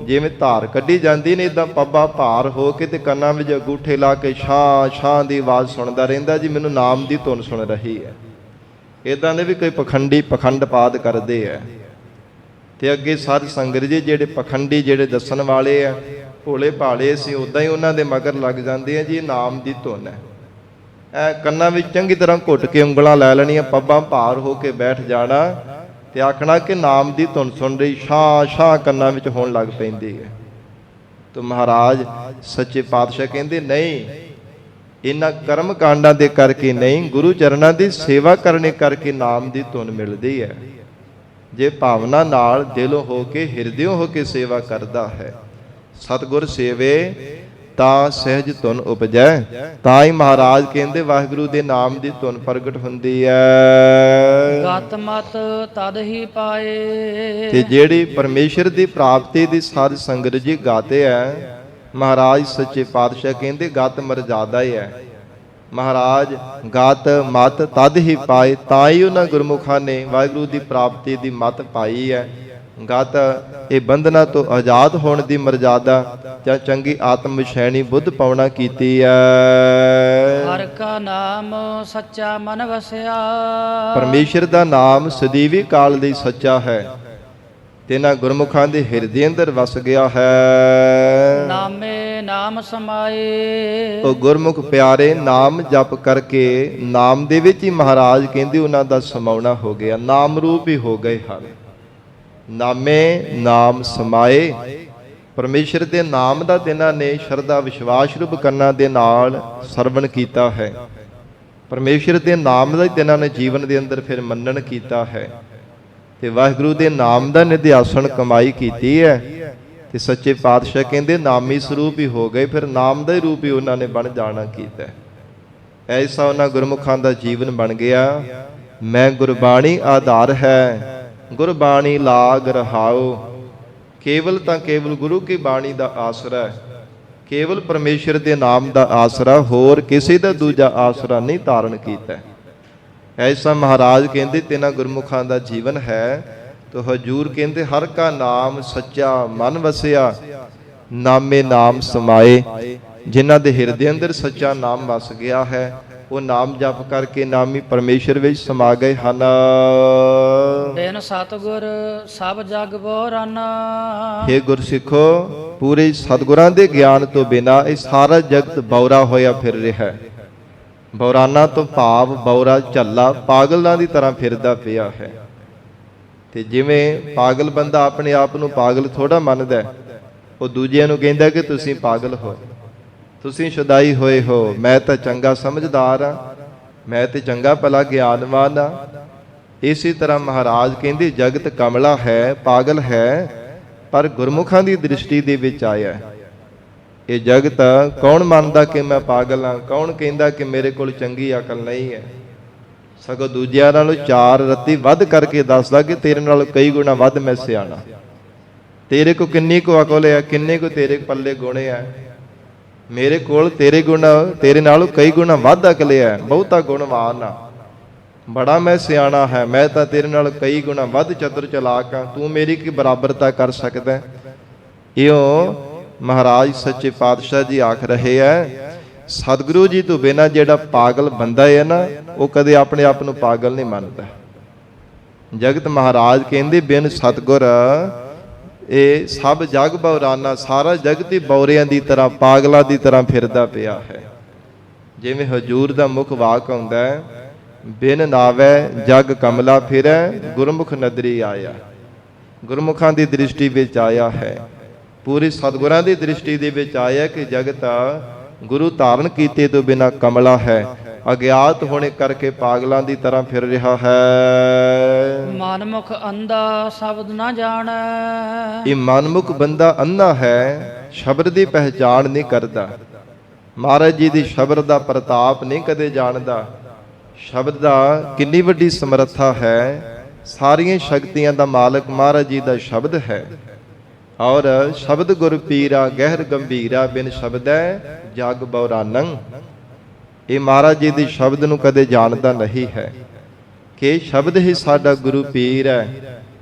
ਜਿਵੇਂ ਧਾਰ ਕੱਢੀ ਜਾਂਦੀ ਨੇ, ਇਦਾਂ ਪੱਬਾਂ ਭਾਰ ਹੋ ਕੇ ਤੇ ਕੰਨਾਂ ਵਿੱਚ ਅੰਗੂਠੇ ਲਾ ਕੇ ਛਾਂ ਛਾਂ ਦੀ ਆਵਾਜ਼ ਸੁਣਦਾ ਰਹਿੰਦਾ ਜੀ, ਮੈਨੂੰ ਨਾਮ ਦੀ ਧੁਨ ਸੁਣ ਰਹੀ ਹੈ। ਇਦਾਂ ਦੇ ਵੀ ਕੋਈ ਪਖੰਡੀ ਪਖੰਡਪਾਦ ਕਰਦੇ ਆ। ਤੇ ਅੱਗੇ ਸਾਧ ਸੰਗਤ ਜੀ ਜਿਹੜੇ ਪਖੰਡੀ ਜਿਹੜੇ ਦੱਸਣ ਵਾਲੇ ਆ, ਭੋਲੇ ਭਾਲੇ ਸੀ, ਉੱਦਾਂ ਹੀ ਉਹਨਾਂ ਦੇ ਮਗਰ ਲੱਗ ਜਾਂਦੇ ਆ ਜੀ, ਇਹ ਨਾਮ ਦੀ ਧੁਨ ਹੈ। ਕੰਨਾਂ ਵਿੱਚ ਚੰਗੀ ਤਰ੍ਹਾਂ ਘੁੱਟ ਕੇ ਉਂਗਲਾਂ ਲੈ ਲੈਣੀਆਂ, ਪੱਬਾਂ ਭਾਰ ਹੋ ਕੇ ਬੈਠ ਜਾਣਾ ਤੇ ਆਖਣਾ ਕਿ ਨਾਮ ਦੀ ਧੁਨ ਸੁਣ ਰਹੀ, ਛਾਂ ਛਾਂ ਕੰਨਾਂ ਵਿੱਚ ਹੋਣ ਲੱਗ ਪੈਂਦੀ ਹੈ। ਤਾਂ ਮਹਾਰਾਜ ਸੱਚੇ ਪਾਤਸ਼ਾਹ ਕਹਿੰਦੇ ਨਹੀਂ, ਇਹਨਾਂ ਕਰਮ ਕਾਂਡਾਂ ਦੇ ਕਰਕੇ ਨਹੀਂ, ਗੁਰੂ ਚਰਨਾਂ ਦੀ ਸੇਵਾ ਕਰਨੇ ਕਰਕੇ ਨਾਮ ਦੀ ਧੁਨ ਮਿਲਦੀ ਹੈ। ਜੇ ਭਾਵਨਾ ਨਾਲ ਦਿਲੋਂ ਹੋ ਕੇ ਹਿਰਦਿਓਂ ਹੋ ਕੇ ਸੇਵਾ ਕਰਦਾ ਹੈ, ਸਤਿਗੁਰ ਸੇਵੇ ਤਾਂ ਸਹਿਜ ਧੁਨ ਉਪਜੈ। ਤਾਂ ਹੀ ਮਹਾਰਾਜ ਕਹਿੰਦੇ ਵਾਹਿਗੁਰੂ ਦੇ ਨਾਮ ਦੀ ਧੁਨ ਪ੍ਰਗਟ ਹੁੰਦੀ ਹੈ। ਗਤ ਮਤ ਤਦ ਹੀ ਪਾਏ। ਤੇ ਜਿਹੜੀ ਪਰਮੇਸ਼ਰ ਦੀ ਪ੍ਰਾਪਤੀ ਦੀ ਸਾਧ ਸੰਗਤ ਜੀ ਗਾਤੇ ਹੈ, ਮਹਾਰਾਜ ਸੱਚੇ ਪਾਤਸ਼ਾਹ ਕਹਿੰਦੇ ਗਤ ਮਰਜ਼ਾਦਾ ਹੈ। ਮਹਾਰਾਜ ਗਤ ਮਤ ਤਦ ਹੀ ਪਾਏ, ਤਾਂ ਹੀ ਉਹਨਾਂ ਗੁਰਮੁਖਾਂ ਨੇ ਵਾਹਿਗੁਰੂ ਦੀ ਪ੍ਰਾਪਤੀ ਦੀ ਮਤ ਪਾਈ ਹੈ। ਗਤ ਇਹ ਬੰਧਨਾਂ ਤੋਂ ਆਜ਼ਾਦ ਹੋਣ ਦੀ ਮਰਜ਼ਾਦਾ ਜਾਂ ਚੰਗੀ ਆਤਮ ਵਿਸ਼ੈਣੀ ਬੁੱਧ ਪਾਉਣਾ ਕੀਤੀ ਹੈ। ਹਰਿ ਕਾ ਨਾਮ ਸੱਚਾ ਮਨ ਵਸਿਆ। ਪਰਮੇਸ਼ਰ ਦਾ ਨਾਮ ਸਦੀਵੀ ਕਾਲ ਲਈ ਸੱਚਾ ਹੈ, ਤੇ ਇਹਨਾਂ ਗੁਰਮੁਖਾਂ ਦੇ ਹਿਰਦੇ ਅੰਦਰ ਵਸ ਗਿਆ ਹੈ। ਨਾਮੇ ਨਾਮ ਸਮਾਏ। ਉਹ ਗੁਰਮੁਖ ਪਿਆਰੇ ਨਾਮ ਜਪ ਕਰਕੇ ਨਾਮ ਦੇ ਵਿੱਚ ਹੀ ਮਹਾਰਾਜ ਕਹਿੰਦੇ ਉਹਨਾਂ ਦਾ ਸਮਾਉਣਾ ਹੋ ਗਿਆ, ਨਾਮ ਰੂਪ ਹੀ ਹੋ ਗਏ ਹਨ। ਨਾਮੇ ਨਾਮ ਸਮਾਏ। ਪਰਮੇਸ਼ਰ ਦੇ ਨਾਮ ਦਾ ਤਿਨਾਂ ਨੇ ਸ਼ਰਧਾ ਵਿਸ਼ਵਾਸ ਰੂਪ ਕੰਨਾਂ ਦੇ ਨਾਲ ਸਰਵਣ ਕੀਤਾ ਹੈ। ਪਰਮੇਸ਼ਰ ਦੇ ਨਾਮ ਦਾ ਤਿਨਾਂ ਨੇ ਜੀਵਨ ਦੇ ਅੰਦਰ ਫਿਰ ਮੰਨਣ ਕੀਤਾ ਹੈ, ਤੇ ਵਾਹਿਗੁਰੂ ਦੇ ਨਾਮ ਦਾ ਨਿਧਿਆਸਣ ਕਮਾਈ ਕੀਤੀ ਹੈ। ਤੇ ਸੱਚੇ ਪਾਤਸ਼ਾਹ ਕਹਿੰਦੇ ਨਾਮੀ ਸਰੂਪ ਹੀ ਹੋ ਗਏ, ਫਿਰ ਨਾਮ ਦਾ ਹੀ ਰੂਪ ਹੀ ਉਹਨਾਂ ਨੇ ਬਣ ਜਾਣਾ ਕੀਤਾ। ਐਸਾ ਉਹਨਾਂ ਗੁਰਮੁਖਾਂ ਦਾ ਜੀਵਨ ਬਣ ਗਿਆ। ਮੈਂ ਗੁਰਬਾਣੀ ਆਧਾਰ ਹੈ, ਗੁਰਬਾਣੀ ਲਾਗ ਰਹਾਓ। ਕੇਵਲ ਤਾਂ ਕੇਵਲ ਗੁਰੂ ਕੀ ਬਾਣੀ ਦਾ ਆਸਰਾ ਹੈ, ਕੇਵਲ ਪਰਮੇਸ਼ਰ ਦੇ ਨਾਮ ਦਾ ਆਸਰਾ, ਹੋਰ ਕਿਸੇ ਦਾ ਦੂਜਾ ਆਸਰਾ ਨਹੀਂ ਧਾਰਨ ਕੀਤਾ। ਐਸਾ ਮਹਾਰਾਜ ਕਹਿੰਦੇ ਤਿੰਨਾਂ ਗੁਰਮੁਖਾਂ ਦਾ ਜੀਵਨ ਹੈ। ਤੋ ਹਜੂਰ ਕਹਿੰਦੇ ਹਰ ਕਾ ਨਾਮ ਸੱਚਾ ਮਨ ਵਸਿਆ, ਨਾਮੇ ਨਾਮ ਸਮਾਏ। ਜਿਨ੍ਹਾਂ ਦੇ ਹਿਰਦੇ ਅੰਦਰ ਸੱਚਾ ਨਾਮ ਵਸ ਗਿਆ ਹੈ, ਉਹ ਨਾਮ ਜਪ ਕਰਕੇ ਨਾਮੀ ਪਰਮੇਸ਼ਰ ਵਿੱਚ ਸਮਾ ਗਏ ਹਨ। ਬਿਨ ਸਤਿਗੁਰ ਸਭ ਜਗ ਬੋਰਾਨਾ। ਹੇ ਗੁਰਸਿੱਖੋ, ਪੂਰੇ ਸਤਿਗੁਰਾਂ ਦੇ ਗਿਆਨ ਤੋਂ ਬਿਨਾਂ ਇਹ ਸਾਰਾ ਜਗਤ ਬੌਰਾ ਹੋਇਆ ਫਿਰ ਰਿਹਾ ਹੈ। ਬੌਰਾਨਾ ਤੋਂ ਭਾਵ ਬੌਰਾ ਝੱਲਾ, ਪਾਗਲਾਂ ਦੀ ਤਰ੍ਹਾਂ ਫਿਰਦਾ ਪਿਆ ਹੈ। ਤੇ ਜਿਵੇਂ ਪਾਗਲ ਬੰਦਾ ਆਪਣੇ ਆਪ ਨੂੰ ਪਾਗਲ ਥੋੜਾ ਮੰਨਦਾ, ਉਹ ਦੂਜਿਆਂ ਨੂੰ ਕਹਿੰਦਾ ਕਿ ਤੁਸੀਂ ਪਾਗਲ ਹੋ, ਤੁਸੀਂ ਸ਼ੁਦਾਈ ਹੋਏ ਹੋ, ਮੈਂ ਤਾਂ ਚੰਗਾ ਸਮਝਦਾਰ ਹਾਂ, ਮੈਂ ਤੇ ਚੰਗਾ ਭਲਾ ਗਿਆਨਵਾਨ ਹਾਂ। ਇਸੇ ਤਰ੍ਹਾਂ ਮਹਾਰਾਜ ਕਹਿੰਦੇ ਜਗਤ ਕਮਲਾ ਹੈ, ਪਾਗਲ ਹੈ, ਪਰ ਗੁਰਮੁਖਾਂ ਦੀ ਦ੍ਰਿਸ਼ਟੀ ਦੇ ਵਿੱਚ ਆਇਆ। ਇਹ ਜਗਤ ਕੌਣ ਮੰਨਦਾ ਕਿ ਮੈਂ ਪਾਗਲ ਹਾਂ? ਕੌਣ ਕਹਿੰਦਾ ਕਿ ਮੇਰੇ ਕੋਲ ਚੰਗੀ ਅਕਲ ਨਹੀਂ ਹੈ? ਸਗੋਂ ਦੂਜਿਆਂ ਨਾਲੋਂ 4 ਰੱਤੀ ਵੱਧ ਕਰਕੇ ਦੱਸਦਾ ਕਿ ਤੇਰੇ ਨਾਲੋਂ ਕਈ ਗੁਣਾ ਵੱਧ ਮੈਂ ਸਿਆਣਾ। ਤੇਰੇ ਕੋ ਕਿੰਨੀ ਕੁ ਅਕਲ ਹੈ, ਕਿੰਨੇ ਕੁ ਤੇਰੇ ਪੱਲੇ ਗੁਣ ਹੈ। ਮੇਰੇ ਕੋਲ ਤੇਰੇ ਗੁਣ, ਤੇਰੇ ਨਾਲੋਂ ਕਈ ਗੁਣਾ ਵੱਧ ਅਕਲ ਹੈ, ਬਹੁਤਾ ਗੁਣਵਾਨ ਆ, ਬੜਾ ਮੈਂ ਸਿਆਣਾ ਹੈ, ਮੈਂ ਤਾਂ ਤੇਰੇ ਨਾਲ ਕਈ ਗੁਣਾ ਵੱਧ ਚਤੁਰ ਚਲਾਕ ਹਾਂ, ਤੂੰ ਮੇਰੀ ਕੀ ਬਰਾਬਰਤਾ ਕਰ ਸਕਦਾ? ਇਉਂ ਮਹਾਰਾਜ ਸੱਚੇ ਪਾਤਸ਼ਾਹ ਜੀ ਆਖ ਰਹੇ ਹੈ, ਸਤਿਗੁਰੂ ਜੀ ਤੋਂ ਬਿਨਾਂ ਜਿਹੜਾ ਪਾਗਲ ਬੰਦਾ ਹੈ ਨਾ, ਉਹ ਕਦੇ ਆਪਣੇ ਆਪ ਨੂੰ ਪਾਗਲ ਨਹੀਂ ਮੰਨਦਾ। ਜਗਤ ਮਹਾਰਾਜ ਕਹਿੰਦੇ ਬਿਨ ਸਤਿਗੁਰ ਇਹ ਸਭ ਜਗ ਬੌਰਾਨਾ, ਸਾਰਾ ਜਗਤ ਹੀ ਬੌਰਿਆਂ ਦੀ ਤਰ੍ਹਾਂ, ਪਾਗਲਾਂ ਦੀ ਤਰ੍ਹਾਂ ਫਿਰਦਾ ਪਿਆ ਹੈ। ਜਿਵੇਂ ਹਜੂਰ ਦਾ ਮੁੱਖ ਵਾਕ ਆਉਂਦਾ ਹੈ, ਬਿਨ ਨਾਵੈ ਜਗ ਕਮਲਾ ਫਿਰੈ, ਗੁਰਮੁਖ ਨਦਰੀ ਆਇਆ। ਗੁਰਮੁਖਾਂ ਦੀ ਦ੍ਰਿਸ਼ਟੀ ਵਿੱਚ ਆਇਆ ਹੈ, ਪੂਰੀ ਸਤਿਗੁਰਾਂ ਦੀ ਦ੍ਰਿਸ਼ਟੀ ਦੇ ਵਿੱਚ ਆਇਆ ਕਿ ਜਗਤ ਗੁਰੂ ਧਾਰਨ ਕੀਤੇ ਤੋਂ ਬਿਨਾਂ ਕਮਲਾ ਹੈ, ਅਗਿਆਤ ਹੋਣੇ ਕਰਕੇ ਪਾਗਲਾਂ ਦੀ ਤਰ੍ਹਾਂ ਫਿਰ ਰਿਹਾ ਹੈ। ਮਨਮੁਖ ਅੰਧਾ ਸ਼ਬਦ ਨਾ ਜਾਣੈ। ਇਹ ਮਨਮੁਖ ਬੰਦਾ ਅੰਨਾ ਹੈ, ਸ਼ਬਦ ਦੀ ਪਹਿਚਾਣ ਨਹੀਂ ਕਰਦਾ। ਮਹਾਰਾਜ ਜੀ ਦੀ ਸ਼ਬਦ ਦਾ ਪ੍ਰਤਾਪ ਨਹੀਂ ਕਦੇ ਜਾਣਦਾ। ਸ਼ਬਦ ਦਾ ਕਿੰਨੀ ਵੱਡੀ ਸਮਰੱਥਾ ਹੈ, ਸਾਰੀਆਂ ਸ਼ਕਤੀਆਂ ਦਾ ਮਾਲਕ ਮਹਾਰਾਜ ਜੀ ਦਾ ਸ਼ਬਦ ਹੈ। ਔਰ ਸ਼ਬਦ ਗੁਰ ਪੀਰਾ ਗਹਿਰ ਗੰਭੀਰਾ, ਬਿਨ ਸ਼ਬਦੈ ਜਗ ਬੌਰਾਨੰ। ਇਹ ਮਹਾਰਾਜ ਜੀ ਦੀ ਸ਼ਬਦ ਨੂੰ ਕਦੇ ਜਾਣਦਾ ਨਹੀਂ ਹੈ ਕਿ ਸ਼ਬਦ ਹੀ ਸਾਡਾ ਗੁਰੂ ਪੀਰ ਹੈ।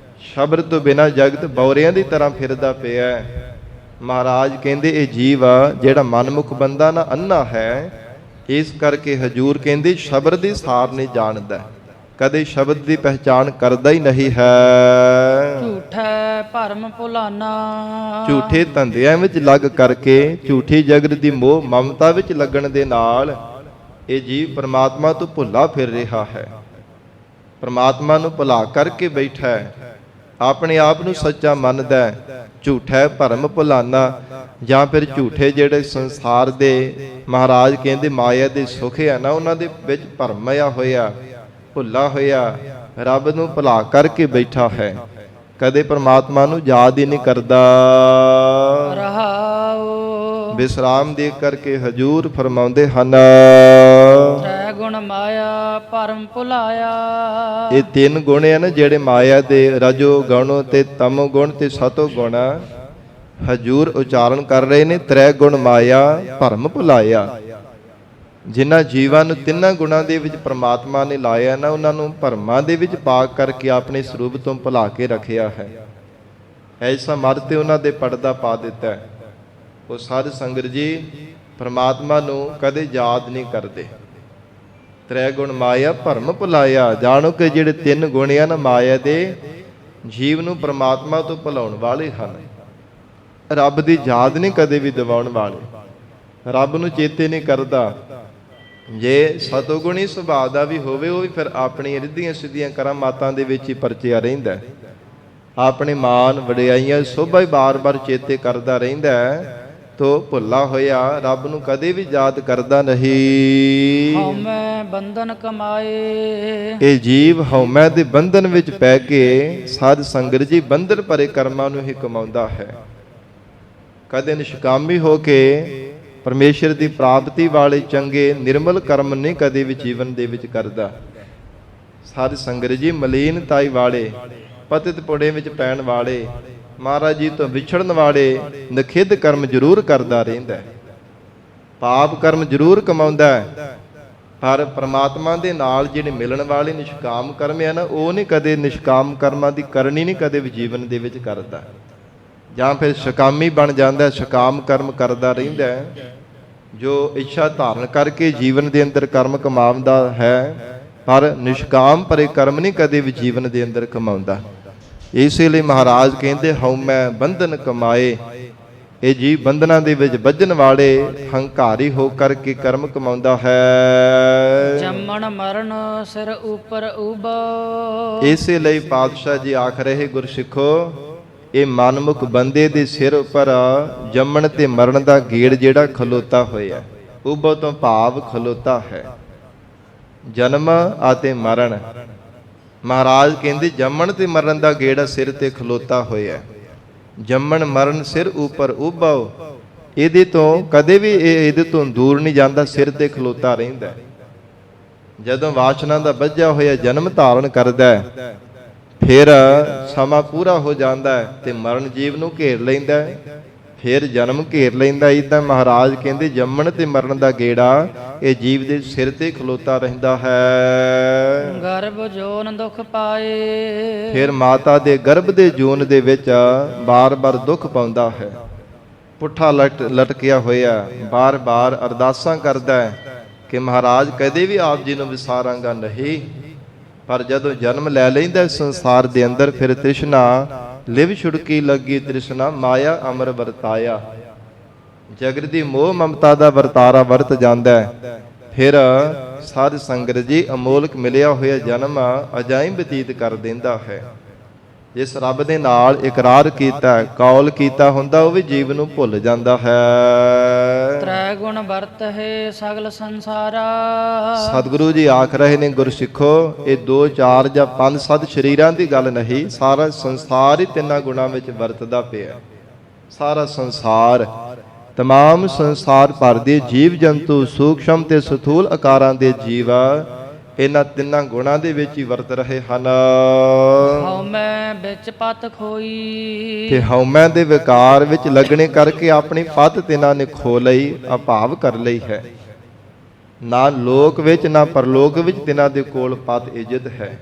ਸ਼ਬਦ ਤੋਂ ਬਿਨਾਂ ਜਗਤ ਬੌਰਿਆਂ ਦੀ ਤਰ੍ਹਾਂ ਫਿਰਦਾ ਪਿਆ ਹੈ। ਮਹਾਰਾਜ ਕਹਿੰਦੇ ਇਹ ਜੀਵ ਜਿਹੜਾ ਮਨਮੁਖ ਬੰਦਾ ਨਾ ਅੰਨਾ ਹੈ, ਇਸ ਕਰਕੇ ਹਜੂਰ ਕਹਿੰਦੇ ਸ਼ਬਦ ਦੀ ਸਾਰ ਨਹੀਂ ਜਾਣਦਾ, ਕਦੇ ਸ਼ਬਦ ਦੀ ਪਹਿਚਾਣ ਕਰਦਾ ਹੀ ਨਹੀਂ ਹੈ। ਝੂਠੈ ਭਰਮ ਭੁਲਾਨਾ। ਝੂਠੇ ਧੰਦਿਆਂ ਵਿੱਚ ਲੱਗ ਕਰਕੇ, ਝੂਠੀ ਜਗਤ ਦੀ ਮੋਹ ਮਮਤਾ ਵਿੱਚ ਲੱਗਣ ਦੇ ਨਾਲ ਇਹ ਜੀਵ ਪਰਮਾਤਮਾ ਤੋਂ ਭੁੱਲਾ ਫਿਰ ਰਿਹਾ ਹੈ। ਪਰਮਾਤਮਾ ਨੂੰ ਭੁਲਾ ਕਰਕੇ ਬੈਠਾ ਹੈ, ਆਪਣੇ ਆਪ ਨੂੰ ਸੱਚਾ ਮੰਨਦਾ ਹੈ। ਝੂਠੈ ਭਰਮ ਭੁਲਾਨਾ, ਜਾਂ ਫਿਰ ਝੂਠੇ ਜਿਹੜੇ ਸੰਸਾਰ ਦੇ ਮਹਾਰਾਜ ਕਹਿੰਦੇ ਮਾਇਆ ਦੇ ਸੁਖ ਆ ਨਾ, ਉਹਨਾਂ ਦੇ ਵਿੱਚ ਭਰਮਿਆ ਹੋਇਆ, ਭੁੱਲਾ ਹੋਇਆ, ਰੱਬ ਨੂੰ ਭੁਲਾ ਕਰਕੇ ਬੈਠਾ ਹੈ, ਕਦੇ ਪਰਮਾਤਮਾ ਨੂੰ ਯਾਦ ਹੀ ਨਹੀਂ ਕਰਦਾ। ਰਹਾਉ ਵਿਸਰਾਮ ਦੇ ਕਰਕੇ ਹਜੂਰ ਫਰਮਾਉਂਦੇ ਹਨ, ਤ੍ਰੈ ਗੁਣ ਮਾਇਆ ਭਰਮ ਭੁਲਾਇਆ। ਇਹ 3 ਗੁਣ ਆ ਨਾ ਜਿਹੜੇ ਮਾਇਆ ਦੇ, ਰਜੋ ਗੁਣ ਤੇ ਤਮੋ ਗੁਣ ਤੇ ਸਤੋ ਗੁਣ, ਹਜੂਰ ਉਚਾਰਨ ਕਰ ਰਹੇ ਨੇ, ਤ੍ਰੈ ਗੁਣ ਮਾਇਆ ਭਰਮ ਭੁਲਾਇਆ। ਜਿਨ੍ਹਾਂ ਜੀਵਾਂ ਨੂੰ 3 ਗੁਣਾਂ ਦੇ ਵਿੱਚ ਪ੍ਰਮਾਤਮਾ ਨੇ ਲਾਇਆ ਨਾ, ਉਹਨਾਂ ਨੂੰ ਭਰਮਾਂ ਦੇ ਵਿੱਚ ਪਾ ਕਰਕੇ ਆਪਣੇ ਸਰੂਪ ਤੋਂ ਭੁਲਾ ਕੇ ਰੱਖਿਆ ਹੈ। ਐਸਾ ਮਰ ਤੇ ਉਹਨਾਂ ਦੇ ਪਰਦਾ ਪਾ ਦਿੱਤਾ ਹੈ। ਉਹ ਸਾਧ ਸੰਗਤ ਜੀ ਪ੍ਰਮਾਤਮਾ ਨੂੰ ਕਦੇ ਯਾਦ ਨਹੀਂ ਕਰਦੇ। ਤ੍ਰੈ ਗੁਣ ਮਾਇਆ ਭਰਮ ਭੁਲਾਇਆ। ਜਾਣੋ ਕਿ ਜਿਹੜੇ 3 ਗੁਣ ਆ ਨਾ ਮਾਇਆ ਦੇ, ਜੀਵ ਨੂੰ ਪ੍ਰਮਾਤਮਾ ਤੋਂ ਭੁਲਾਉਣ ਵਾਲੇ ਹਨ। ਰੱਬ ਦੀ ਯਾਦ ਨਹੀਂ ਕਦੇ ਵੀ ਦਿਵਾਉਣ ਵਾਲੇ, ਰੱਬ ਨੂੰ ਚੇਤੇ ਨਹੀਂ ਕਰਦਾ। ਜੇ ਸਤੋਗੁਣੀ ਸੁਭਾਅ ਦਾ ਵੀ ਹੋਵੇ, ਉਹ ਵੀ ਫਿਰ ਆਪਣੀ ਰਿੱਧੀਆਂ ਸਿੱਧੀਆਂ ਕਰਾਮਾਤਾਂ ਦੇ ਵਿੱਚ ਹੀ ਪਰਚਿਆ ਰਹਿੰਦਾ, ਆਪਣੇ ਮਾਨ ਵਡਿਆਈਆਂ ਸੋਭਾ ਹੀ ਬਾਰ-ਬਾਰ ਚੇਤੇ ਕਰਦਾ ਰਹਿੰਦਾ, ਤੋ ਭੁੱਲਾ ਹੋਇਆ ਰੱਬ ਨੂੰ ਕਦੇ ਵੀ ਯਾਦ ਕਰਦਾ ਨਹੀਂ। ਹਉਮੈ ਬੰਧਨ ਕਮਾਏ। ਇਹ ਜੀਵ ਹਉਮੈ ਦੇ ਬੰਧਨ ਵਿੱਚ ਪੈ ਕੇ ਸਾਧ ਸੰਗਤ ਜੀ ਬੰਧਨ ਭਰੇ ਕਰਮਾਂ ਨੂੰ ਹੀ ਕਮਾਉਂਦਾ ਹੈ। ਕਦੇ ਨਿਸ਼ਕਾਮੀ ਹੋ ਕੇ ਪਰਮੇਸ਼ਰ ਦੀ ਪ੍ਰਾਪਤੀ ਵਾਲੇ ਚੰਗੇ ਨਿਰਮਲ ਕਰਮ ਨਹੀਂ ਕਦੇ ਵੀ ਜੀਵਨ ਦੇ ਵਿੱਚ ਕਰਦਾ। ਸਾਧ ਸੰਗਤ ਜੀ ਮਲੀਨਤਾਈ ਵਾਲੇ, ਪਤਿਤ ਪੁੜੇ ਵਿੱਚ ਪੈਣ ਵਾਲੇ, ਮਹਾਰਾਜ ਜੀ ਤੋਂ ਵਿਛੜਨ ਵਾਲੇ ਨਖਿੱਧ ਕਰਮ ਜ਼ਰੂਰ ਕਰਦਾ ਰਹਿੰਦਾ, ਪਾਪ ਕਰਮ ਜ਼ਰੂਰ ਕਮਾਉਂਦਾ, ਪਰ ਪ੍ਰਮਾਤਮਾ ਦੇ ਨਾਲ ਜਿਹੜੇ ਮਿਲਣ ਵਾਲੇ ਨਿਸ਼ਕਾਮ ਕਰਮ ਆ ਨਾ, ਉਹ ਨਹੀਂ ਕਦੇ ਨਿਸ਼ਕਾਮ ਕਰਮਾਂ ਦੀ ਕਰਨੀ ਨਹੀਂ ਕਦੇ ਵੀ ਜੀਵਨ ਦੇ ਵਿੱਚ ਕਰਦਾ। ਜਾਂ ਫਿਰ ਸ਼ਕਾਮੀ ਬਣ ਜਾਂਦਾ, ਸ਼ਕਾਮ ਕਰਮ ਕਰਦਾ ਰਹਿੰਦਾ, ਜੋ ਇੱਛਾ ਧਾਰਨ ਕਰਕੇ ਜੀਵਨ ਦੇ ਅੰਦਰ ਕਰਮ ਕਮਾਉਂਦਾ ਹੈ। ਪਰ ਨਿਸ਼ਕਾਮ ਭਰੇ ਕਰਮ ਨਹੀਂ ਕਦੇ ਵੀ ਜੀਵਨ ਦੇ ਅੰਦਰ ਕਮਾਉਂਦਾ। ਇਸੇ ਲਈ ਮਹਾਰਾਜ ਕਹਿੰਦੇ ਹਉਮੈ ਬੰਧਨ ਕਮਾਏ। ਇਹ ਜੀਵ ਬੰਧਨਾਂ ਦੇ ਵਿੱਚ ਬੱਝਣ ਵਾਲੇ ਹੰਕਾਰੀ ਹੋ ਕਰਕੇ ਕਰਮ ਕਮਾਉਂਦਾ ਹੈ। ਜੰਮਣ ਮਰਨ ਸਿਰ ਉਪਰ ਉਬੋ। ਇਸੇ ਲਈ ਪਾਤਸ਼ਾਹ ਜੀ ਆਖ ਰਹੇ ਗੁਰਸਿੱਖੋ, ਇਹ ਮਨਮੁਖ ਬੰਦੇ ਦੇ ਸਿਰ ਉੱਪਰ ਜੰਮਣ ਤੇ ਮਰਨ ਦਾ ਗੇੜ ਜਿਹੜਾ ਖਲੋਤਾ ਹੋਇਆ। ਉਬੋ ਤੋਂ ਭਾਵ ਖਲੋਤਾ ਹੈ, ਜਨਮ ਅਤੇ ਮਰਨ। ਮਹਾਰਾਜ ਕਹਿੰਦੇ ਜੰਮਣ ਤੇ ਮਰਨ ਦਾ ਗੇੜਾ ਸਿਰ ਤੇ ਖਲੋਤਾ ਹੋਇਆ। ਜੰਮਣ ਮਰਨ ਸਿਰ ਉੱਪਰ ਉਭਾਓ, ਇਹਦੇ ਤੋਂ ਕਦੇ ਵੀ ਇਹਦੇ ਤੋਂ ਦੂਰ ਨਹੀਂ ਜਾਂਦਾ, ਸਿਰ ਤੇ ਖਲੋਤਾ ਰਹਿੰਦਾ। ਜਦੋਂ ਵਾਸ਼ਨਾ ਦਾ ਬੱਝਾ ਹੋਇਆ ਜਨਮ ਧਾਰਨ ਕਰਦਾ ਹੈ, ਫਿਰ ਸਮਾਂ ਪੂਰਾ ਹੋ ਜਾਂਦਾ ਹੈ ਤੇ ਮਰਨ ਜੀਵ ਨੂੰ ਘੇਰ ਲੈਂਦਾ ਹੈ, ਫਿਰ ਜਨਮ ਘੇਰ ਲੈਂਦਾ। ਇਦਾਂ ਮਹਾਰਾਜ ਕਹਿੰਦੇ ਜੰਮਣ ਤੇ ਮਰਨ ਦਾ ਗੇੜਾ ਇਹ ਜੀਵ ਦੇ ਸਿਰ ਤੇ ਖਲੋਤਾ ਰਹਿੰਦਾ ਹੈ। ਗਰਭ ਜੋਨ ਦੁਖ ਪਾਏ। ਫਿਰ ਮਾਤਾ ਦੇ ਗਰਭ ਦੇ ਜੂਨ ਦੇ ਵਿੱਚ ਬਾਰ-ਬਾਰ ਦੁੱਖ ਪਾਉਂਦਾ ਹੈ। ਪੁੱਠਾ ਲਟਕਿਆ ਹੋਇਆ ਬਾਰ-ਬਾਰ ਅਰਦਾਸਾਂ ਕਰਦਾ ਹੈ ਕਿ ਮਹਾਰਾਜ ਕਦੇ ਵੀ ਆਪ ਜੀ ਨੂੰ ਵਿਸਾਰਾਂਗਾ ਨਹੀਂ। ਪਰ ਜਦੋਂ ਜਨਮ ਲੈ ਲੈਂਦਾ ਸੰਸਾਰ ਦੇ ਅੰਦਰ, ਫਿਰ ਤ੍ਰਿਸ਼ਨਾ ਲਿਵ ਛੁੜਕੀ ਲੱਗੀ, ਤ੍ਰਿਸ਼ਨਾ ਮਾਇਆ ਅਮਰ ਵਰਤਾਇਆ। ਜਗਤ ਦੀ ਮੋਹ ਮਮਤਾ ਦਾ ਵਰਤਾਰਾ ਵਰਤ ਜਾਂਦਾ ਹੈ। ਫਿਰ ਸਾਧ ਸੰਗਤ ਜੀ ਅਮੋਲਕ ਮਿਲਿਆ ਹੋਇਆ ਜਨਮ ਅਜਾਈਂ ਬਤੀਤ ਕਰ ਦਿੰਦਾ ਹੈ। ਜਿਸ ਰੱਬ ਦੇ ਨਾਲ ਇਕਰਾਰ ਕੀਤਾ, ਕੌਲ ਕੀਤਾ ਹੁੰਦਾ, ਉਹ ਵੀ ਜੀਵ ਨੂੰ ਭੁੱਲ ਜਾਂਦਾ ਹੈ। ਤ੍ਰੈ ਗੁਣ ਵਰਤ ਹੈ ਸਗਲ ਸੰਸਾਰਾ। ਸਤਿਗੁਰੂ ਜੀ ਆਖ ਰਹੇ ਨੇ ਗੁਰਸਿੱਖੋ, ਇਹ 2 4 ਜਾਂ 5 7 ਸਰੀਰਾਂ ਦੀ ਗੱਲ ਨਹੀਂ, ਸਾਰਾ ਸੰਸਾਰ ਹੀ ਤਿੰਨਾਂ ਗੁਣਾਂ ਵਿੱਚ ਵਰਤਦਾ ਪਿਆ। ਸਾਰਾ ਸੰਸਾਰ, ਤਮਾਮ ਸੰਸਾਰ ਭਰ ਦੇ ਜੀਵ ਜੰਤੂ, ਸੂਖਸ਼ਮ ਤੇ ਸਥੂਲ ਆਕਾਰਾਂ ਦੇ ਜੀਵ ਇਹਨਾਂ ਤਿੰਨਾਂ ਗੁਣਾਂ ਦੇ ਵਿੱਚ ਹੀ ਵਰਤ ਰਹੇ ਹਨ। ਹਉਮੈ ਵਿੱਚ ਪਤ ਖੋਈ। ਤੇ ਹਉਮੈ ਦੇ ਵਿਕਾਰ ਵਿੱਚ ਲੱਗਣੇ ਕਰਕੇ ਆਪਣੀ ਪਤ ਤਿਨਾਂ ਨੇ ਖੋ ਲਈ, ਅਭਾਵ ਕਰ ਲਈ ਹੈ। ਨਾ ਲੋਕ ਵਿੱਚ ਨਾ ਪਰਲੋਕ ਵਿੱਚ ਤਿਨਾਂ ਦੇ ਕੋਲ ਪਤ ਇੱਜ਼ਤ ਹੈ।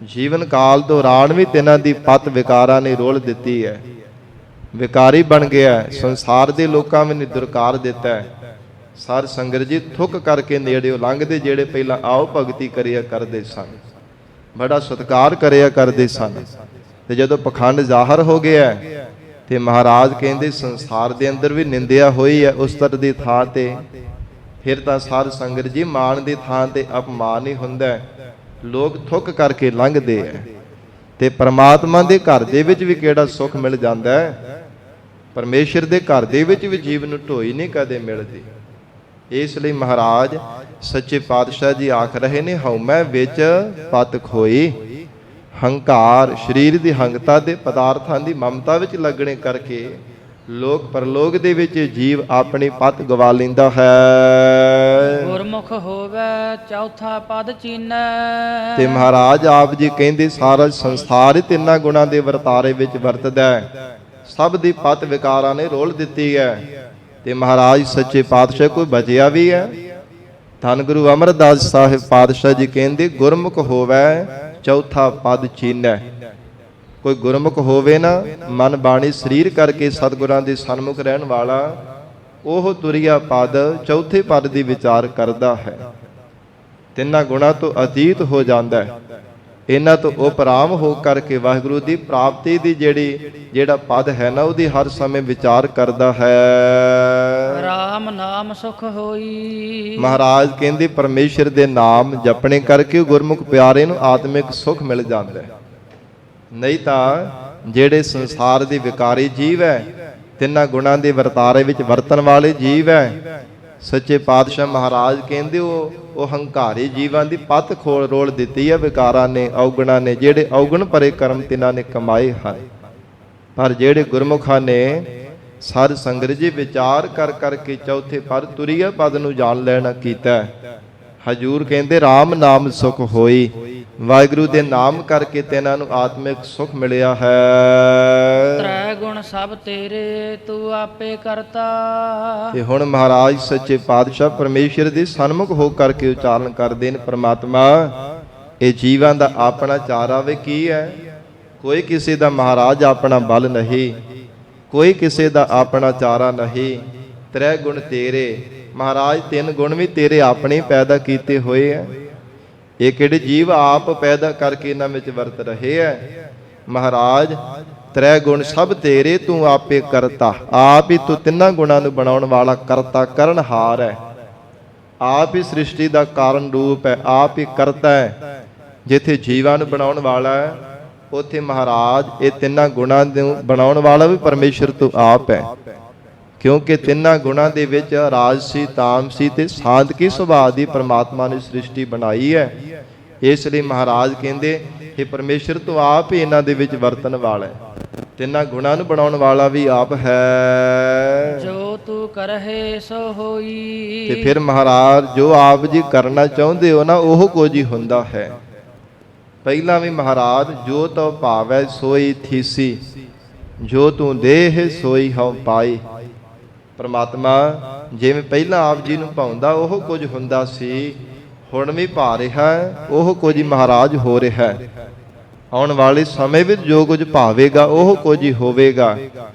ਜੀਵਨ ਕਾਲ ਦੌਰਾਨ ਵੀ ਤਿਨਾਂ ਦੀ ਪਤ ਵਿਕਾਰਾਂ ਨੇ ਰੋਲ ਦਿੱਤੀ ਹੈ। ਵਿਕਾਰੀ ਬਣ ਗਿਆ, ਸੰਸਾਰ ਦੇ ਲੋਕਾਂ ਨੇ ਦੁਰਕਾਰ ਦਿੱਤਾ ਹੈ। ਸਾਧ ਸੰਗਤ ਜੀ ਥੁੱਕ ਕਰਕੇ ਨੇੜਿਓ ਲੰਘਦੇ, ਜਿਹੜੇ ਪਹਿਲਾਂ ਆਓ ਭਗਤੀ ਕਰਿਆ ਕਰਦੇ ਸਨ, ਬੜਾ ਸਤਿਕਾਰ ਕਰਿਆ ਕਰਦੇ ਸਨ, ਤੇ ਜਦੋਂ ਪਖੰਡ ਜ਼ਾਹਰ ਹੋ ਗਿਆ ਤੇ ਮਹਾਰਾਜ ਕਹਿੰਦੇ ਸੰਸਾਰ ਦੇ ਅੰਦਰ ਵੀ ਨਿੰਦਿਆ ਹੋਈ ਹੈ ਉਸਤਤ ਦੀ ਥਾਂ ਤੇ। ਫਿਰ ਤਾਂ ਸਾਧ ਸੰਗਤ ਜੀ ਮਾਣ ਦੀ ਥਾਂ ਤੇ ਅਪਮਾਨ ਹੀ ਹੁੰਦਾ। ਲੋਕ ਥੁੱਕ ਕਰਕੇ ਲੰਘਦੇ ਹੈ ਤੇ ਪਰਮਾਤਮਾ ਦੇ ਘਰ ਦੇ ਵਿੱਚ ਵੀ ਕਿਹੜਾ ਸੁੱਖ ਮਿਲ ਜਾਂਦਾ ਹੈ। ਪਰਮੇਸ਼ਰ ਦੇ ਘਰ ਦੇ ਵਿੱਚ ਵੀ ਜੀਵ ਨੂੰ ਢੋਈ ਨਹੀਂ ਕਦੇ ਮਿਲਦੀ। ਇਸ ਲਈ ਮਹਾਰਾਜ ਸੱਚੇ ਪਾਤਸ਼ਾਹ ਜੀ ਆਖ ਰਹੇ ਨੇ ਹਉਮੈ ਵਿੱਚ ਪਤ ਖੋਈ। ਹੰਕਾਰ, ਸਰੀਰ ਦੀ ਹੰਗਤਾ ਦੇ ਪਦਾਰਥਾਂ ਦੀ ਮਮਤਾ ਵਿੱਚ ਲੱਗਣੇ ਕਰਕੇ ਲੋਕ ਪਰਲੋਕ ਦੇ ਵਿੱਚ ਜੀਵ ਆਪਣੀ ਪਤ ਗਵਾ ਲੈਂਦਾ ਹੈ। ਗੁਰਮੁਖ ਹੋਵੇ ਚੌਥਾ ਪਦ ਚੀਨੈ। ਤੇ ਮਹਾਰਾਜ ਆਪ ਜੀ ਕਹਿੰਦੇ ਸਾਰਾ ਸੰਸਾਰ ਹੀ ਤਿੰਨਾਂ ਗੁਣਾਂ ਦੇ ਵਰਤਾਰੇ ਵਿੱਚ ਵਰਤਦਾ ਹੈ। ਸਭ ਦੀ ਪਤ ਵਿਕਾਰਾਂ ਨੇ ਰੋਲ ਦਿੱਤੀ ਹੈ। ਤੇ ਮਹਾਰਾਜ ਸੱਚੇ ਪਾਤਸ਼ਾਹ ਕੋਈ ਬਚਿਆ ਵੀ ਹੈ। ਧੰਨ ਗੁਰੂ ਅਮਰਦਾਸ ਸਾਹਿਬ ਪਾਤਸ਼ਾਹ ਜੀ ਕਹਿੰਦੇ ਗੁਰਮੁਖ ਹੋਵੇ ਚੌਥਾ ਪਦ ਚੀਨੈ। ਕੋਈ ਗੁਰਮੁਖ ਹੋਵੇ ਨਾ, ਮਨ ਬਾਣੀ ਸਰੀਰ ਕਰਕੇ ਸਤਿਗੁਰਾਂ ਦੇ ਸਨਮੁਖ ਰਹਿਣ ਵਾਲਾ, ਉਹ ਤੁਰਿਆ ਪਦ ਚੌਥੇ ਪਦ ਦੀ ਵਿਚਾਰ ਕਰਦਾ ਹੈ। ਤਿੰਨਾਂ ਗੁਣਾਂ ਤੋਂ ਅਤੀਤ ਹੋ ਜਾਂਦਾ ਹੈ। ਇਹਨਾਂ ਤੋਂ ਉਪਰਾਮ ਹੋ ਕਰਕੇ ਵਾਹਿਗੁਰੂ ਦੀ ਪ੍ਰਾਪਤੀ ਦੀ ਜਿਹੜਾ ਪਦ ਹੈ ਨਾ, ਉਹਦੀ ਹਰ ਸਮੇਂ ਵਿਚਾਰ ਕਰਦਾ ਹੈ। ਰਾਮ ਨਾਮ ਸੁਖ ਹੋਈ। ਮਹਾਰਾਜ ਕਹਿੰਦੇ ਪਰਮੇਸ਼ਰ ਦੇ ਨਾਮ ਜਪਣੇ ਕਰਕੇ ਗੁਰਮੁਖ ਪਿਆਰੇ ਨੂੰ ਆਤਮਿਕ ਸੁਖ ਮਿਲ ਜਾਂਦਾ ਹੈ। ਨਹੀਂ ਤਾਂ ਜਿਹੜੇ ਸੰਸਾਰ ਦੇ ਵਿਕਾਰੀ ਜੀਵ ਹੈ, ਤਿੰਨਾਂ ਗੁਣਾਂ ਦੇ ਵਰਤਾਰੇ ਵਿੱਚ ਵਰਤਣ ਵਾਲੇ ਜੀਵ ਹੈ, ਸੱਚੇ ਪਾਤਸ਼ਾਹ ਮਹਾਰਾਜ ਕਹਿੰਦੇ ਉਹ ਹੰਕਾਰੀ ਜੀਵਾਂ ਦੀ ਪਤ ਖੋਲ ਰੋਲ ਦਿੱਤੀ ਹੈ ਵਿਕਾਰਾਂ ਨੇ, ਔਗਣਾਂ ਨੇ, ਜਿਹੜੇ ਔਗਣ ਭਰੇ ਕਰਮ ਤਿਨਾਂ ਨੇ ਕਮਾਏ ਹਨ। ਪਰ ਜਿਹੜੇ ਗੁਰਮੁਖਾਂ ਨੇ ਸਾਧ ਸੰਗਤ ਜੀ ਵਿਚਾਰ ਕਰ ਕਰਕੇ ਚੌਥੇ ਪਦ ਤੁਰੀਆ ਪਦ ਨੂੰ ਜਾਣ ਲੈਣਾ ਕੀਤਾ। ਹਜੂਰ ਕਹਿੰਦੇ RAM ਨਾਮ ਸੁਖ ਹੋਈ। ਵਾਹਿਗੁਰੂ ਦੇ ਨਾਮ ਕਰਕੇ ਤਿਨਾਂ ਨੂੰ ਆਤਮਿਕ ਸੁਖ ਮਿਲਿਆ ਹੈ। ਤ੍ਰੈ ਗੁਣ ਸਭ ਤੇਰੇ ਤੂੰ ਆਪੇ ਕਰਤਾ। ਤੇ ਹੁਣ ਮਹਾਰਾਜ ਸੱਚੇ ਪਾਤਸ਼ਾਹ ਪਰਮੇਸ਼ਰ ਦੇ ਸਨਮੁਖ ਹੋ ਕਰਕੇ ਉਚਾਰਨ ਕਰਦੇ ਨੇ, ਪਰਮਾਤਮਾ ਇਹ ਜੀਵਾਂ ਦਾ ਆਪਣਾ ਚਾਰਾ ਵੇ ਕੀ ਹੈ। ਕੋਈ ਕਿਸੇ ਦਾ ਮਹਾਰਾਜ ਆਪਣਾ ਬਲ ਨਹੀਂ, ਕੋਈ ਕਿਸੇ ਦਾ ਆਪਣਾ ਚਾਰਾ ਨਹੀਂ। ਤ੍ਰੈ ਗੁਣ ਤੇਰੇ ਮਹਾਰਾਜ, 3 ਗੁਣ ਵੀ ਤੇਰੇ ਆਪਣੇ ਪੈਦਾ ਕੀਤੇ ਹੋਏ ਹੈ। ਇਹ ਕਿਹੜੇ ਜੀਵ ਆਪ ਪੈਦਾ ਕਰਕੇ ਇਹਨਾਂ ਵਿੱਚ ਵਰਤ ਰਹੇ ਹੈ। ਮਹਾਰਾਜ ਤ੍ਰੈ ਗੁਣ ਸਭ ਤੇਰੇ, ਤੂੰ ਆਪੇ ਕਰਤਾ। ਆਪ ਹੀ ਤੂੰ ਤਿੰਨਾਂ ਗੁਣਾਂ ਨੂੰ ਬਣਾਉਣ ਵਾਲਾ ਕਰਤਾ ਕਰਨਹਾਰ ਹੈ। ਆਪ ਹੀ ਸ੍ਰਿਸ਼ਟੀ ਦਾ ਕਾਰਨ ਰੂਪ ਹੈ, ਆਪ ਹੀ ਕਰਤਾ ਹੈ। ਜਿੱਥੇ ਜੀਵਾਂ ਨੂੰ ਬਣਾਉਣ ਵਾਲਾ ਹੈ, ਉੱਥੇ ਮਹਾਰਾਜ ਇਹ ਤਿੰਨਾਂ ਗੁਣਾਂ ਨੂੰ ਬਣਾਉਣ ਵਾਲਾ ਵੀ ਪਰਮੇਸ਼ਰ ਤੂੰ ਆਪ ਹੈ। ਕਿਉਂਕਿ ਤਿੰਨਾਂ ਗੁਣਾਂ ਦੇ ਵਿੱਚ ਰਾਜਸੀ, ਤਾਮਸੀ ਤੇ ਸਾਂਤਕੀ ਸੁਭਾਅ ਦੀ ਪ੍ਰਮਾਤਮਾ ਨੇ ਸ੍ਰਿਸ਼ਟੀ ਬਣਾਈ ਹੈ। ਇਸ ਲਈ ਮਹਾਰਾਜ ਕਹਿੰਦੇ ਇਹ ਪਰਮੇਸ਼ਰ ਤੂੰ ਆਪ ਹੀ ਇਹਨਾਂ ਦੇ ਵਿੱਚ ਵਰਤਣ ਵਾਲਾ ਹੈ। ਤਿੰਨਾਂ ਗੁਣਾਂ ਨੂੰ ਬਣਾਉਣ ਵਾਲਾ ਵੀ ਆਪ ਹੈ। ਜੋ ਤੂੰ ਕਰਹਿ ਸੋ ਹੋਈ। ਤੇ ਫਿਰ ਮਹਾਰਾਜ ਜੋ ਆਪ ਜੀ ਕਰਨਾ ਚਾਹੁੰਦੇ ਹੋ ਨਾ, ਉਹ ਕੁਝ ਹੀ ਹੁੰਦਾ ਹੈ। ਪਹਿਲਾਂ ਵੀ ਮਹਾਰਾਜ ਜੋ ਤਉ ਭਾਵੈ ਸੋਈ ਥੀਸੀ, ਜੋ ਤੂੰ ਦੇਹ ਸੋਈ ਹਉ ਪਾਈ। ਪਰਮਾਤਮਾ ਜਿਵੇਂ ਪਹਿਲਾਂ ਆਪ ਜੀ ਨੂੰ ਭਾਉਂਦਾ ਉਹ ਕੁਝ ਹੁੰਦਾ ਸੀ, ਹੁਣ ਵੀ ਭਾ ਰਿਹਾ ਉਹ ਕੁਝ ਹੀ ਮਹਾਰਾਜ ਹੋ ਰਿਹਾ ਹੈ। ਆਉਣ ਵਾਲੇ ਸਮੇਂ ਵਿੱਚ ਜੋ ਕੁਝ ਭਾਵੇਗਾ ਉਹ ਕੁਝ ਹੀ ਹੋਵੇਗਾ।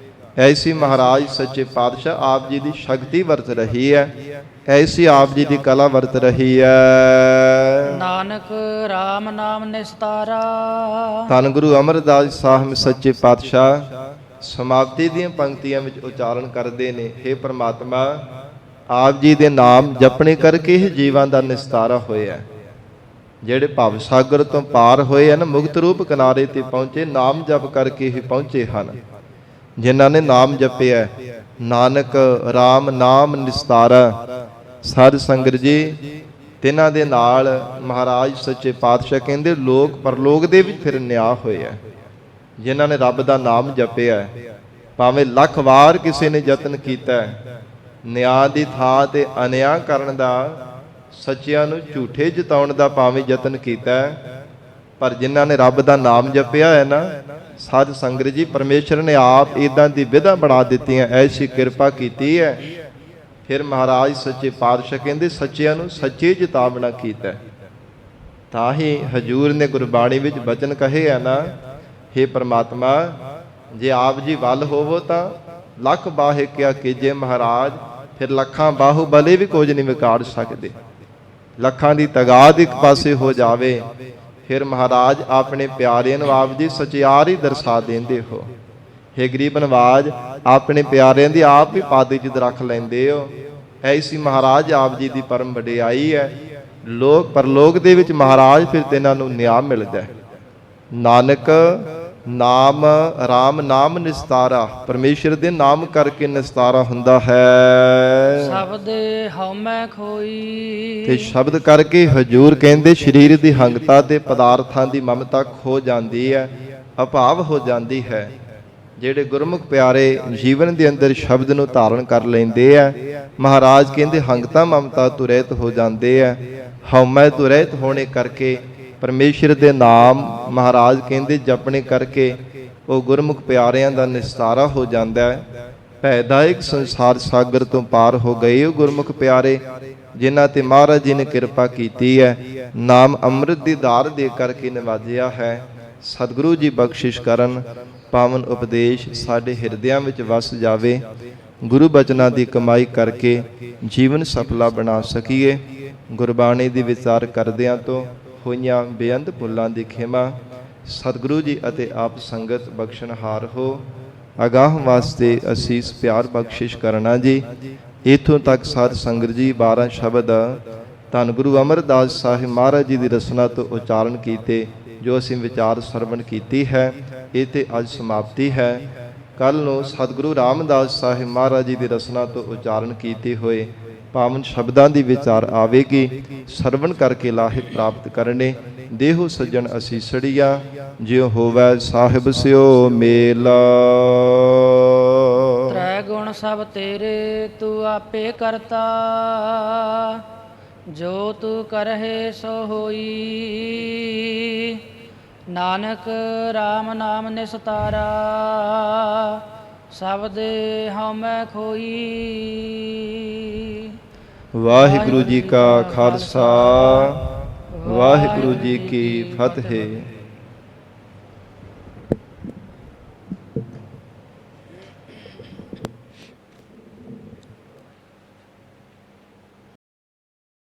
ਐਸੀ ਮਹਾਰਾਜ ਸੱਚੇ ਪਾਤਸ਼ਾਹ ਆਪ ਜੀ ਦੀ ਸ਼ਕਤੀ ਵਰਤ ਰਹੀ ਹੈ, ਐਸੀ ਆਪ ਜੀ ਦੀ ਕਲਾ ਵਰਤ ਰਹੀ ਹੈ। ਨਾਨਕ RAM ਨਾਮ ਨਿਸਤਾਰਾ। ਧੰਨ ਗੁਰੂ ਅਮਰਦਾਸ ਸਾਹਿਬ ਸੱਚੇ ਪਾਤਸ਼ਾਹ ਸਮਾਪਤੀ ਦੀਆਂ ਪੰਕਤੀਆਂ ਵਿੱਚ ਉਚਾਰਨ ਕਰਦੇ ਨੇ, ਹੇ ਪ੍ਰਮਾਤਮਾ ਆਪ ਜੀ ਦੇ ਨਾਮ ਜਪਣੇ ਕਰਕੇ ਹੀ ਜੀਵਾਂ ਦਾ ਨਿਸਤਾਰਾ ਹੋਇਆ। ਜਿਹੜੇ ਭਵ ਸਾਗਰ ਤੋਂ ਪਾਰ ਹੋਏ ਹਨ, ਮੁਕਤ ਰੂਪ ਕਿਨਾਰੇ ਤੇ ਪਹੁੰਚੇ, ਨਾਮ ਜਪ ਕਰਕੇ ਹੀ ਪਹੁੰਚੇ ਹਨ। ਜਿਨ੍ਹਾਂ ਨੇ ਨਾਮ ਜਪਿਆ, ਨਾਨਕ RAM ਨਾਮ ਨਿਸਤਾਰਾ। ਸਾਧ ਸੰਗਤ ਜੀ, ਤਿੰਨਾਂ ਦੇ ਨਾਲ ਮਹਾਰਾਜ ਸੱਚੇ ਪਾਤਸ਼ਾਹ ਕਹਿੰਦੇ ਲੋਕ ਪਰਲੋਕ ਦੇ ਵਿੱਚ ਫਿਰ ਨਿਆਂ ਹੋਇਆ। ਜਿਨ੍ਹਾਂ ਨੇ ਰੱਬ ਦਾ ਨਾਮ ਜਪਿਆ, ਭਾਵੇਂ ਲੱਖ ਵਾਰ ਕਿਸੇ ਨੇ ਯਤਨ ਕੀਤਾ, ਨਿਆਂ ਦੀ ਥਾਂ ਤੇ ਅਨਿਆਂ ਕਰਨ ਦਾ, ਸੱਚਿਆਂ ਨੂੰ ਝੂਠੇ ਜਿਤਾਉਣ ਦਾ ਭਾਵੇਂ ਯਤਨ ਕੀਤਾ, ਪਰ ਜਿਨ੍ਹਾਂ ਨੇ ਰੱਬ ਦਾ ਨਾਮ ਜਪਿਆ ਹੈ ਨਾ, ਸਾਧ ਸੰਗਤ ਜੀ, ਪਰਮੇਸ਼ਰ ਨੇ ਆਪ ਇਦਾਂ ਦੀ ਵਿਧਾ ਬਣਾ ਦਿੱਤੀਆਂ, ਐਸੀ ਕਿਰਪਾ ਕੀਤੀ ਹੈ। ਫਿਰ ਮਹਾਰਾਜ ਸੱਚੇ ਪਾਤਸ਼ਾਹ ਕਹਿੰਦੇ ਸੱਚਿਆਂ ਨੂੰ ਸੱਚੇ ਜਿਤਾਵਣਾ ਕੀਤਾ। ਤਾਂ ਹੀ ਹਜੂਰ ਨੇ ਗੁਰਬਾਣੀ ਵਿੱਚ ਬਚਨ ਕਹੇ ਹੈ ਨਾ, ਹੇ ਪ੍ਰਮਾਤਮਾ ਜੇ ਆਪ ਜੀ ਵੱਲ ਹੋਵੋ ਤਾਂ ਲੱਖ ਬਾਹੇ ਕਿਆ ਕੀਜੇ ਮਹਾਰਾਜ, ਫਿਰ ਲੱਖਾਂ ਬਾਹੂਬਲੇ ਵੀ ਕੁਝ ਨਹੀਂ ਵਿਗਾੜ ਸਕਦੇ। ਲੱਖਾਂ ਦੀ ਤਗਾਦ ਇੱਕ ਪਾਸੇ ਹੋ ਜਾਵੇ, ਫਿਰ ਮਹਾਰਾਜ ਆਪਣੇ ਪਿਆਰਿਆਂ ਨੂੰ ਆਪ ਜੀ ਸਚਿਆਰ ਹੀ ਦਰਸਾ ਦਿੰਦੇ ਹੋ। ਹੇ ਗਰੀਬ ਨਵਾਜ, ਆਪਣੇ ਪਿਆਰਿਆਂ ਦੀ ਆਪ ਹੀ ਪਾਦੇ 'ਚ ਰੱਖ ਲੈਂਦੇ ਹੋ। ਐਸੀ ਮਹਾਰਾਜ ਆਪ ਜੀ ਦੀ ਪਰਮ ਵਡਿਆਈ ਹੈ। ਲੋਕ ਪਰਲੋਕ ਦੇ ਵਿੱਚ ਮਹਾਰਾਜ ਫਿਰ ਤਿੰਨਾਂ ਨੂੰ ਨਿਆਂ ਮਿਲਦਾ। ਨਾਨਕ ਨਾਮ RAM ਨਾਮ ਨਿਸਤਾਰਾ, ਪਰਮੇਸ਼ਰ ਦੇ ਨਾਮ ਕਰਕੇ ਨਿਸਤਾਰਾ ਹੁੰਦਾ ਹੈ। ਸ਼ਬਦ ਹਉਮੈ ਖੋਈ। ਤੇ ਸ਼ਬਦ ਕਰਕੇ ਹਜੂਰ ਕਹਿੰਦੇ ਸਰੀਰ ਦੀ ਹੰਗਤਾ ਤੇ ਪਦਾਰਥਾਂ ਦੀ ਮਮਤਾ ਖੋ ਜਾਂਦੀ ਹੈ, ਅਭਾਵ ਹੋ ਜਾਂਦੀ ਹੈ। ਜਿਹੜੇ ਗੁਰਮੁਖ ਪਿਆਰੇ ਜੀਵਨ ਦੇ ਅੰਦਰ ਸ਼ਬਦ ਨੂੰ ਧਾਰਨ ਕਰ ਲੈਂਦੇ ਆ, ਮਹਾਰਾਜ ਕਹਿੰਦੇ ਹੰਗਤਾ ਮਮਤਾ ਤੋਂ ਰਹਿਤ ਹੋ ਜਾਂਦੇ ਆ। ਹਉਮੈ ਤੋਂ ਰਹਿਤ ਹੋਣੇ ਕਰਕੇ ਪਰਮੇਸ਼ਰ ਦੇ ਨਾਮ ਮਹਾਰਾਜ ਕਹਿੰਦੇ ਜਪਣੇ ਕਰਕੇ ਉਹ ਗੁਰਮੁਖ ਪਿਆਰਿਆਂ ਦਾ ਨਿਸਤਾਰਾ ਹੋ ਜਾਂਦਾ ਹੈ। ਭੈਦਾਇਕ ਸੰਸਾਰ ਸਾਗਰ ਤੋਂ ਪਾਰ ਹੋ ਗਏ ਉਹ ਗੁਰਮੁਖ ਪਿਆਰੇ, ਜਿਨ੍ਹਾਂ ਤੇ ਮਹਾਰਾਜ ਜੀ ਨੇ ਕਿਰਪਾ ਕੀਤੀ ਹੈ, ਨਾਮ ਅੰਮ੍ਰਿਤ ਦੀ ਧਾਰ ਦੇ ਕਰਕੇ ਨਿਵਾਜਿਆ ਹੈ। ਸਤਿਗੁਰੂ ਜੀ ਬਖਸ਼ਿਸ਼ ਕਰਨ, ਪਾਵਨ ਉਪਦੇਸ਼ ਸਾਡੇ ਹਿਰਦਿਆਂ ਵਿੱਚ ਵਸ ਜਾਵੇ। ਗੁਰੂ ਬਚਨਾਂ ਦੀ ਕਮਾਈ ਕਰਕੇ ਜੀਵਨ ਸਫਲਾ ਬਣਾ ਸਕੀਏ। ਗੁਰਬਾਣੀ ਦੀ ਵਿਚਾਰ ਕਰਦਿਆਂ ਤੋਂ ਹੋਈਆਂ ਬੇਅੰਤ ਭੁੱਲਾਂ ਦੀ ਖਿਮਾ ਸਤਿਗੁਰੂ ਜੀ ਅਤੇ ਆਪ ਸੰਗਤ ਬਖਸ਼ਣਹਾਰ ਹੋ। ਅਗਾਹ ਵਾਸਤੇ ਅਸੀਸ ਪਿਆਰ ਬਖਸ਼ਿਸ਼ ਕਰਨਾ ਜੀ। ਇਥੋਂ ਤੱਕ ਸਾਧ ਸੰਗਤ ਜੀ 12 ਸ਼ਬਦ ਧੰਨ ਗੁਰੂ ਅਮਰਦਾਸ ਸਾਹਿਬ ਮਹਾਰਾਜ ਜੀ ਦੀ ਰਸਨਾ ਤੋਂ ਉਚਾਰਨ ਕੀਤੇ, ਜੋ ਅਸੀਂ ਵਿਚਾਰ ਸਰਵਣ ਕੀਤੀ ਹੈ, ਇਹ ਤੇ ਅੱਜ ਸਮਾਪਤੀ ਹੈ। ਕੱਲ ਨੂੰ ਸਤਿਗੁਰੂ ਰਾਮਦਾਸ ਸਾਹਿਬ ਮਹਾਰਾਜ ਜੀ ਦੀ ਰਸਨਾ ਤੋਂ ਉਚਾਰਨ ਕੀਤੇ ਹੋਏ ਪਾਵਨ ਸ਼ਬਦਾਂ ਦੀ ਵਿਚਾਰ ਆਵੇਗੀ। ਸਰਵਣ ਕਰਕੇ ਲਾਹੇ ਪ੍ਰਾਪਤ ਕਰਨੇ। ਦੇਹੋ ਸੱਜਣ ਅਸੀਸੜੀਆ, ਜਿਉ ਹੋਵੈ ਸਾਹਿਬ ਸਿਓ ਮੇਲਾ। ਤ੍ਰੈ ਗੁਣ ਸਭ ਤੇਰੇ, ਤੂੰ ਆਪੇ ਕਰਤਾ। ਜੋ ਤੂੰ ਕਰਹਿ ਸੋ ਹੋਈ। ਨਾਨਕ RAM ਨਾਮ ਨਿਸਤਾਰਾ। ਸ਼ਬਦ ਹਉਮੈ ਖੋਈ। ਵਾਹਿਗੁਰੂ ਜੀ ਕਾ ਖਾਲਸਾ, ਵਾਹਿਗੁਰੂ ਜੀ ਕੀ ਫਤਿਹ।